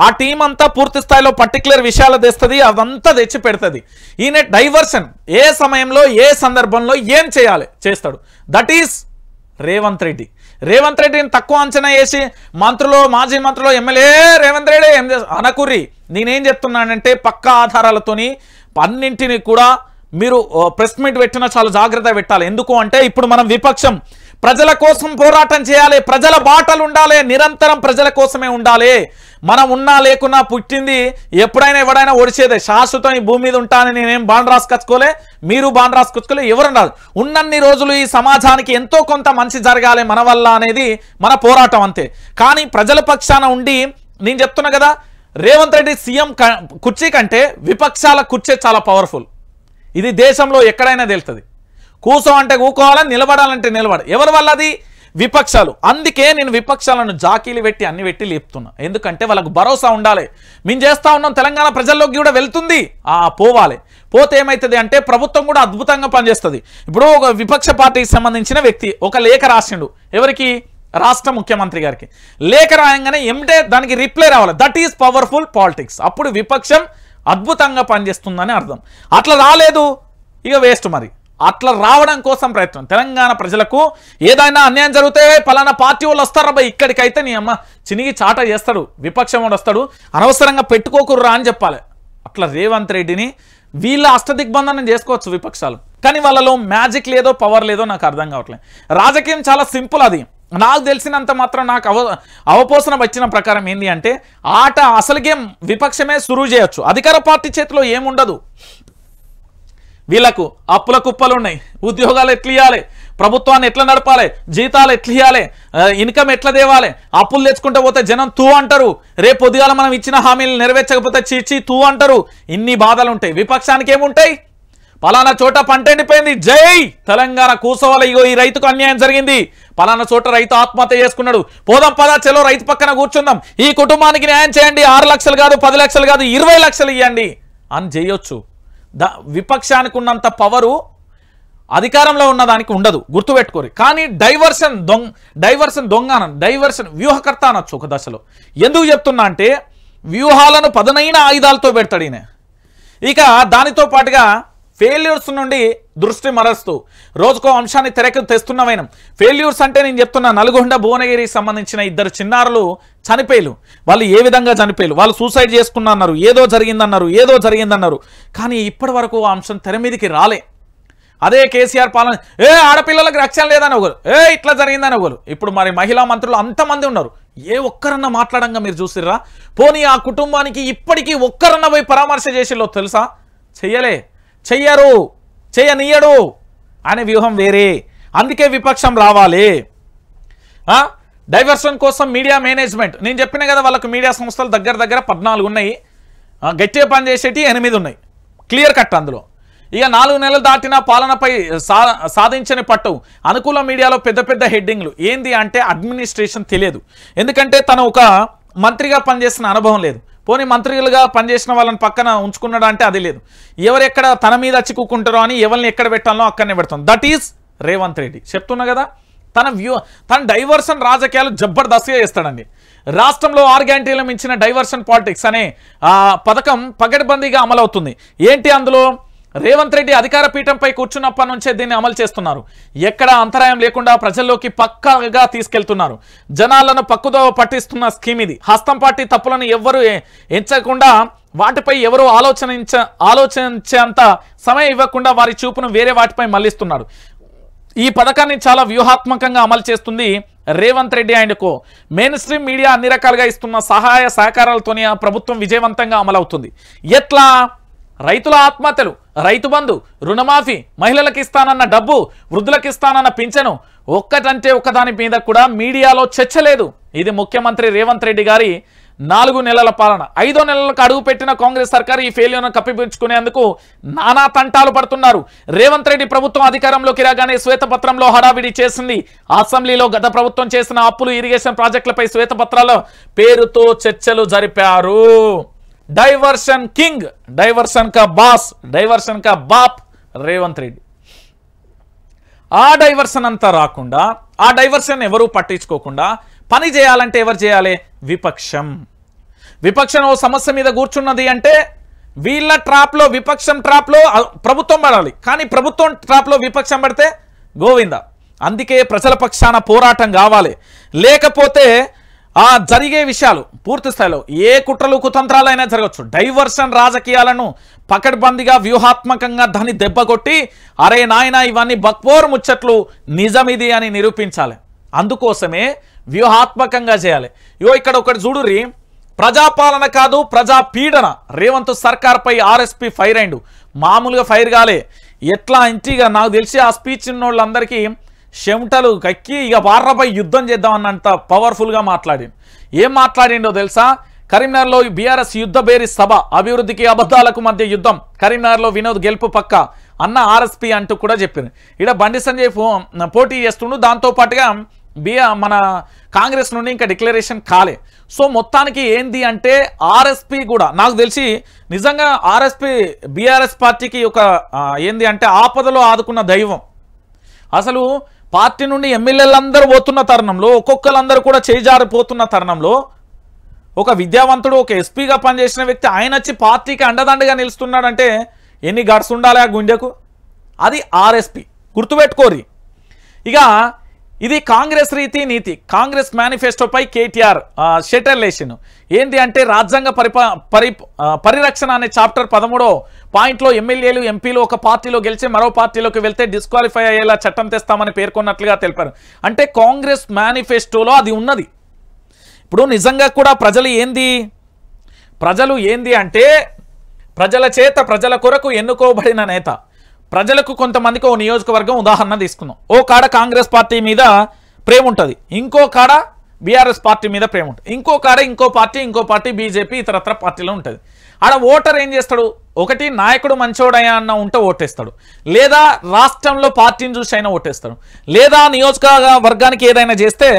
[SPEAKER 1] ఆ టీం అంతా పూర్తి స్థాయిలో పర్టికులర్ విషయాలు తెస్తుంది, అదంతా తెచ్చి పెడుతుంది. ఈయన డైవర్షన్ ఏ సమయంలో ఏ సందర్భంలో ఏం చేయాలి చేస్తాడు. That is Revanth Reddy. రేవంత్ రెడ్డిని తక్కువ అంచనా వేసి మంత్రులు, మాజీ మంత్రులు, ఎమ్మెల్యే రేవంత్ రెడ్డి ఏం అనకుర్రి. నేనేం చెప్తున్నానంటే పక్కా ఆధారాలతోని అన్నింటినీ కూడా మీరు ప్రెస్ మీట్ పెట్టినా చాలా జాగ్రత్త పెట్టాలి. ఎందుకు అంటే ఇప్పుడు మనం విపక్షం, ప్రజల కోసం పోరాటం చేయాలి, ప్రజల బాటలు ఉండాలి, నిరంతరం ప్రజల కోసమే ఉండాలి. మనం ఉన్నా లేకున్నా పుట్టింది ఎప్పుడైనా ఎవడైనా ఒడిచేదే, శాశ్వతం ఈ భూమి మీద ఉంటానని నేనేం బాండ్ రాసుకొచ్చుకోలే, మీరు బాండ్ రాసుకొచ్చుకోలే, ఎవరు రాదు. ఉన్నన్ని రోజులు ఈ సమాజానికి ఎంతో కొంత మంచి జరగాలి మన వల్ల అనేది మన పోరాటం అంతే. కానీ ప్రజల పక్షాన ఉండి నేను చెప్తున్నా కదా, రేవంత్ రెడ్డి సీఎం కుర్చీ కంటే విపక్షాల కుర్చీ చాలా పవర్ఫుల్. ఇది దేశంలో ఎక్కడైనా తెలుస్తుంది. కూసో అంటే కూకోవాలని, నిలబడాలంటే నిలబడ. ఎవరి వల్ల? అది విపక్షాలు. అందుకే నేను విపక్షాలను జాకీలు పెట్టి అన్ని పెట్టి లేపుతున్నా. ఎందుకంటే వాళ్ళకు భరోసా ఉండాలి. మేము చేస్తా ఉన్నాం, తెలంగాణ ప్రజల్లోకి కూడా వెళ్తుంది, పోవాలి. పోతే ఏమవుతుంది అంటే ప్రభుత్వం కూడా అద్భుతంగా పనిచేస్తుంది. ఇప్పుడు ఒక విపక్ష పార్టీకి సంబంధించిన వ్యక్తి ఒక లేఖ రాసిండు, ఎవరికి? రాష్ట్ర ముఖ్యమంత్రి గారికి. లేఖ రాయంగానే ఏమిటే దానికి రిప్లై రావాలి. That is powerful politics. అప్పుడు విపక్షం అద్భుతంగా పనిచేస్తుందని అర్థం. అట్లా రాలేదు, ఇక వేస్ట్. మరి అట్లా రావడం కోసం ప్రయత్నం. తెలంగాణ ప్రజలకు ఏదైనా అన్యాయం జరిగితే పలానా పార్టీ వాళ్ళు వస్తారా ఇక్కడికైతే నీ అమ్మ చినిగి చాట చేస్తాడు, విపక్షం వాడు వస్తాడు, అనవసరంగా పెట్టుకోకుర్రా అని చెప్పాలి. అట్లా రేవంత్ రెడ్డిని వీళ్ళ అష్టదిగ్బంధనం చేసుకోవచ్చు విపక్షాలు. కానీ వాళ్ళలో మ్యాజిక్ లేదో పవర్ లేదో నాకు అర్థం కావట్లేదు. రాజకీయం చాలా సింపుల్. అది నాకు తెలిసినంత మాత్రం నాకు అవపోసన వచ్చిన ప్రకారం ఏంటి అంటే ఆట అసలు గేమ్ విపక్షమే సురువు చేయొచ్చు. అధికార పార్టీ చేతిలో ఏముండదు. వీళ్ళకు అప్పుల కుప్పలు ఉన్నాయి, ఉద్యోగాలు ఎట్లా ఇవ్వాలి, ప్రభుత్వాన్ని ఎట్లా నడపాలి, జీతాలు ఎట్లా ఇవ్వాలి, ఇన్కమ్ ఎట్లా తేవాలి, అప్పులు తెచ్చుకుంటూ పోతే జనం తూ అంటారు, రేపు పొద్దుగాల మనం ఇచ్చిన హామీలు నెరవేర్చకపోతే చీచి తూ అంటారు. ఇన్ని బాధలు ఉంటాయి. విపక్షానికి ఏముంటాయి? పలానా చోట పంట ఎండిపోయింది, జై తెలంగాణ కూసోవాలి, ఇగో ఈ రైతుకు అన్యాయం జరిగింది, పలానా చోట రైతు ఆత్మహత్య చేసుకున్నాడు, పోదాం పదా చెలో రైతు పక్కన కూర్చుందాం, ఈ కుటుంబానికి న్యాయం చేయండి, 6 లక్షలు కాదు 10 లక్షలు కాదు 20 లక్షలు ఇవ్వండి అని చేయొచ్చు. విపక్షానికి ఉన్నంత పవరు అధికారంలో ఉన్నదానికి ఉండదు, గుర్తుపెట్టుకోరు. కానీ డైవర్షన్ వ్యూహకర్త అనొచ్చు ఒక దశలో. ఎందుకు చెప్తున్నా అంటే వ్యూహాలను పదునైన ఆయుధాలతో పెడతాడు ఈయన. ఇక దానితో పాటుగా ఫెయిల్యూర్స్ నుండి దృష్టి మరస్తూ రోజుకో అంశాన్ని తెరకు తెస్తున్నవైన ఫెయిల్యూర్స్ అంటే నేను చెప్తున్నా నల్గొండ భువనగిరికి సంబంధించిన 2 చిన్నారులు చనిపోయారు. వాళ్ళు ఏ విధంగా చనిపోయారు, వాళ్ళు సూసైడ్ చేసుకున్నారు, ఏదో జరిగిందన్నారు. కానీ ఇప్పటి వరకు ఆ అంశం తెర మీదకి రాలే. అదే కేసీఆర్ పాలన ఆడపిల్లలకు రక్షణ లేదని ఒకరు, ఇట్లా జరిగిందని ఒకరు. ఇప్పుడు మరి మహిళా మంత్రులు అంతమంది ఉన్నారు, ఏ ఒక్కరన్నా మాట్లాడంగా మీరు చూసిర్రా? పోనీ ఆ కుటుంబానికి ఇప్పటికీ ఒక్కరన్నా పోయి పరామర్శ చేసిల్లో తెలుసా? చెయ్యరు, చెయ్యనియ్యడు అనే వ్యూహం వేరే. అందుకే విపక్షం రావాలి. డైవర్షన్ కోసం మీడియా మేనేజ్మెంట్ నేను చెప్పిన కదా, వాళ్ళకు మీడియా సంస్థలు దగ్గర 14 ఉన్నాయి, గట్టిగా పనిచేసేటి 8 ఉన్నాయి, క్లియర్ కట్. అందులో ఇక 4 నెలలు దాటిన పాలనపై సాధించని పట్టు. అనుకూల మీడియాలో పెద్ద హెడ్డింగ్లు. ఏంది అంటే అడ్మినిస్ట్రేషన్ తెలియదు, ఎందుకంటే తను ఒక మంత్రిగా పనిచేసిన అనుభవం లేదు. పోనీ మంత్రులుగా పనిచేసిన వాళ్ళని పక్కన ఉంచుకున్నాడు అంటే అది లేదు. ఎవరెక్కడ తన మీద చిక్కుకుంటారో అని ఎవరిని ఎక్కడ పెట్టాలో అక్కడనే పెడతాం. That is Revanth Reddy. చెప్తున్నా కదా, తన డైవర్షన్ రాజకీయాలు జబర్దస్త్గా చేస్తాడండి. రాష్ట్రంలో 6 గ్యారంటీలు మించిన డైవర్షన్ పాలిటిక్స్ అనే పథకం పకడ్బందీగా అమలవుతుంది. ఏంటి అందులో? రేవంత్ రెడ్డి అధికార పీఠంపై కూర్చున్నప్పటి నుంచే దీన్ని అమలు చేస్తున్నారు. ఎక్కడ అంతరాయం లేకుండా ప్రజల్లోకి పక్కాగా తీసుకెళ్తున్నారు. జనాలను పక్కుదో పట్టిస్తున్న స్కీమ్ ఇది. హస్తం పార్టీ తప్పులను ఎవ్వరూ ఎంచకుండా వాటిపై ఎవరూ ఆలోచించేంత సమయం ఇవ్వకుండా వారి చూపును వేరే వాటిపై మళ్లిస్తున్నారు. ఈ పథకాన్ని చాలా వ్యూహాత్మకంగా అమలు చేస్తుంది రేవంత్ రెడ్డి. ఆయనకు మెయిన్ స్ట్రీమ్ మీడియా అన్ని రకాలుగా ఇస్తున్న సహాయ సహకారాలతోనే ఆ ప్రభుత్వం విజయవంతంగా అమలవుతుంది. ఎట్లా? రైతుల ఆత్మహత్యలు, రైతు బంధు, రుణమాఫీ, మహిళలకు ఇస్తానన్న డబ్బు, వృద్ధులకు ఇస్తానన్న పింఛను, ఒక్కటంటే ఒక్కదాని మీద కూడా మీడియాలో చర్చ లేదు. ఇది ముఖ్యమంత్రి రేవంత్ రెడ్డి గారి 4 నెలల పాలన. 5వ నెలలకు అడుగు పెట్టిన కాంగ్రెస్ సర్కారు ఈ ఫెయిల్యూర్ను కప్పిపుచ్చుకునేందుకు నానా తంటాలు పడుతున్నారు. రేవంత్ రెడ్డి ప్రభుత్వం అధికారంలోకి రాగానే శ్వేతపత్రంలో హడావిడి చేసింది. అసెంబ్లీలో గత ప్రభుత్వం చేసిన అప్పులు, ఇరిగేషన్ ప్రాజెక్టులపై శ్వేతపత్రాల పేరుతో చర్చలు జరిపారు. డైవర్షన్ కింగ్, డైవర్షన్ కా బాస్, డైవర్షన్ కా బాప్ రేవంత్ రెడ్డి. ఆ డైవర్షన్ అంతా రాకుండా, ఆ డైవర్షన్ ఎవరూ పట్టించుకోకుండా పని చేయాలంటే ఎవరు చేయాలి? విపక్షం ఓ సమస్య మీద కూర్చున్నది అంటే వీళ్ళ ట్రాప్లో, విపక్షం ట్రాప్లో ప్రభుత్వం పడాలి. కానీ ప్రభుత్వం ట్రాప్లో విపక్షం పడితే గోవింద. అందుకే ప్రజల పక్షాన పోరాటం కావాలి. లేకపోతే జరిగే విషయాలు పూర్తి స్థాయిలో ఏ కుట్రలు కుతంత్రాలైనా జరగచ్చు. డైవర్షన్ రాజకీయాలను పకడ్బందీగా వ్యూహాత్మకంగా దాన్ని దెబ్బకొట్టి అరే నాయన ఇవన్నీ బక్పోర్ ముచ్చట్లు నిజమిది అని నిరూపించాలి. అందుకోసమే వ్యూహాత్మకంగా చేయాలి. ఇక్కడ ఒకటి చూడుర్రి, ప్రజాపాలన కాదు ప్రజా పీడన. రేవంత్ సర్కార్పై ఆర్ఎస్పీ ఫైర్ అయిండు. మామూలుగా ఫైర్ కాలే. ఎట్లా ఇంటిగా నాకు తెలిసి ఆ స్పీచ్ ఉన్న వాళ్ళందరికీ చెమటలు కక్కి ఇక వార్రపై యుద్ధం చేద్దామన్నంత పవర్ఫుల్గా మాట్లాడిండు. ఏం మాట్లాడిండో తెలుసా? కరీంనగర్లో బీఆర్ఎస్ యుద్ధ బేరి సభ, అభివృద్ధికి అబద్ధాలకు మధ్య యుద్ధం, కరీంనగర్లో వినోద్ గెలుపు పక్క అన్న ఆర్ఎస్పీ అంటూ కూడా చెప్పారు. ఇక్కడ బండి సంజయ్ పోటీ చేస్తుండు. దాంతోపాటుగా మన కాంగ్రెస్ నుండి ఇంకా డిక్లరేషన్ కాలే. సో మొత్తానికి ఏంది అంటే ఆర్ఎస్పీ కూడా నాకు తెలిసి నిజంగా ఆర్ఎస్పీ బీఆర్ఎస్ పార్టీకి ఒక ఏంది అంటే ఆపదలో ఆదుకున్న దైవం. అసలు పార్టీ నుండి ఎమ్మెల్యేలందరూ పోతున్న తరుణంలో, ఒక్కొక్కరందరూ కూడా చేజారిపోతున్న తరుణంలో ఒక విద్యావంతుడు, ఒక ఎస్పీగా పనిచేసిన వ్యక్తి ఆయన వచ్చి పార్టీకి అండదండగా నిలుస్తున్నాడంటే ఎన్ని గడ్స్ ఉండాలి ఆ గుండెకు? అది ఆర్ఎస్పీ. గుర్తుపెట్టుకోరి. ఇక ఇది కాంగ్రెస్ రీతి నీతి. కాంగ్రెస్ మేనిఫెస్టోపై కేటీఆర్ షెటర్లేషన్ ఏంటి అంటే రాజ్యాంగ పరిరక్షణ అనే చాప్టర్ 13వ పాయింట్లో ఎమ్మెల్యేలు, ఎంపీలు ఒక పార్టీలో గెలిచి మరో పార్టీలోకి వెళ్తే డిస్క్వాలిఫై అయ్యేలా చట్టం తెస్తామని పేర్కొన్నట్లుగా తెలిపారు. అంటే కాంగ్రెస్ మేనిఫెస్టోలో అది ఉన్నది. ఇప్పుడు నిజంగా కూడా ప్రజలు ఏంది అంటే ప్రజల చేత ప్రజల కొరకు ఎన్నుకోబడిన నేత. ప్రజలకు కొంతమందికి ఓ నియోజకవర్గం ఉదాహరణ తీసుకుందాం. ఓ కాడ కాంగ్రెస్ పార్టీ మీద ప్రేమ ఉంటుంది, ఇంకో కాడ బీఆర్ఎస్ పార్టీ మీద ప్రేమ ఉంటుంది, ఇంకో కాడ ఇంకో పార్టీ బీజేపీ ఇతరత్ర పార్టీలో ఉంటుంది. ఆడ ఓటర్ ఏం చేస్తాడు? ఒకటి నాయకుడు మంచోడయ్యా అన్న ఉంటే ఓటేస్తాడు, లేదా రాష్ట్రంలో పార్టీని చూసి అయినా ఓటేస్తాడు, లేదా నియోజకవర్గానికి ఏదైనా చేస్తే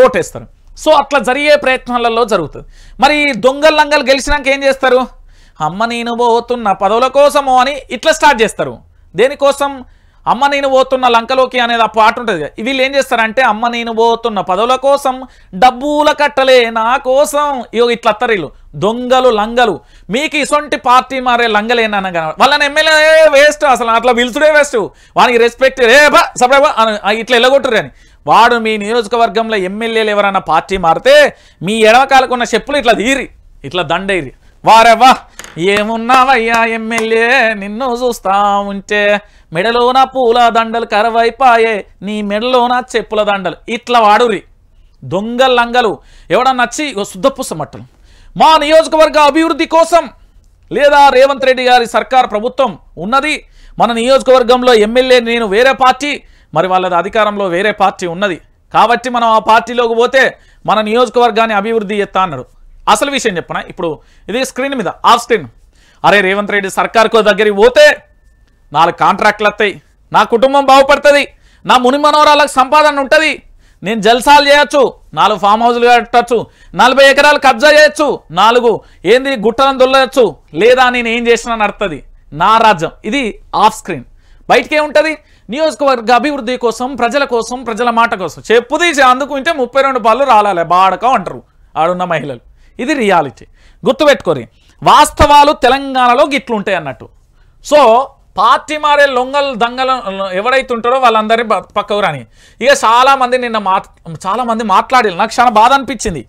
[SPEAKER 1] ఓటేస్తారు. సో అట్లా జరిగే ప్రయత్నాలలో జరుగుతుంది. మరి దొంగలు గెలిచినాక ఏం చేస్తారు? అమ్మ నేను పోతున్న పదవుల కోసమో అని ఇట్లా స్టార్ట్ చేస్తారు. దేనికోసం? అమ్మ నేను పోతున్న లంకలోకి అనేది ఆ పాట ఉంటుంది. వీళ్ళు ఏం చేస్తారంటే అమ్మ నేను పోతున్న పదవుల కోసం డబ్బుల కట్టలే నా కోసం ఇట్లా అత్తరు వీళ్ళు దొంగలు లంగలు. మీకు ఇసొంటి పార్టీ మారే లంగలేనన్నా కానీ వాళ్ళని ఎమ్మెల్యే వేస్ట్, అసలు అట్లా పిలుచుడే వేస్ట్, వానికి రెస్పెక్ట్ సపరేబా ఇట్లా వెళ్ళగొట్టురు అని. వాడు మీ నియోజకవర్గంలో ఎమ్మెల్యేలు ఎవరైనా పార్టీ మారితే మీ ఎడవకాలకు ఉన్న చెప్పులు ఇట్లా తీరి ఇట్లా దండేరి వారెవ్వా ఏమున్నావయ్యా ఎమ్మెల్యే నిన్ను చూస్తా ఉంటే మెడలోన పూల దండలు కరవైపాయే నీ మెడలోన చెప్పుల దండలు ఇట్లా వాడురి దొంగలు లంగలు. ఎవడన్నా నచ్చి శుద్ధపుస్తమట్టలు మా నియోజకవర్గ అభివృద్ధి కోసం లేదా రేవంత్ రెడ్డి గారి సర్కార్ ప్రభుత్వం ఉన్నది, మన నియోజకవర్గంలో ఎమ్మెల్యే నేను వేరే పార్టీ, మరి వాళ్ళది అధికారంలో వేరే పార్టీ ఉన్నది కాబట్టి మనం ఆ పార్టీలోకి పోతే మన నియోజకవర్గాన్ని అభివృద్ధి చేస్తా అన్నాడు. అసలు విషయం చెప్పనా, ఇప్పుడు ఇది స్క్రీన్ మీద ఆఫ్ స్క్రీన్, అరే రేవంత్ రెడ్డి సర్కార్కు దగ్గరికి పోతే 4 కాంట్రాక్ట్లు వస్తాయి, నా కుటుంబం బాగుపడుతుంది, నా ముని మనోరాలకు సంపాదన ఉంటుంది, నేను జల్సాలు చేయొచ్చు, 4 ఫామ్ హౌస్లు కట్టచ్చు, 40 ఎకరాలు కబ్జా చేయొచ్చు, 4 ఏంది గుట్టలను దొల్లచ్చు, లేదా నేను ఏం చేసినా నడుతుంది నా రాజ్యం. ఇది ఆఫ్ స్క్రీన్. బయటికి ఏముంటుంది, నియోజకవర్గ అభివృద్ధి కోసం ప్రజల మాట కోసం చెప్పు తీసి అందుకుంటే 32 పాలు రాలాలి బాడకం అంటారు ఆడున్న మహిళలు. ఇది రియాలిటీ, గుర్తుపెట్టుకోరి. వాస్తవాలు తెలంగాణలో గిట్లుంటాయి అన్నట్టు. సో పార్టీ మారే లొంగలు దంగలు ఎవరైతే ఉంటారో వాళ్ళందరినీ పక్కకు రాని. ఇక చాలామంది చాలామంది మాట్లాడారు, నాకు చాలా బాధ అనిపించింది.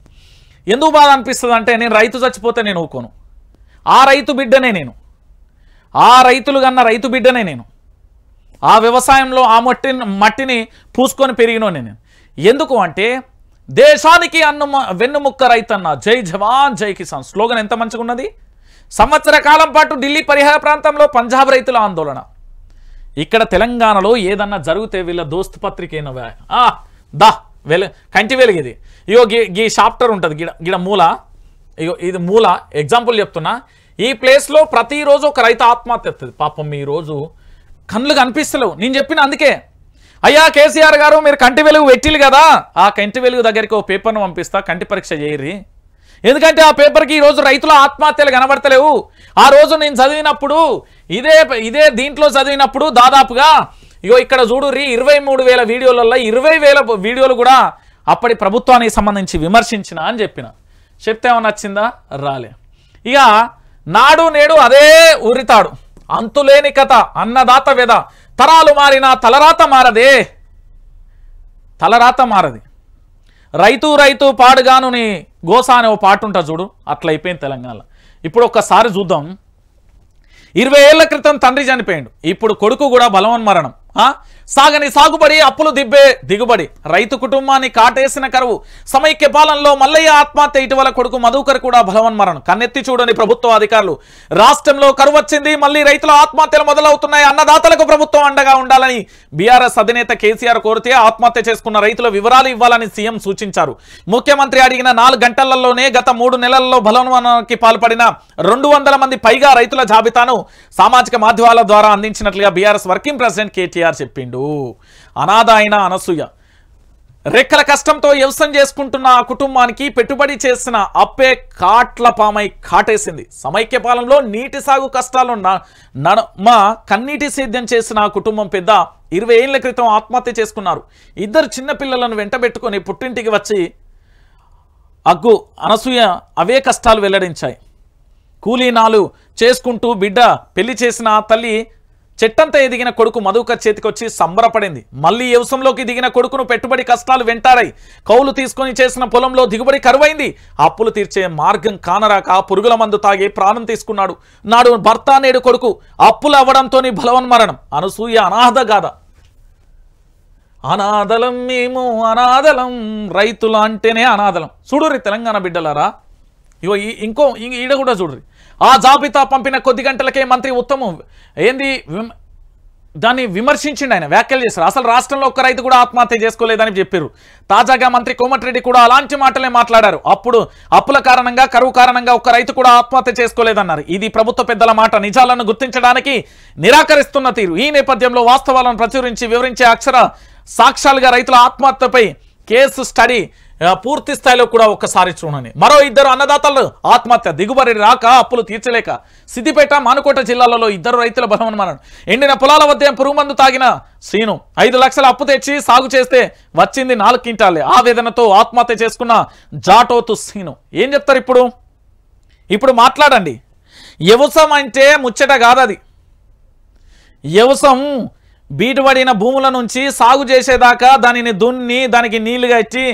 [SPEAKER 1] ఎందుకు బాధ అనిపిస్తుంది అంటే, నేను రైతు చచ్చిపోతే నేను ఊకోను, ఆ రైతు బిడ్డనే నేను, ఆ రైతులు కన్నా రైతు బిడ్డనే నేను, ఆ వ్యవసాయంలో ఆ మట్టిని పూసుకొని పెరిగినో నేను. ఎందుకు అంటే దేశానికి వెన్నుముక్క రైతన్న జై జవాన్ జై కిసాన్ స్లోగన్ ఎంత మంచిగా ఉన్నది. సంవత్సర కాలం పాటు ఢిల్లీ పరిహార ప్రాంతంలో పంజాబ్ రైతుల ఆందోళన. ఇక్కడ తెలంగాణలో ఏదన్నా జరిగితే వీళ్ళ దోస్తు పత్రిక కంటి వెలుగుది. ఇగో గీ చాప్టర్ ఉంటుంది గిడ మూల, ఇగో ఇది మూల ఎగ్జాంపుల్ చెప్తున్నా. ఈ ప్లేస్లో ప్రతిరోజు ఒక రైతు ఆత్మహత్య అవుతుంది. పాపం ఈరోజు కళ్ళు కనిపిస్తలేవు. నేను చెప్పిన అందుకే, అయ్యా కేసీఆర్ గారు మీరు కంటి వెలుగు పెట్టిలు కదా, ఆ కంటి వెలుగు దగ్గరికి ఓ పేపర్ను పంపిస్తా, కంటి పరీక్ష చేయరి. ఎందుకంటే ఆ పేపర్కి ఈరోజు రైతుల ఆత్మహత్యలు కనబడతలేవు. ఆ రోజు నేను చదివినప్పుడు ఇదే దీంట్లో చదివినప్పుడు దాదాపుగా ఇగో ఇక్కడ చూడుర్రి 23,000 వీడియోలలో 20,000 వీడియోలు కూడా అప్పటి ప్రభుత్వానికి సంబంధించి విమర్శించిన అని చెప్తే ఏమన్నా నచ్చిందా? రాలే. ఇక నాడు నేడు అదే ఉరితాడు, అంతులేని కథ, అన్నదాత వెద, తరాలు మారినా తలరాత మారదే, తలరాత మారది. రైతు పాడుగాను నీ గోసా అనే ఓ పాట ఉంటా చూడు, అట్లా అయిపోయింది తెలంగాణలో. ఇప్పుడు ఒక్కసారి చూద్దాం. 20 ఏళ్ల క్రితం తండ్రి చనిపోయాడు, ఇప్పుడు కొడుకు కూడా బలవన్మరణం. సాగని సాగుబడి అప్పులు దిగుబడి, రైతు కుటుంబాన్ని కాటేసిన కరువు, సమైక్య పాలనలో మల్లయ్య ఆత్మహత్య, ఇటీవల కొడుకు మధుకర్ కూడా బలవన్మరణం. కన్నెత్తి చూడని ప్రభుత్వ అధికారులు. రాష్ట్రంలో కరువు వచ్చింది, మళ్ళీ రైతుల ఆత్మహత్యలు మొదలవుతున్నాయి. అన్నదాతలకు ప్రభుత్వం అండగా ఉండాలని బీఆర్ఎస్ అధినేత కేసీఆర్ కోరితే ఆత్మహత్య చేసుకున్న రైతుల వివరాలు ఇవ్వాలని సీఎం సూచించారు. ముఖ్యమంత్రి అడిగిన 4 గంటలలోనే గత 3 నెలల్లో బలవన్మరణానికి పాల్పడిన 200 మంది పైగా రైతుల జాబితాను సామాజిక మాధ్యమాల ద్వారా అందించినట్లుగా బీఆర్ఎస్ వర్కింగ్ ప్రెసిడెంట్ కేటీఆర్ చెప్పిండు. అనాథ అయిన అనసూయ రెక్కల కష్టంతో వ్యవసాయం చేసుకుంటున్న ఆ కుటుంబానికి పెట్టుబడి చేసిన అప్పే కాట్ల పామై కాటేసింది. సమైక్య పాలనలో నీటి సాగు కష్టాలు మా కన్నీటి సేద్యం చేసిన ఆ కుటుంబం పెద్ద 20 ఏళ్ల క్రితం ఆత్మహత్య చేసుకున్నారు. 2 చిన్నపిల్లలను వెంటబెట్టుకొని పుట్టింటికి వచ్చి అనసూయ అవే కష్టాలు వెల్లడించాయి. కూలీనాలు చేసుకుంటూ బిడ్డ పెళ్లి చేసిన ఆ తల్లి చెట్టంతా ఎదిగిన కొడుకు మధుకర్ చేతికొచ్చి సంబరపడింది. మళ్ళీ వ్యవసాయంలోకి దిగిన కొడుకును పెట్టుబడి కష్టాలు వెంటారాయి. కౌలు తీసుకొని చేసిన పొలంలో దిగుబడి కరువైంది. అప్పులు తీర్చే మార్గం కానరాక పురుగుల మందు తాగి ప్రాణం తీసుకున్నాడు. నాడు భర్త నేడు కొడుకు అప్పులు అవ్వడంతో బలవన్మరణం. అనసూయ అనాథ గాథ. అనాథలం మేము అనాథలం, రైతులు అంటేనే అనాథలం. చూడుర్రి తెలంగాణ బిడ్డలారా, ఇగో ఈడ కూడా చూడుర్రి. ఆ జాబితా పంపిన కొద్ది గంటలకే మంత్రి ఉత్తమ్ దాన్ని విమర్శించిండు, ఆయన వ్యాఖ్యలు చేశారు. అసలు రాష్ట్రంలో ఒక్క రైతు కూడా ఆత్మహత్య చేసుకోలేదని చెప్పారు. తాజాగా మంత్రి కోమటిరెడ్డి కూడా అలాంటి మాటలే మాట్లాడారు. అప్పుల కారణంగా కరువు కారణంగా ఒక్క రైతు కూడా ఆత్మహత్య చేసుకోలేదన్నారు. ఇది ప్రభుత్వ పెద్దల మాట, నిజాలను గుర్తించడానికి నిరాకరిస్తున్న తీరు. ఈ నేపథ్యంలో వాస్తవాలను ప్రచురించి వివరించే అక్షర సాక్ష్యాలుగా రైతుల ఆత్మహత్యపై కేసు స్టడీ పూర్తి స్థాయిలో కూడా ఒక్కసారి చూడండి. మరో 2 అన్నదాతలు ఆత్మహత్య, దిగుబడి రాక అప్పులు తీర్చలేక. సిద్దిపేట మానుకోట జిల్లాలలో 2 రైతుల బలవన్మరణం. ఎండిన పొలాల వద్ద పురుగు మందు తాగిన శ్రీను 5 లక్షల అప్పు తెచ్చి సాగు చేస్తే వచ్చింది 4 క్వింటాలే. ఆవేదనతో ఆత్మహత్య చేసుకున్న జాటోతు శ్రీను. ఏం చెప్తారు ఇప్పుడు మాట్లాడండి. వ్యవసాయం అంటే ముచ్చట కాదది. వ్యవసాయం బీటుపడిన భూముల నుంచి సాగు చేసేదాకా దానిని దున్ని దానికి నీళ్లు కట్టి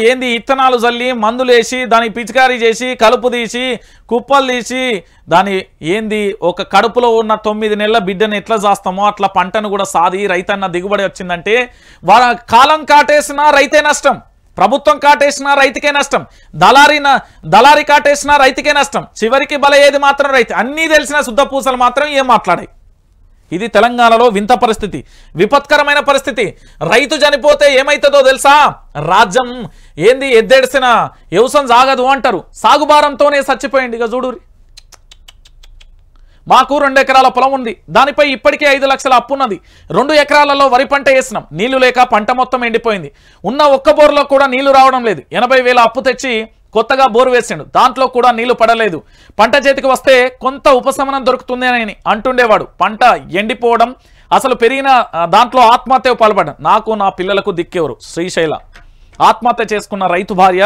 [SPEAKER 1] ఏంది ఇత్తనాలు చల్లి మందులేసి దానికి పిచికారీ చేసి కలుపు తీసి కుప్పలు తీసి దాని ఏంది ఒక కడుపులో ఉన్న 9 నెలల బిడ్డను ఎట్లా చేస్తామో అట్లా పంటను కూడా సాది రైతన్న దిగుబడి వచ్చిందంటే కాలం కాటేసినా రైతే నష్టం, ప్రభుత్వం కాటేసినా రైతుకే నష్టం, దళారి కాటేసినా రైతుకే నష్టం, చివరికి బలయ్యేది మాత్రం రైతు. అన్నీ తెలిసిన శుద్ధ పూసలు మాత్రం ఏం మాట్లాడాయి. ఇది తెలంగాణలో వింత పరిస్థితి, విపత్కరమైన పరిస్థితి. రైతు చనిపోతే ఏమైతుందో తెలుసా? రాజ్యం ఏంది ఎద్దెడిసిన వ్యవసాయం సాగదు అంటారు. సాగుభారంతోనే చచ్చిపోయింది. ఇక చూడురి, మాకు 2 ఎకరాల పొలం ఉంది, దానిపై ఇప్పటికే 5 లక్షల అప్పున్నది. 2 ఎకరాలలో వరి పంట వేసినాం, నీళ్లు లేక పంట మొత్తం ఎండిపోయింది. ఉన్న ఒక్క బోర్లో కూడా నీళ్లు రావడం లేదు. 80,000 అప్పు తెచ్చి కొత్తగా బోరు వేసిండు, దాంట్లో కూడా నీళ్లు పడలేదు. పంట చేతికి వస్తే కొంత ఉపశమనం దొరుకుతుంది అని అంటుండేవాడు. పంట ఎండిపోవడం, అసలు పెరిగిన దాంట్లో ఆత్మహత్యకు పాల్పడ్డాను. నాకు నా పిల్లలకు దిక్కేవరు. శ్రీశైల ఆత్మహత్య చేసుకున్న రైతు భార్య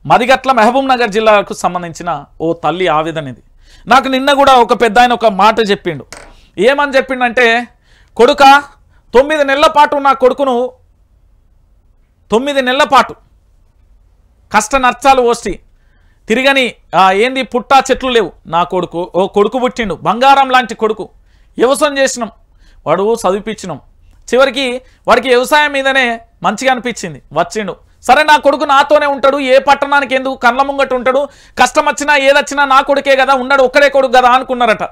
[SPEAKER 1] మదిగట్ల మహబూబ్ నగర్ జిల్లాకు సంబంధించిన ఓ తల్లి ఆవేదన ఇది. నాకు నిన్న కూడా ఒక పెద్ద ఆయన ఒక మాట చెప్పిండు. ఏమని చెప్పిండంటే, కొడుక 9 నెలల పాటు నా కొడుకును 9 నెలల పాటు కష్ట నష్టాలు పోసి తిరిగని ఏంది పుట్టా చెట్లు లేవు. నా కొడుకు ఓ కొడుకు పుట్టిండు, బంగారం లాంటి కొడుకు. వ్యవసాయం చేసినాం, వాడు చదివిపించినాం. చివరికి వాడికి వ్యవసాయం మీదనే మంచిగా అనిపించింది, వచ్చిండు. సరే నా కొడుకు నాతోనే ఉంటాడు, ఏ పట్టణానికి ఎందుకు కళ్ళ ముంగట ఉంటాడు, కష్టం వచ్చినా ఏదొచ్చినా నా కొడుకే కదా ఉన్నాడు, ఒక్కడే కొడుకు కదా అనుకున్నారట.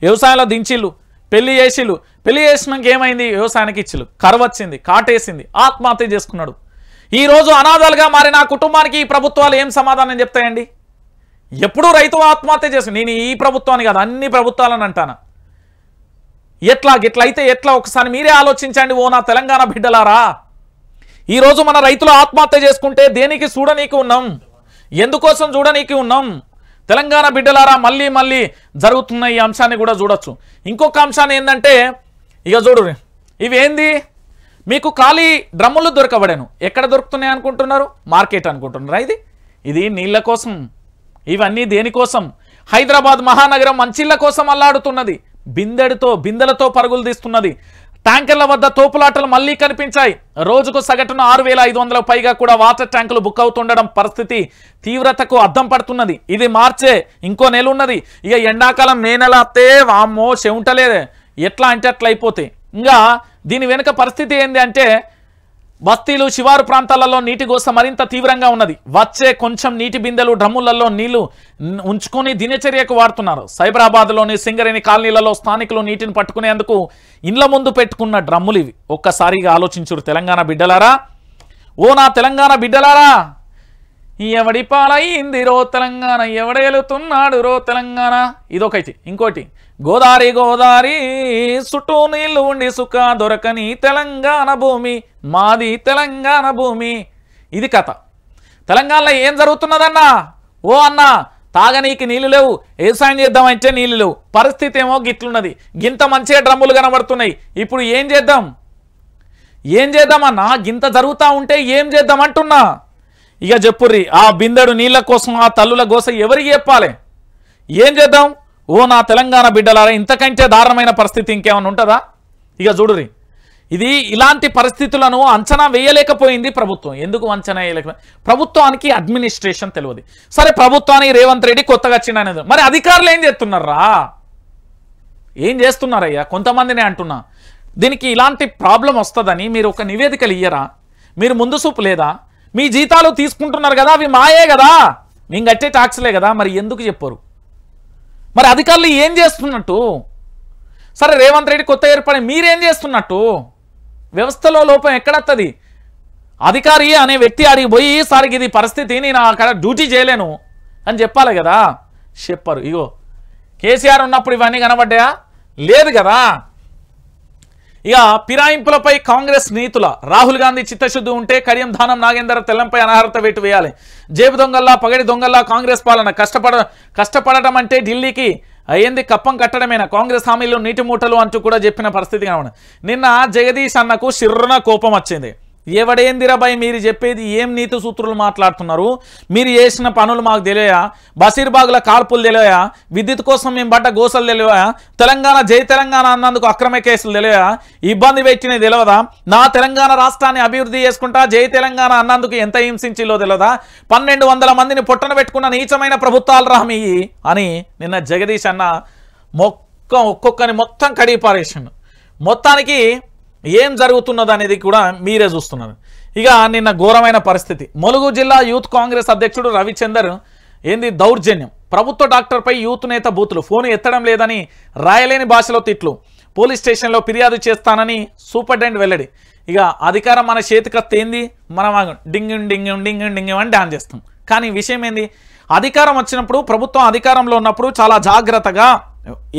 [SPEAKER 1] వ్యవసాయంలో దించిళ్ళు, పెళ్లి చేసిళ్ళు. పెళ్లి చేసినాక ఏమైంది? వ్యవసాయానికి ఇచ్చిళ్ళు, కరువు వచ్చింది, కాటేసింది, ఆత్మహత్య చేసుకున్నాడు. ఈరోజు అనాథాలుగా మారిన కుటుంబానికి ఈ ప్రభుత్వాలు ఏం సమాధానం చెప్తాయండి? ఎప్పుడూ రైతు ఆత్మహత్య చేసి, నేను ఈ ప్రభుత్వాన్ని కాదు అన్ని ప్రభుత్వాలని అంటాను. గిట్లయితే ఎట్లా? ఒకసారి మీరే ఆలోచించండి. ఓ నా తెలంగాణ బిడ్డలారా, ఈరోజు మన రైతులు ఆత్మహత్య చేసుకుంటే దేనికి చూడనీకి ఉన్నాం? ఎందుకోసం చూడనీకి ఉన్నాం? తెలంగాణ బిడ్డలారా, మళ్ళీ జరుగుతున్న ఈ అంశాన్ని కూడా చూడొచ్చు. ఇంకొక అంశాన్ని ఏంటంటే, ఇక చూడు, ఇవేంది మీకు ఖాళీ డ్రమ్ములు దొరకబడాను. ఎక్కడ దొరుకుతున్నాయి అనుకుంటున్నారు? మార్కెట్ అనుకుంటున్నారా? ఇది నీళ్ళ కోసం. ఇవన్నీ దేనికోసం? హైదరాబాద్ మహానగరం మంచిళ్ళ కోసం అల్లాడుతున్నది. బిందెలతో పరుగులు తీస్తున్నది. ట్యాంకర్ల వద్ద తోపులాటలు మళ్ళీ కనిపించాయి. రోజుకు సగటున 6,500 పైగా కూడా వాటర్ ట్యాంకులు బుక్ అవుతుండడం పరిస్థితి తీవ్రతకు అద్దం పడుతున్నది. ఇది మార్చే ఇంకో నెల ఉన్నది. ఇక ఎండాకాలం మే నెల అత్తే వామ్మో చెవుంటలేదే. ఎట్లా అంటే అట్లా అయిపోతాయి. ఇంకా దీని వెనుక పరిస్థితి ఏంది అంటే, బస్తీలు శివారు ప్రాంతాలలో నీటి గోస మరింత తీవ్రంగా ఉన్నది. వచ్చే కొంచెం నీటి బిందెలు డ్రమ్ములలో నీళ్లు ఉంచుకొని దినచర్యకు వాడుతున్నారు. సైబరాబాద్లోని సింగరేణి కాలనీలలో స్థానికులు నీటిని పట్టుకునేందుకు ఇండ్ల ముందు పెట్టుకున్న డ్రమ్ములు ఇవి. ఒక్కసారిగా ఆలోచించురు తెలంగాణ బిడ్డలారా. ఓ నా తెలంగాణ బిడ్డలారా, ఎవడి పాలైంది రో తెలంగాణ, ఎవడేలుతున్నాడు రో తెలంగాణ. ఇదొకటి. ఇంకోటి, గోదారి చుట్టూ నీళ్లు ఉండి సుఖ దొరకని తెలంగాణ భూమి, మాది తెలంగాణ భూమి. ఇది కథ. తెలంగాణలో ఏం జరుగుతున్నదన్నా? ఓ అన్న, తాగనీకి నీళ్లు లేవు, వ్యవసాయం చేద్దామంటే నీళ్లు లేవు. పరిస్థితి ఏమో గిట్లున్నది. గింత మంచిగా డ్రమ్ములు కనబడుతున్నాయి. ఇప్పుడు ఏం చేద్దామన్నా? గింత జరుగుతూ ఉంటే ఏం చేద్దామంటున్నా? ఇక చెప్పుర్రి. ఆ బిందెడు నీళ్ల కోసం ఆ తల్లుల గోస ఎవరికి చెప్పాలి? ఏం చేద్దాం? ఓ నా తెలంగాణ బిడ్డలారా, ఇంతకంటే దారుణమైన పరిస్థితి ఇంకేమైనా ఉంటుందా? ఇక చూడురి, ఇలాంటి పరిస్థితులను అంచనా వేయలేకపోయింది ప్రభుత్వం. ఎందుకు అంచనా వేయలేకపోయింది? ప్రభుత్వానికి అడ్మినిస్ట్రేషన్ తెలియదు. సరే, ప్రభుత్వానికి రేవంత్ రెడ్డి కొత్తగా వచ్చిండు అనేది, మరి అధికారులు ఏం చేస్తున్నారా? ఏం చేస్తున్నారయ్యా? కొంతమందినే అంటున్నా. దీనికి ఇలాంటి ప్రాబ్లం వస్తుందని మీరు ఒక నివేదికలు ఇయ్యరా? మీరు ముందు చూపు లేదా? మీ జీతాలు తీసుకుంటున్నారు కదా, అవి మాయే కదా, మేము కట్టే ట్యాక్స్లే కదా, మరి ఎందుకు చెప్పరు? మరి అధికారులు ఏం చేస్తున్నట్టు? సరే, రేవంత్ రెడ్డి కొత్త ఏర్పడి మీరేం చేస్తున్నట్టు? వ్యవస్థలో లోపం ఎక్కడత్తది? అధికారి అనే వ్యక్తి అడిగి పోయి, సార్ ఇది పరిస్థితి, నేను అక్కడ డ్యూటీ చేయలేను అని చెప్పాలి కదా. చెప్పరు. ఇగో కేసీఆర్ ఉన్నప్పుడు ఇవన్నీ కనబడ్డాయా? లేదు కదా. ఇక ఫిరాయింపులపై కాంగ్రెస్ నీతుల రాహుల్ గాంధీ చిత్తశుద్ధి ఉంటే కడియం దానం నాగేందర్ తెల్లంపై అనర్హత వేటు వేయాలి. జేబు దొంగల్లా పగడి దొంగల్లా కాంగ్రెస్ పాలన కష్టపడటం అంటే ఢిల్లీకి అయ్యింది కప్పం కట్టడమేనా, కాంగ్రెస్ హామీలు నీటి మూటలు అంటూ కూడా చెప్పిన పరిస్థితి కనబడింది. నిన్న జగదీష్ అన్నకు శిర్రున కోపం వచ్చింది. ఎవడేందిరాబాయ్ మీరు చెప్పేది ఏం నీతి సూత్రులు మాట్లాడుతున్నారు, మీరు చేసిన పనులు మాకు తెలియయా, బషీర్బాగ్ల కాల్పులు తెలియయా, విద్యుత్ కోసం మేము పడ్డ గోసలు తెలియయా, తెలంగాణ జై తెలంగాణ అన్నందుకు అక్రమ కేసులు తెలియయా, ఇబ్బంది పెట్టినవి తెలియదా, నా తెలంగాణ రాష్ట్రాన్ని అభివృద్ధి చేసుకుంటా జై తెలంగాణ అన్నందుకు ఎంత హింసించిలో తెలియదా, 1200 మందిని పొట్టన పెట్టుకున్న నీచమైన ప్రభుత్వాలు రామి అని నిన్న జగదీష్ అన్న ఒక్కొక్కని మొత్తం కడిగి పారేసిండు. మొత్తానికి ఏం జరుగుతున్నది అనేది కూడా మీరే చూస్తున్నారు. ఇక నిన్న ఘోరమైన పరిస్థితి. ములుగు జిల్లా యూత్ కాంగ్రెస్ అధ్యక్షుడు రవిచందర్ ఏంది దౌర్జన్యం, ప్రభుత్వ డాక్టర్పై యూత్ నేత బూతులు, ఫోన్ ఎత్తడం లేదని రాయలేని భాషలో తిట్లు, పోలీస్ స్టేషన్లో ఫిర్యాదు చేస్తానని సూపరింటెండెంట్ వెల్లడి. ఇక అధికారం మన చేతికత్తి ఏంది, మనం డింగ్ డింగ్ డింగ్ డింగ్ అని డాన్స్ చేస్తాం. కానీ విషయం ఏంది, అధికారం వచ్చినప్పుడు ప్రభుత్వం అధికారంలో ఉన్నప్పుడు చాలా జాగ్రత్తగా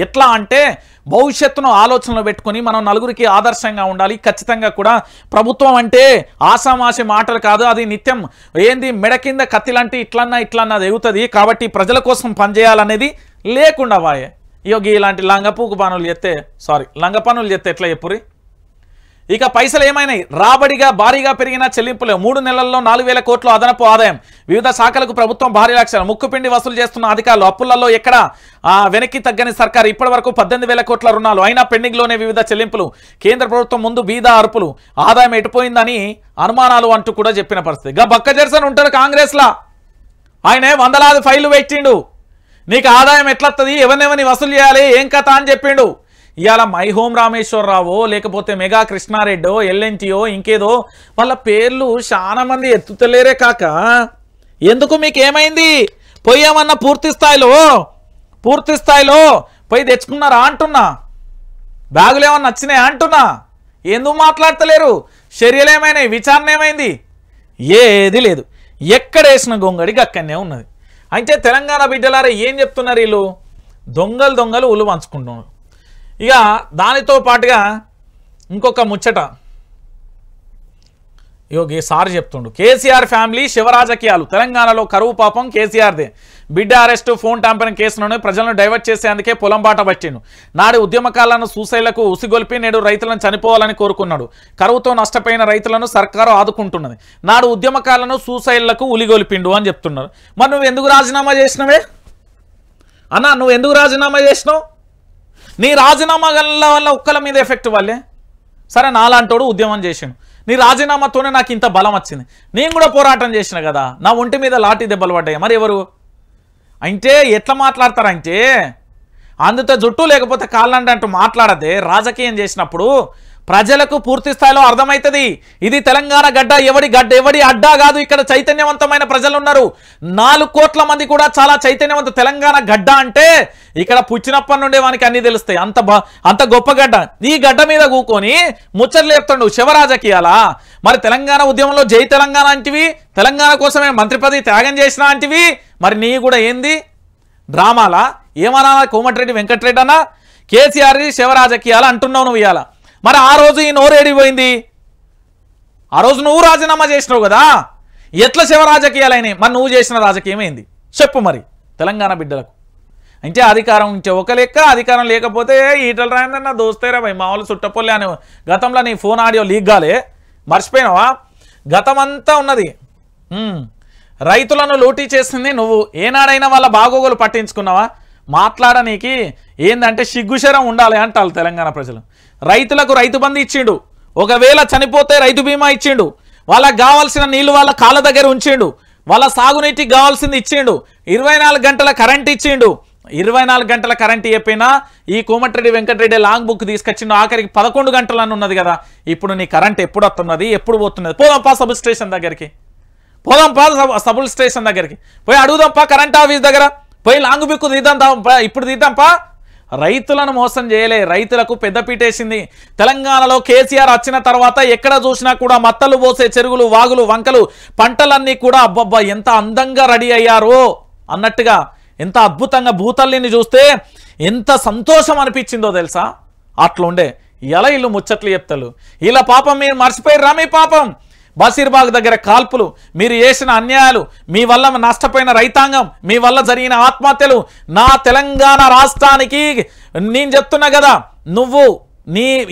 [SPEAKER 1] ఎట్లా అంటే భవిష్యత్తును ఆలోచనలో పెట్టుకొని మనం నలుగురికి ఆదర్శంగా ఉండాలి. ఖచ్చితంగా కూడా ప్రభుత్వం అంటే ఆషామాషి మాటలు కాదు, అది నిత్యం ఏంది మెడ కింద కత్తిలాంటి ఇట్లన్నా ఎగుతుంది. కాబట్టి ప్రజల కోసం పనిచేయాలనేది లేకుండా వాయే యోగి ఇలాంటి లంగపూకు పనులు చేస్తే లంగ పనులు చేస్తే ఎట్లా చెప్పురి. ఇక పైసలు ఏమైనాయి, రాబడిగా భారీగా పెరిగిన చెల్లింపులు, 3 నెలల్లో 4000 కోట్ల అదనపు ఆదాయం, వివిధ శాఖలకు ప్రభుత్వం భారీ లక్ష్యాలు, ముక్కుపిండి వసూలు చేస్తున్న అధికారులు, అప్పులలో ఎక్కడ వెనక్కి తగ్గని సర్కారు, ఇప్పటి వరకు 18,000 కోట్ల రుణాలు అయినా పెండింగ్లోనే వివిధ చెల్లింపులు, కేంద్ర ప్రభుత్వం ముందు బీదా అరుపులు, ఆదాయం ఎటుపోయిందని అనుమానాలు అంటూ కూడా చెప్పిన పరిస్థితి. ఇక బక్క జెర్సన్ ఉంటాడు కాంగ్రెస్లా, ఆయనే 100 ఫైళ్లు పెట్టిండు, నీకు ఆదాయం ఎట్లొస్తుంది, ఎవరిని వసూలు చేయాలి ఏం కథ అని చెప్పిండు. ఇవాళ మై హోమ్ రామేశ్వరరావో లేకపోతే మెగా కృష్ణారెడ్డో ఎల్ఎన్టీయో ఇంకేదో వాళ్ళ పేర్లు చాలా మంది ఎత్తుతలేరే కాక, ఎందుకు మీకేమైంది, పోయామన్నా పూర్తి స్థాయిలో పోయి తెచ్చుకున్నారా అంటున్నా, బ్యాగులు ఏమన్నా నచ్చినాయా అంటున్నా, ఎందుకు మాట్లాడతలేరు, చర్యలు ఏమైనాయి, విచారణ ఏమైంది, ఏది లేదు, ఎక్కడేసిన గొంగడికి అక్కడనే ఉన్నది. అంటే తెలంగాణ బిడ్డలారా ఏం చెప్తున్నారు వీళ్ళు, దొంగలు ఉలు పంచుకుంటున్నారు. ఇక దానితో పాటుగా ఇంకొక ముచ్చట యోగి సార్ చెప్తుండు, కేసీఆర్ ఫ్యామిలీ శివరాజకీయాలు, తెలంగాణలో కరువు పాపం కేసీఆర్దే, బిడ్డ అరెస్టు ఫోన్ ట్యాంపరింగ్ కేసులోనే ప్రజలను డైవర్ట్ చేసేందుకే పొలం బాట పట్టిండు, నాడు ఉద్యమకాలను సూసైళ్లకు ఉసిగొల్పి నేడు రైతులను చనిపోవాలని కోరుకున్నాడు, కరువుతో నష్టపోయిన రైతులను సర్కారు ఆదుకుంటున్నది, నాడు ఉద్యమకాలను సూసైళ్లకు ఉలిగొల్పిండు అని చెప్తున్నారు. మరి నువ్వు ఎందుకు రాజీనామా చేసినవే అన్నా, నువ్వు ఎందుకు రాజీనామా చేసినావు, నీ రాజీనామా వల్ల ఒక్కల మీద ఎఫెక్ట్ వల్లే, సరే నాలాంటోడు ఉద్యమం చేసాను, నీ రాజీనామాతోనే నాకు ఇంత బలం వచ్చింది, నేను కూడా పోరాటం చేసిన కదా, నా ఒంటి మీద లాఠీ దెబ్బలు పడ్డాయి, మరి ఎవరు అంటే ఎట్లా మాట్లాడతారంటే అందుతో జుట్టు లేకపోతే కాళ్ళండి అంటూ మాట్లాడదే. రాజకీయం చేసినప్పుడు ప్రజలకు పూర్తి స్థాయిలో అర్థమవుతుంది, ఇది తెలంగాణ గడ్డ, ఎవడి అడ్డా కాదు, ఇక్కడ చైతన్యవంతమైన ప్రజలు ఉన్నారు, 4 కోట్ల మంది కూడా చాలా చైతన్యవంత. తెలంగాణ గడ్డ అంటే ఇక్కడ పుచ్చినప్పటి నుండే వానికి అన్ని తెలుస్తాయి, అంత గొప్ప గడ్డ. ఈ గడ్డ మీద కూకొని ముచ్చట్లు చెప్తాడు శివరాజకీయాలా, మరి తెలంగాణ ఉద్యమంలో జై తెలంగాణ అంటివి, తెలంగాణ కోసమే మంత్రి పదవి త్యాగం చేసిన అంటివి, మరి నీ కూడా ఏంది డ్రామాలా, ఏమన్నా కోమటిరెడ్డి వెంకటరెడ్డి అన్న కేసీఆర్ శివరాజకీయాలు అంటున్నావు నువ్వు ఇవాళ. మరి ఆ రోజు ఈ నోరేడిపోయింది, ఆ రోజు నువ్వు రాజీనామా చేసినావు కదా, ఎట్లా శివరాజకీయాలైనాయి, మరి నువ్వు చేసిన రాజకీయం ఏంది చెప్పు మరి తెలంగాణ బిడ్డలకు. అంటే అధికారం ఉంటే ఒక లెక్క, అధికారం లేకపోతే ఈటల రాయందన్న దోస్తేరా భయ్ మామూలు చుట్టపొల్లే అని గతంలో నీ ఫోన్ ఆడియో లీక్ కాలే, మర్చిపోయినావా, గతమంతా ఉన్నది. రైతులను లూటీ చేసింది నువ్వు, ఏనాడైనా వాళ్ళ బాగోగులు పట్టించుకున్నావా, మాట్లాడనీకి ఏందంటే సిగ్గుశరం ఉండాలి అంటారు తెలంగాణ ప్రజలు. రైతులకు రైతు బంధు ఇచ్చిండు, ఒకవేళ చనిపోతే రైతు బీమా ఇచ్చిండు, వాళ్ళకి కావాల్సిన నీళ్లు వాళ్ళ కాళ్ళ దగ్గర ఉంచిండు, వాళ్ళ సాగునీటికి కావాల్సింది ఇచ్చిండు, 24 గంటల కరెంట్ ఇచ్చిండు. 24 గంటల కరెంట్ చెప్పినా ఈ కోమటిరెడ్డి వెంకటరెడ్డి లాంగ్ బుక్ తీసుకొచ్చిండు, ఆఖరికి 11 గంటలని ఉన్నది కదా. ఇప్పుడు నీ కరెంట్ ఎప్పుడు వస్తున్నది, ఎప్పుడు పోతున్నది, పోదాంపా సబ్ స్టేషన్ దగ్గరికి, సబ్ స్టేషన్ దగ్గరికి పోయి అడుగుదాంపా, కరెంట్ ఆఫీస్ దగ్గర పోయి లాంగ్ బుక్ తీద్దాంపా, ఇప్పుడు తీద్దాంపా. రైతులను మోసం చేయలే, రైతులకు పెద్దపీటేసింది. తెలంగాణలో కేసీఆర్ వచ్చిన తర్వాత ఎక్కడ చూసినా కూడా మత్తలు పోసే చెరువులు, వాగులు, వంకలు, పంటలన్నీ కూడా అబ్బబ్బా ఎంత అందంగా రెడీ అయ్యారో అన్నట్టుగా, ఎంత అద్భుతంగా భూతల్లిని చూస్తే ఎంత సంతోషం అనిపించిందో తెలుసా, అట్లుండే. ఎలా ఇల్లు ముచ్చట్లు చెప్తారు ఇలా పాపం మీరు మర్చిపోయారా మీ పాపం బషీర్బాగ్ దగ్గర కాల్పులు మీరు చేసిన అన్యాయాలు మీ వల్ల నష్టపోయిన రైతాంగం మీ వల్ల జరిగిన ఆత్మహత్యలు నా తెలంగాణ రాష్ట్రానికి నేను చెప్తున్నా కదా నువ్వు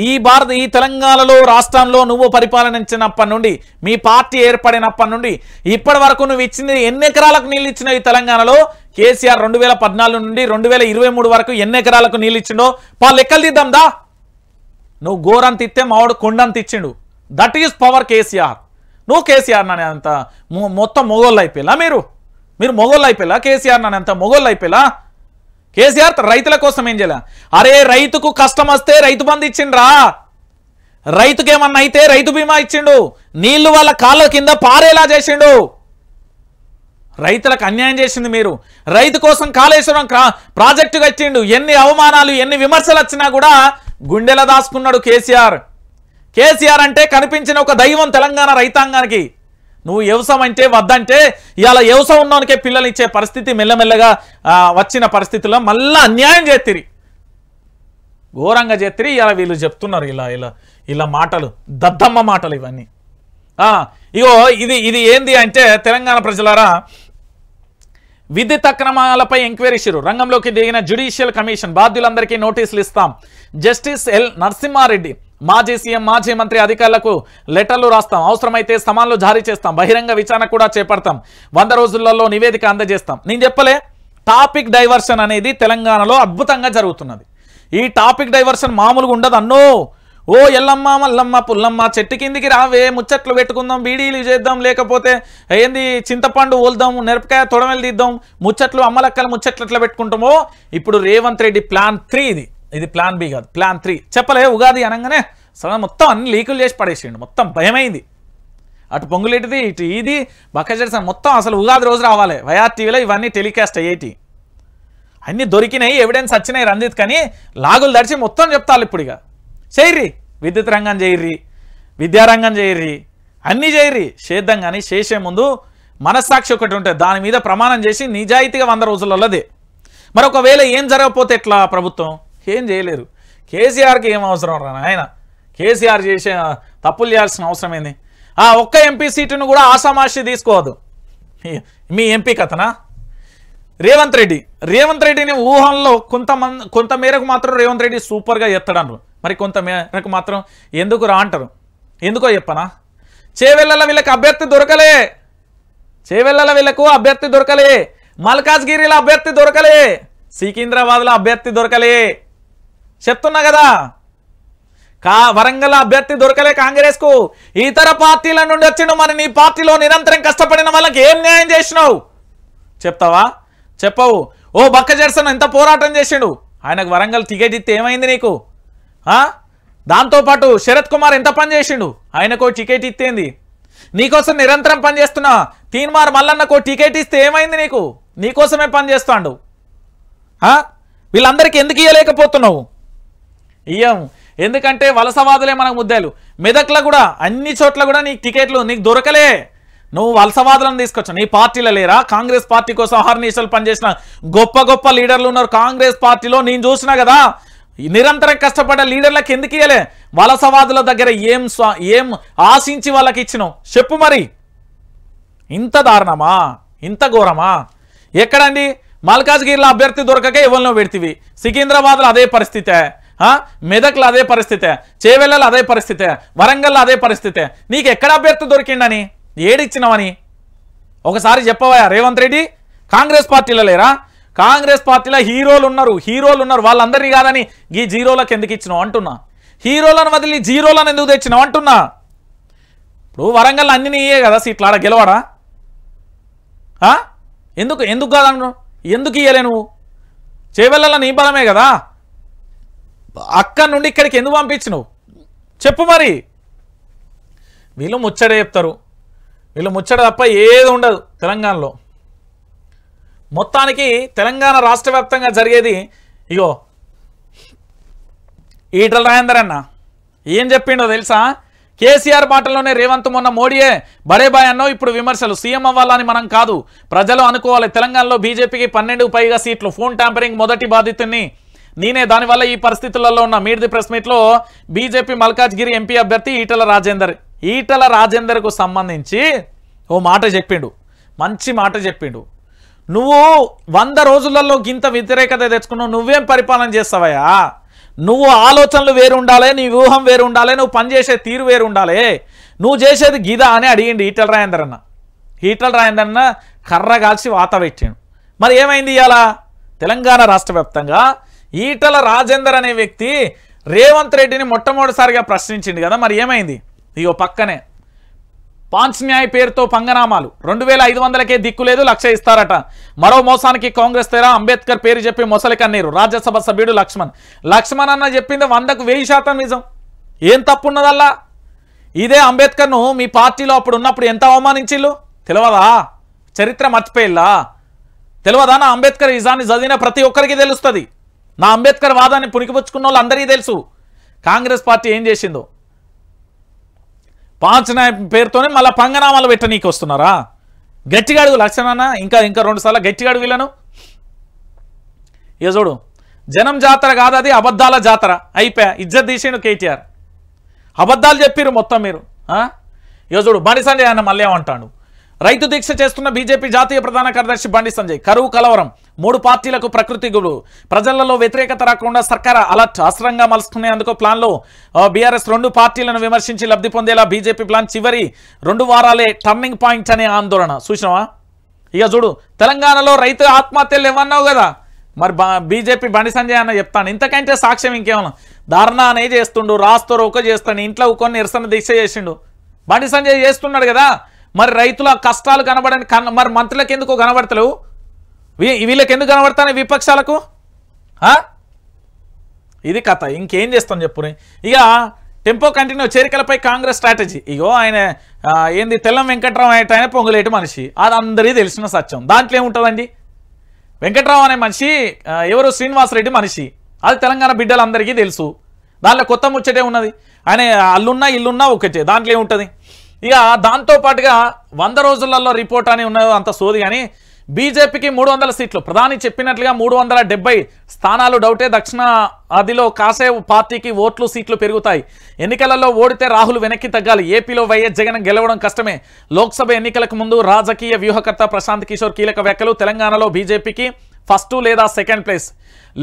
[SPEAKER 1] ఈ తెలంగాణలో రాష్ట్రంలో నువ్వు పరిపాలనించినప్పటి నుండి మీ పార్టీ ఏర్పడినప్పటి నుండి ఇప్పటి వరకు నువ్వు ఇచ్చింది ఎన్ని ఎకరాలకు నీళ్ళు ఇచ్చినావు ఈ తెలంగాణలో కేసీఆర్ 2014 నుండి 2023 వరకు ఎన్ని ఎకరాలకు నీళ్ళు ఇచ్చిండో లెక్కలు తీద్దాందా నువ్వు గోరంత ఇస్తే మావాడు కొండంత ఇచ్చిండు దట్ ఈస్ పవర్ కేసీఆర్ నువ్వు కేసీఆర్ నని అంత మొత్తం మొగోళ్ళు అయిపోయిలా మీరు మొగోళ్ళు అయిపోయిలా కేసీఆర్ నని అంత మొగోళ్ళు అయిపోయిలా కేసీఆర్ రైతుల కోసం ఏం చేయలే అరే రైతుకు కష్టం వస్తే రైతు బంధు ఇచ్చిండ్రా రైతుకి ఏమన్నా అయితే రైతు బీమా ఇచ్చిండు నీళ్లు వాళ్ళ కాళ్ళ కింద పారేలా చేసిండు రైతులకు అన్యాయం చేసింది మీరు రైతు కోసం కాళేశ్వరం ప్రాజెక్టు కట్టిండు ఎన్ని అవమానాలు ఎన్ని విమర్శలు వచ్చినా కూడా గుండెల దాచుకున్నాడు కేసీఆర్ అంటే కనిపించిన ఒక దైవం తెలంగాణ రైతాంగానికి నువ్వు వ్యవసాయం అంటే వద్దంటే ఇవాళ వ్యవసాయం ఉన్నోనికే పిల్లలు ఇచ్చే పరిస్థితి మెల్లమెల్లగా వచ్చిన పరిస్థితుల్లో మళ్ళీ అన్యాయం చేతిరి ఘోరంగా చేతిరి ఇలా వీళ్ళు చెప్తున్నారు ఇలా మాటలు దద్దమ్మ మాటలు ఇవన్నీ ఇగో ఇది ఏంది అంటే తెలంగాణ ప్రజలారా విద్యుత్ అక్రమాలపై ఎంక్వైరీ షురు రంగంలోకి దిగిన జ్యుడిషియల్ కమిషన్ బాధ్యులందరికీ నోటీసులు ఇస్తాం జస్టిస్ ఎల్ నరసింహారెడ్డి మాజీ సీఎం మాజీ మంత్రి అధికారులకు లెటర్లు రాస్తాం అవసరమైతే సమాన్లు జారీ చేస్తాం బహిరంగ విచారణ కూడా చేపడతాం 100 రోజులలో నివేదిక అందజేస్తాం నేను చెప్పలే టాపిక్ డైవర్షన్ అనేది తెలంగాణలో అద్భుతంగా జరుగుతున్నది ఈ టాపిక్ డైవర్షన్ మామూలుగా ఉండదు అన్నో ఓ ఎల్లమ్మ మల్లమ్మ పుల్లమ్మ చెట్టు కిందికి రావే ముచ్చట్లు పెట్టుకుందాం బీడీలు చేద్దాం లేకపోతే ఏంది చింతపండు ఓల్దాం మిరపకాయ తొడమెలు తీద్దాం ముచ్చట్లు అమ్మలక్కల ముచ్చట్లు ఎట్లా పెట్టుకుంటామో ఇప్పుడు రేవంత్ రెడ్డి ప్లాన్ 3 ఇది ప్లాన్ బి కాదు ప్లాన్ 3 చెప్పలే ఉగాది అనగానే సడన్ మొత్తం అన్ని లీకులు చేసి పడేసిండు మొత్తం భయమైంది అటు పొంగులేటిది ఇటు ఇది బక్కజెడ్సన్ మొత్తం అసలు ఉగాది రోజు రావాలి వైఆర్ టీవీలో ఇవన్నీ టెలికాస్ట్ అయ్యేటి అన్నీ దొరికినాయి ఎవిడెన్స్ వచ్చినాయి రంజిత్ కానీ లాగులు దడిచి మొత్తం చెప్తారు ఇప్పుడు ఇక చేయర్రి విద్యుత్ రంగం చేయర్రి విద్యారంగం చేయర్రి అన్నీ చేయర్రి చేద్దాం కానీ చేసే ముందు మనస్సాక్షి ఒకటి ఉంటుంది దాని మీద ప్రమాణం చేసి నిజాయితీగా 100 రోజులలోదే మరి ఒకవేళ ఏం జరగకపోతే ఎట్లా ప్రభుత్వం ఏం చేయలేరు కేసీఆర్కి ఏం అవసరం రా ఆయన కేసీఆర్ చేసే తప్పులు చేయాల్సిన అవసరం ఏంది ఒక్క ఎంపీ సీటును కూడా ఆషామాషి తీసుకోవద్దు మీ ఎంపీ కథనా రేవంత్ రెడ్డిని ఊహంలో కొంత మేరకు మాత్రం రేవంత్ రెడ్డి సూపర్గా ఎత్తడన్నారు మరి కొంత మేరకు మాత్రం ఎందుకు రా అంటారు ఎందుకో చెప్పనా చేవెళ్ళ వీళ్ళకి అభ్యర్థి దొరకలే మల్కాజ్గిరిలో అభ్యర్థి దొరకలే సికింద్రాబాద్లో అభ్యర్థి దొరకలే చెప్తున్నా కదా వరంగల్ అభ్యర్థి దొరకలే కాంగ్రెస్కు ఇతర పార్టీల నుండి వచ్చిన మరి నీ పార్టీలో నిరంతరం కష్టపడిన వాళ్ళకి ఏం న్యాయం చేసినావు చెప్తావా చెప్పవు ఓ బక్కజెడ్సన్ ఎంత పోరాటం చేసిండు ఆయనకు వరంగల్ టికెట్ ఇస్తే ఏమైంది నీకు దాంతోపాటు శరత్ కుమార్ ఎంత పని చేసిండు ఆయనకో టికెట్ ఇస్తేంది నీకోసం నిరంతరం పనిచేస్తున్నా తీన్మార్ మల్లన్నకో టికెట్ ఇస్తే ఏమైంది నీకోసమే పని చేస్తాడు వీళ్ళందరికీ ఎందుకు ఇవ్వలేకపోతున్నావు ఇయ్యం ఎందుకంటే వలసవాదులే మనకు ముద్దాలు మెదక్లో కూడా అన్ని చోట్ల కూడా నీకు టికెట్లు నీకు దొరకలే నువ్వు వలసవాదులను తీసుకొచ్చావు నీ పార్టీలో లేరా కాంగ్రెస్ పార్టీ కోసం అహర్నిశలు పనిచేసిన గొప్ప లీడర్లు ఉన్నారు కాంగ్రెస్ పార్టీలో నేను చూసినా కదా నిరంతరం కష్టపడ్డ లీడర్లకు ఎందుకు ఇయ్యలే వలసవాదుల దగ్గర ఏం ఆశించి వాళ్ళకి ఇచ్చినావు చెప్పు మరి ఇంత దారుణమా ఇంత ఘోరమా ఎక్కడండి మల్కాజ్గిరిలో అభ్యర్థి దొరకక ఎవరినో పెడితివి సికింద్రాబాద్లో అదే పరిస్థితే మెదక్లో అదే పరిస్థితే చేవెళ్ళలో అదే పరిస్థితే వరంగల్లో అదే పరిస్థితే నీకు ఎక్కడ అభ్యర్థి దొరికిండని ఏడిచ్చినవని ఒకసారి చెప్పవా రేవంత్ రెడ్డి కాంగ్రెస్ పార్టీలో లేరా కాంగ్రెస్ పార్టీలో హీరోలు ఉన్నారు వాళ్ళందరినీ కాదని ఈ జీరోలకు ఎందుకు ఇచ్చినావు అంటున్నా హీరోలను వదిలి జీరోలను ఎందుకు తెచ్చినావు అంటున్నా ఇప్పుడు వరంగల్ అన్ని నీయే కదా సీట్లు ఆడ గెలవడా ఎందుకు కాదను ఎందుకు ఇయ్యలే నువ్వు చేవెళ్ళలో నీ బలమే కదా అక్కడి నుండి ఇక్కడికి ఎందుకు పంపించినావు చెప్పు మరి వీళ్ళు ముచ్చట చెప్తారు వీళ్ళు ముచ్చట తప్ప ఏది ఉండదు తెలంగాణలో మొత్తానికి తెలంగాణ రాష్ట్ర వ్యాప్తంగా జరిగేది ఇగో ఈటల రాజేందర్ అన్న ఏం చెప్పిండో తెలుసా కేసీఆర్ బాటలోనే రేవంత్ మొన్న మోడీయే బడే బాయ్ అన్నో ఇప్పుడు విమర్శలు సీఎం అవ్వాలని మనం కాదు ప్రజలు అనుకోవాలి తెలంగాణలో బీజేపీకి 12 పైగా సీట్లు ఫోన్ ట్యాంపరింగ్ మొదటి బాధితుడిని నేనే దానివల్ల ఈ పరిస్థితులలో ఉన్న మీడిది ప్రెస్ మీట్లో బీజేపీ మల్కాజ్గిరి ఎంపీ అభ్యర్థి ఈటల రాజేందర్కు సంబంధించి ఓ మాట చెప్పిండు, మంచి మాట చెప్పిండు. నువ్వు 100 రోజులలో గింత వ్యతిరేకత తెచ్చుకున్నావు, నువ్వేం పరిపాలన చేస్తావయ్యా? నువ్వు ఆలోచనలు వేరు ఉండాలి, నీ వ్యూహం వేరు ఉండాలి, నువ్వు పనిచేసే తీరు వేరు ఉండాలి, నువ్వు చేసేది గిదా అని అడిగిండు ఈటల రాజేందర్ అన్న కర్ర కాల్చి వాత పెట్టాడు. మరి ఏమైంది ఇవాళ తెలంగాణ రాష్ట్ర వ్యాప్తంగా ఈటల రాజేందర్ అనే వ్యక్తి రేవంత్ రెడ్డిని మొట్టమొదటిసారిగా ప్రశ్నించింది కదా, మరి ఏమైంది? ఇగో పక్కనే పాంచ్ న్యాయ్ పేరుతో పంగనామాలు 2500కే దిక్కులేదు, 1,00,000 ఇస్తారట. మరో మోసానికి కాంగ్రెస్ తెర, అంబేద్కర్ పేరు చెప్పి మొసలి కన్నీరు. రాజ్యసభ సభ్యుడు లక్ష్మణ్ అన్న చెప్పింది 100కు 1000% నిజం. ఏం తప్పున్నదల్లా? ఇదే అంబేద్కర్ను మీ పార్టీలో అప్పుడు ఉన్నప్పుడు ఎంత అవమానించిల్లు తెలియదా? చరిత్ర మర్చిపోయిల్లా? తెలియదా? నా అంబేద్కర్ ఇజాన్ని చదివిన ప్రతి ఒక్కరికి తెలుస్తుంది. నా అంబేద్కర్ వాదాన్ని పునికిపుచ్చుకున్న వాళ్ళు అందరికీ తెలుసు. కాంగ్రెస్ పార్టీ ఏం చేసిందో పాంచ్ న్యాయ్ పేరుతోనే మళ్ళీ పంగనామాలు పెట్టనీకి వస్తున్నారా? గట్టిగా అడుగు లక్ష్మణ, ఇంకా 2 సార్లు గట్టిగా అడుగు వీళ్ళను. ఇక చూడు, జనం జాతర కాదు, అది అబద్ధాల జాతర. అయిపోయా, ఇజ్జత్ తీసిండు కేటీఆర్. అబద్ధాలు చెప్పిరు మొత్తం మీరు. ఇక చూడు, బండి సంజయ్ అన్న మళ్ళీ ఏమంటాడు? రైతు దీక్ష చేస్తున్న బీజేపీ జాతీయ ప్రధాన కార్యదర్శి బండి సంజయ్, కరువు కలవరం 3 పార్టీలకు ప్రకృతి గురు, ప్రజలలో వ్యతిరేకత రాకుండా సర్కార్ అలర్ట్, అస్త్రంగా మలుచుకునేందుకు ప్లాన్లో బీఆర్ఎస్ 2 పార్టీలను విమర్శించి లబ్ధి పొందేలా బీజేపీ ప్లాన్, చివరి 2 వారాలే టర్నింగ్ పాయింట్ అనే ఆందోళన. చూసినావా? ఇక చూడు, తెలంగాణలో రైతు ఆత్మహత్యలు ఇవ్వన్నావు కదా, మరి బీజేపీ బండి సంజయ్ అన్న చెప్తాను. ఇంతకంటే సాక్ష్యం ఇంకేమన్నా? ధర్నా అనే చేస్తుండు, రాస్తో రోకో చేస్తాడు, ఇంట్లో కొన్ని నిరసన దీక్ష చేసిండు. బండి సంజయ్ చేస్తున్నాడు కదా, మరి రైతుల కష్టాలు కనబడని మరి మంత్రులకు ఎందుకు కనబడతలేవు? వీళ్ళకి ఎందుకు కనబడతాయి విపక్షాలకు? ఇది కథ. ఇంకేం చేస్తాం చెప్పుని. ఇక టెంపో కంటిన్యూ, చేరికలపై కాంగ్రెస్ స్ట్రాటజీ. ఇగో ఆయన ఏంది తెల్లం వెంకట్రావు ఆయన పొంగులేటి మనిషి, అది అందరికీ తెలిసిన సత్యం. దాంట్లో ఏముంటుందండి? వెంకట్రావు అనే మనిషి ఎవరు? శ్రీనివాసరెడ్డి మనిషి. అది తెలంగాణ బిడ్డలందరికీ తెలుసు. దాంట్లో కొత్త ముచ్చటే ఉన్నది. ఆయన అల్లున్నా ఇల్లున్నా ఒకటే, దాంట్లో ఏముంటుంది? ఇక దాంతోపాటుగా 100 రోజులలో రిపోర్ట్ అని ఉన్నది, అంత సోది. కానీ బీజేపీకి 300 సీట్లు, ప్రధాని చెప్పినట్లుగా 370 స్థానాలు డౌటే. దక్షిణాదిలో కాసేపు పార్టీకి ఓట్లు సీట్లు పెరుగుతాయి. ఎన్నికలలో ఓడితే రాహుల్ వెనక్కి తగ్గాలి. ఏపీలో వైఎస్ జగన్ గెలవడం కష్టమే. లోక్సభ ఎన్నికలకు ముందు రాజకీయ వ్యూహకర్త ప్రశాంత్ కిషోర్ కీలక వ్యాఖ్యలు. తెలంగాణలో బీజేపీకి 1st లేదా 2nd ప్లేస్.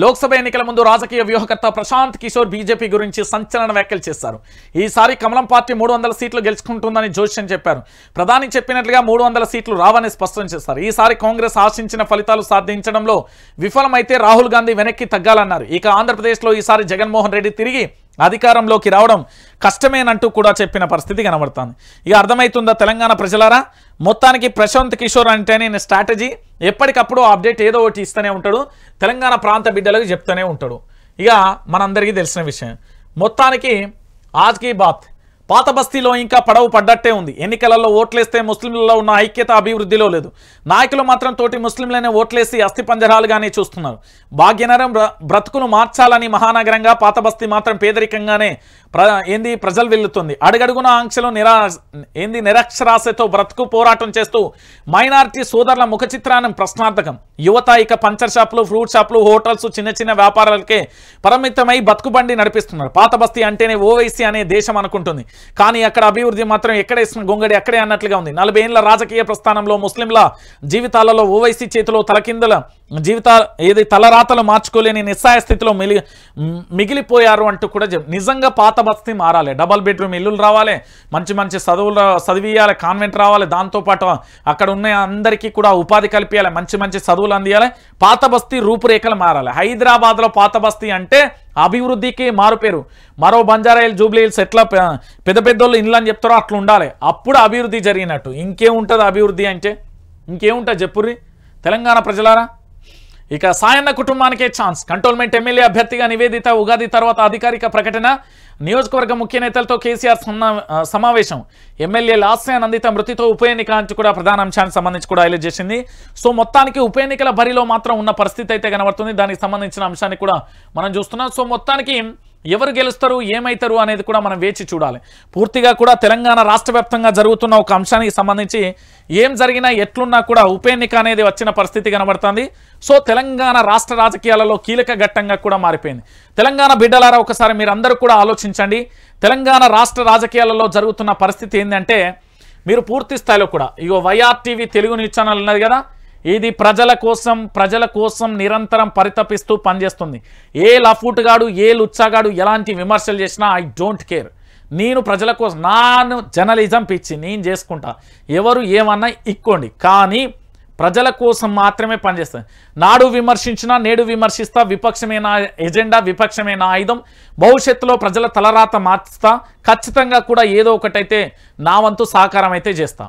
[SPEAKER 1] లోక్సభ ఎన్నికల ముందు రాజకీయ వ్యూహకర్త ప్రశాంత్ కిషోర్ బీజేపీ గురించి సంచలన వ్యాఖ్యలు చేశారు. ఈసారి కమలం పార్టీ 300 సీట్లు గెలుచుకుంటుందని జోష్యం చెప్పారు. ప్రధాని చెప్పినట్లుగా 300 సీట్లు రావని స్పష్టం చేశారు. ఈసారి కాంగ్రెస్ ఆశించిన ఫలితాలు సాధించడంలో విఫలమైతే రాహుల్ గాంధీ వెనక్కి తగ్గాలన్నారు. ఇక ఆంధ్రప్రదేశ్లో ఈసారి జగన్మోహన్ రెడ్డి తిరిగి అధికారంలోకి రావడం కష్టమేనంటూ కూడా చెప్పిన పరిస్థితి కనబడుతుంది. ఇక అర్థమవుతుందా తెలంగాణ ప్రజలారా? మొత్తానికి ప్రశాంత్ కిషోర్ అంటేనే స్ట్రాటజీ. ఎప్పటికప్పుడు అప్డేట్ ఏదో ఒకటి ఇస్తూనే ఉంటాడు, తెలంగాణ ప్రాంత బిడ్డలకు చెప్తూనే ఉంటాడు. ఇక మనందరికీ తెలిసిన విషయం. మొత్తానికి ఆజ్కి బాత్, పాత బస్తీలో ఇంకా పడవ పడ్డట్టే ఉంది. ఎన్నికలలో ఓట్లేస్తే ముస్లింలలో ఉన్న ఐక్యత అభివృద్ధిలో లేదు. నాయకులు మాత్రం తోటి ముస్లింలనే ఓట్లేసి అస్థిపంజరాలుగానే చూస్తున్నారు. భాగ్యనగరం బ్రతుకును మార్చాలని మహానగరంగా, పాత బస్తీ మాత్రం పేదరికంగానే ప్రజలు వెళ్తుంది. అడుగడుగున ఆంక్షలు నిరక్షరాస్యతో బ్రతుకు పోరాటం చేస్తూ మైనారిటీ సోదరుల ముఖ చిత్రాన్ని ప్రశ్నార్థకం. యువత ఇక పంచర్ షాపులు, ఫ్రూట్ షాపులు, హోటల్స్, చిన్న చిన్న వ్యాపారాలకే పరిమితమై బతుకుబండి నడిపిస్తున్నారు. పాత బస్తీ అంటేనే ఓవైసీ అనే దేశం అనుకుంటుంది. కానీ అక్కడ అభివృద్ధి మాత్రం ఎక్కడేసిన గొంగడి అక్కడే అన్నట్లుగా ఉంది. 40 ఏళ్ల రాజకీయ ప్రస్థానంలో ముస్లింల జీవితాలలో ఓవైసీ చేతిలో తలకిందుల తలరాతలు మార్చుకోలేని నిస్సాయ స్థితిలో మిగిలిపోయారు అంటూ కూడా నిజంగా పాత బస్తీ మారాలి. డబల్ బెడ్రూమ్ ఇల్లులు రావాలి, మంచి మంచి చదివియాలి, కాన్వెంట్ రావాలి. దాంతోపాటు అక్కడ ఉన్న అందరికీ కూడా ఉపాధి కల్పించాలి, మంచి మంచి చదువులు అందియాలి. పాత బస్తీ రూపురేఖలు మారాలి. హైదరాబాద్లో పాత బస్తీ అంటే అభివృద్ధికి మారుపేరు. మరో బంజారాయిల్, జూబ్లీ హిల్స్ ఎట్లా పెద్ద పెద్దోళ్ళు ఇల్లు అని చెప్తారో అట్లా ఉండాలి. అప్పుడు అభివృద్ధి జరిగినట్టు. ఇంకేముంటుంది అభివృద్ధి అంటే? ఇంకేముంటుంది చెప్పుర్రి తెలంగాణ ప్రజలారా? ఇక సాయన్న కుటుంబానికే ఛాన్స్. కంటోన్మెంట్ ఎమ్మెల్యే అభ్యర్థిగా నివేదిత. ఉగాది తర్వాత అధికారిక ప్రకటన. నియోజకవర్గ ముఖ్య నేతలతో కేసీఆర్ సమావేశం. ఎమ్మెల్యే లాస్య నందిత మృతితో ఉప ఎన్నిక అంటూ కూడా ప్రధాన అంశానికి సంబంధించి కూడా హైలైట్ చేసింది. సో మొత్తానికి ఉప ఎన్నికల బరిలో మాత్రం ఉన్న పరిస్థితి అయితే కనబడుతుంది. దానికి సంబంధించిన అంశాన్ని కూడా మనం చూస్తున్నాం. సో మొత్తానికి ఎవరు గెలుస్తారు ఏమైతారు అనేది కూడా మనం వేచి చూడాలి. పూర్తిగా కూడా తెలంగాణ రాష్ట్ర వ్యాప్తంగా జరుగుతున్న ఒక అంశానికి సంబంధించి ఏం జరిగినా ఎట్లున్నా కూడా ఉప ఎన్నిక అనేది వచ్చిన పరిస్థితి కనబడుతుంది. సో తెలంగాణ రాష్ట్ర రాజకీయాలలో కీలక ఘట్టంగా కూడా మారిపోయింది. తెలంగాణ బిడ్డలారా ఒకసారి మీరు అందరూ కూడా ఆలోచించండి. తెలంగాణ రాష్ట్ర రాజకీయాలలో జరుగుతున్న పరిస్థితి ఏంటంటే మీరు పూర్తి స్థాయిలో కూడా ఇగో వైఆర్టీవీ తెలుగు న్యూస్ ఛానల్ ఉన్నది కదా, ఇది ప్రజల కోసం నిరంతరం పరితపిస్తూ పనిచేస్తుంది. ఏ లఫూటుగాడు ఏ లుచ్చాగాడు ఎలాంటి విమర్శలు చేసినా ఐ డోంట్ కేర్. నేను ప్రజల కోసం నాను జర్నలిజం పిచ్చి నేను చేసుకుంటా, ఎవరు ఏమన్నా ఇక్కోండి, కానీ ప్రజల కోసం మాత్రమే పనిచేస్తుంది. నాడు విమర్శించినా నేడు విమర్శిస్తా, విపక్షమే నా ఎజెండా, విపక్షమే నా ఆయుధం, భవిష్యత్తులో ప్రజల తలరాత మార్చుతా, ఖచ్చితంగా కూడా ఏదో ఒకటైతే నా వంతు సహకారం అయితే చేస్తా.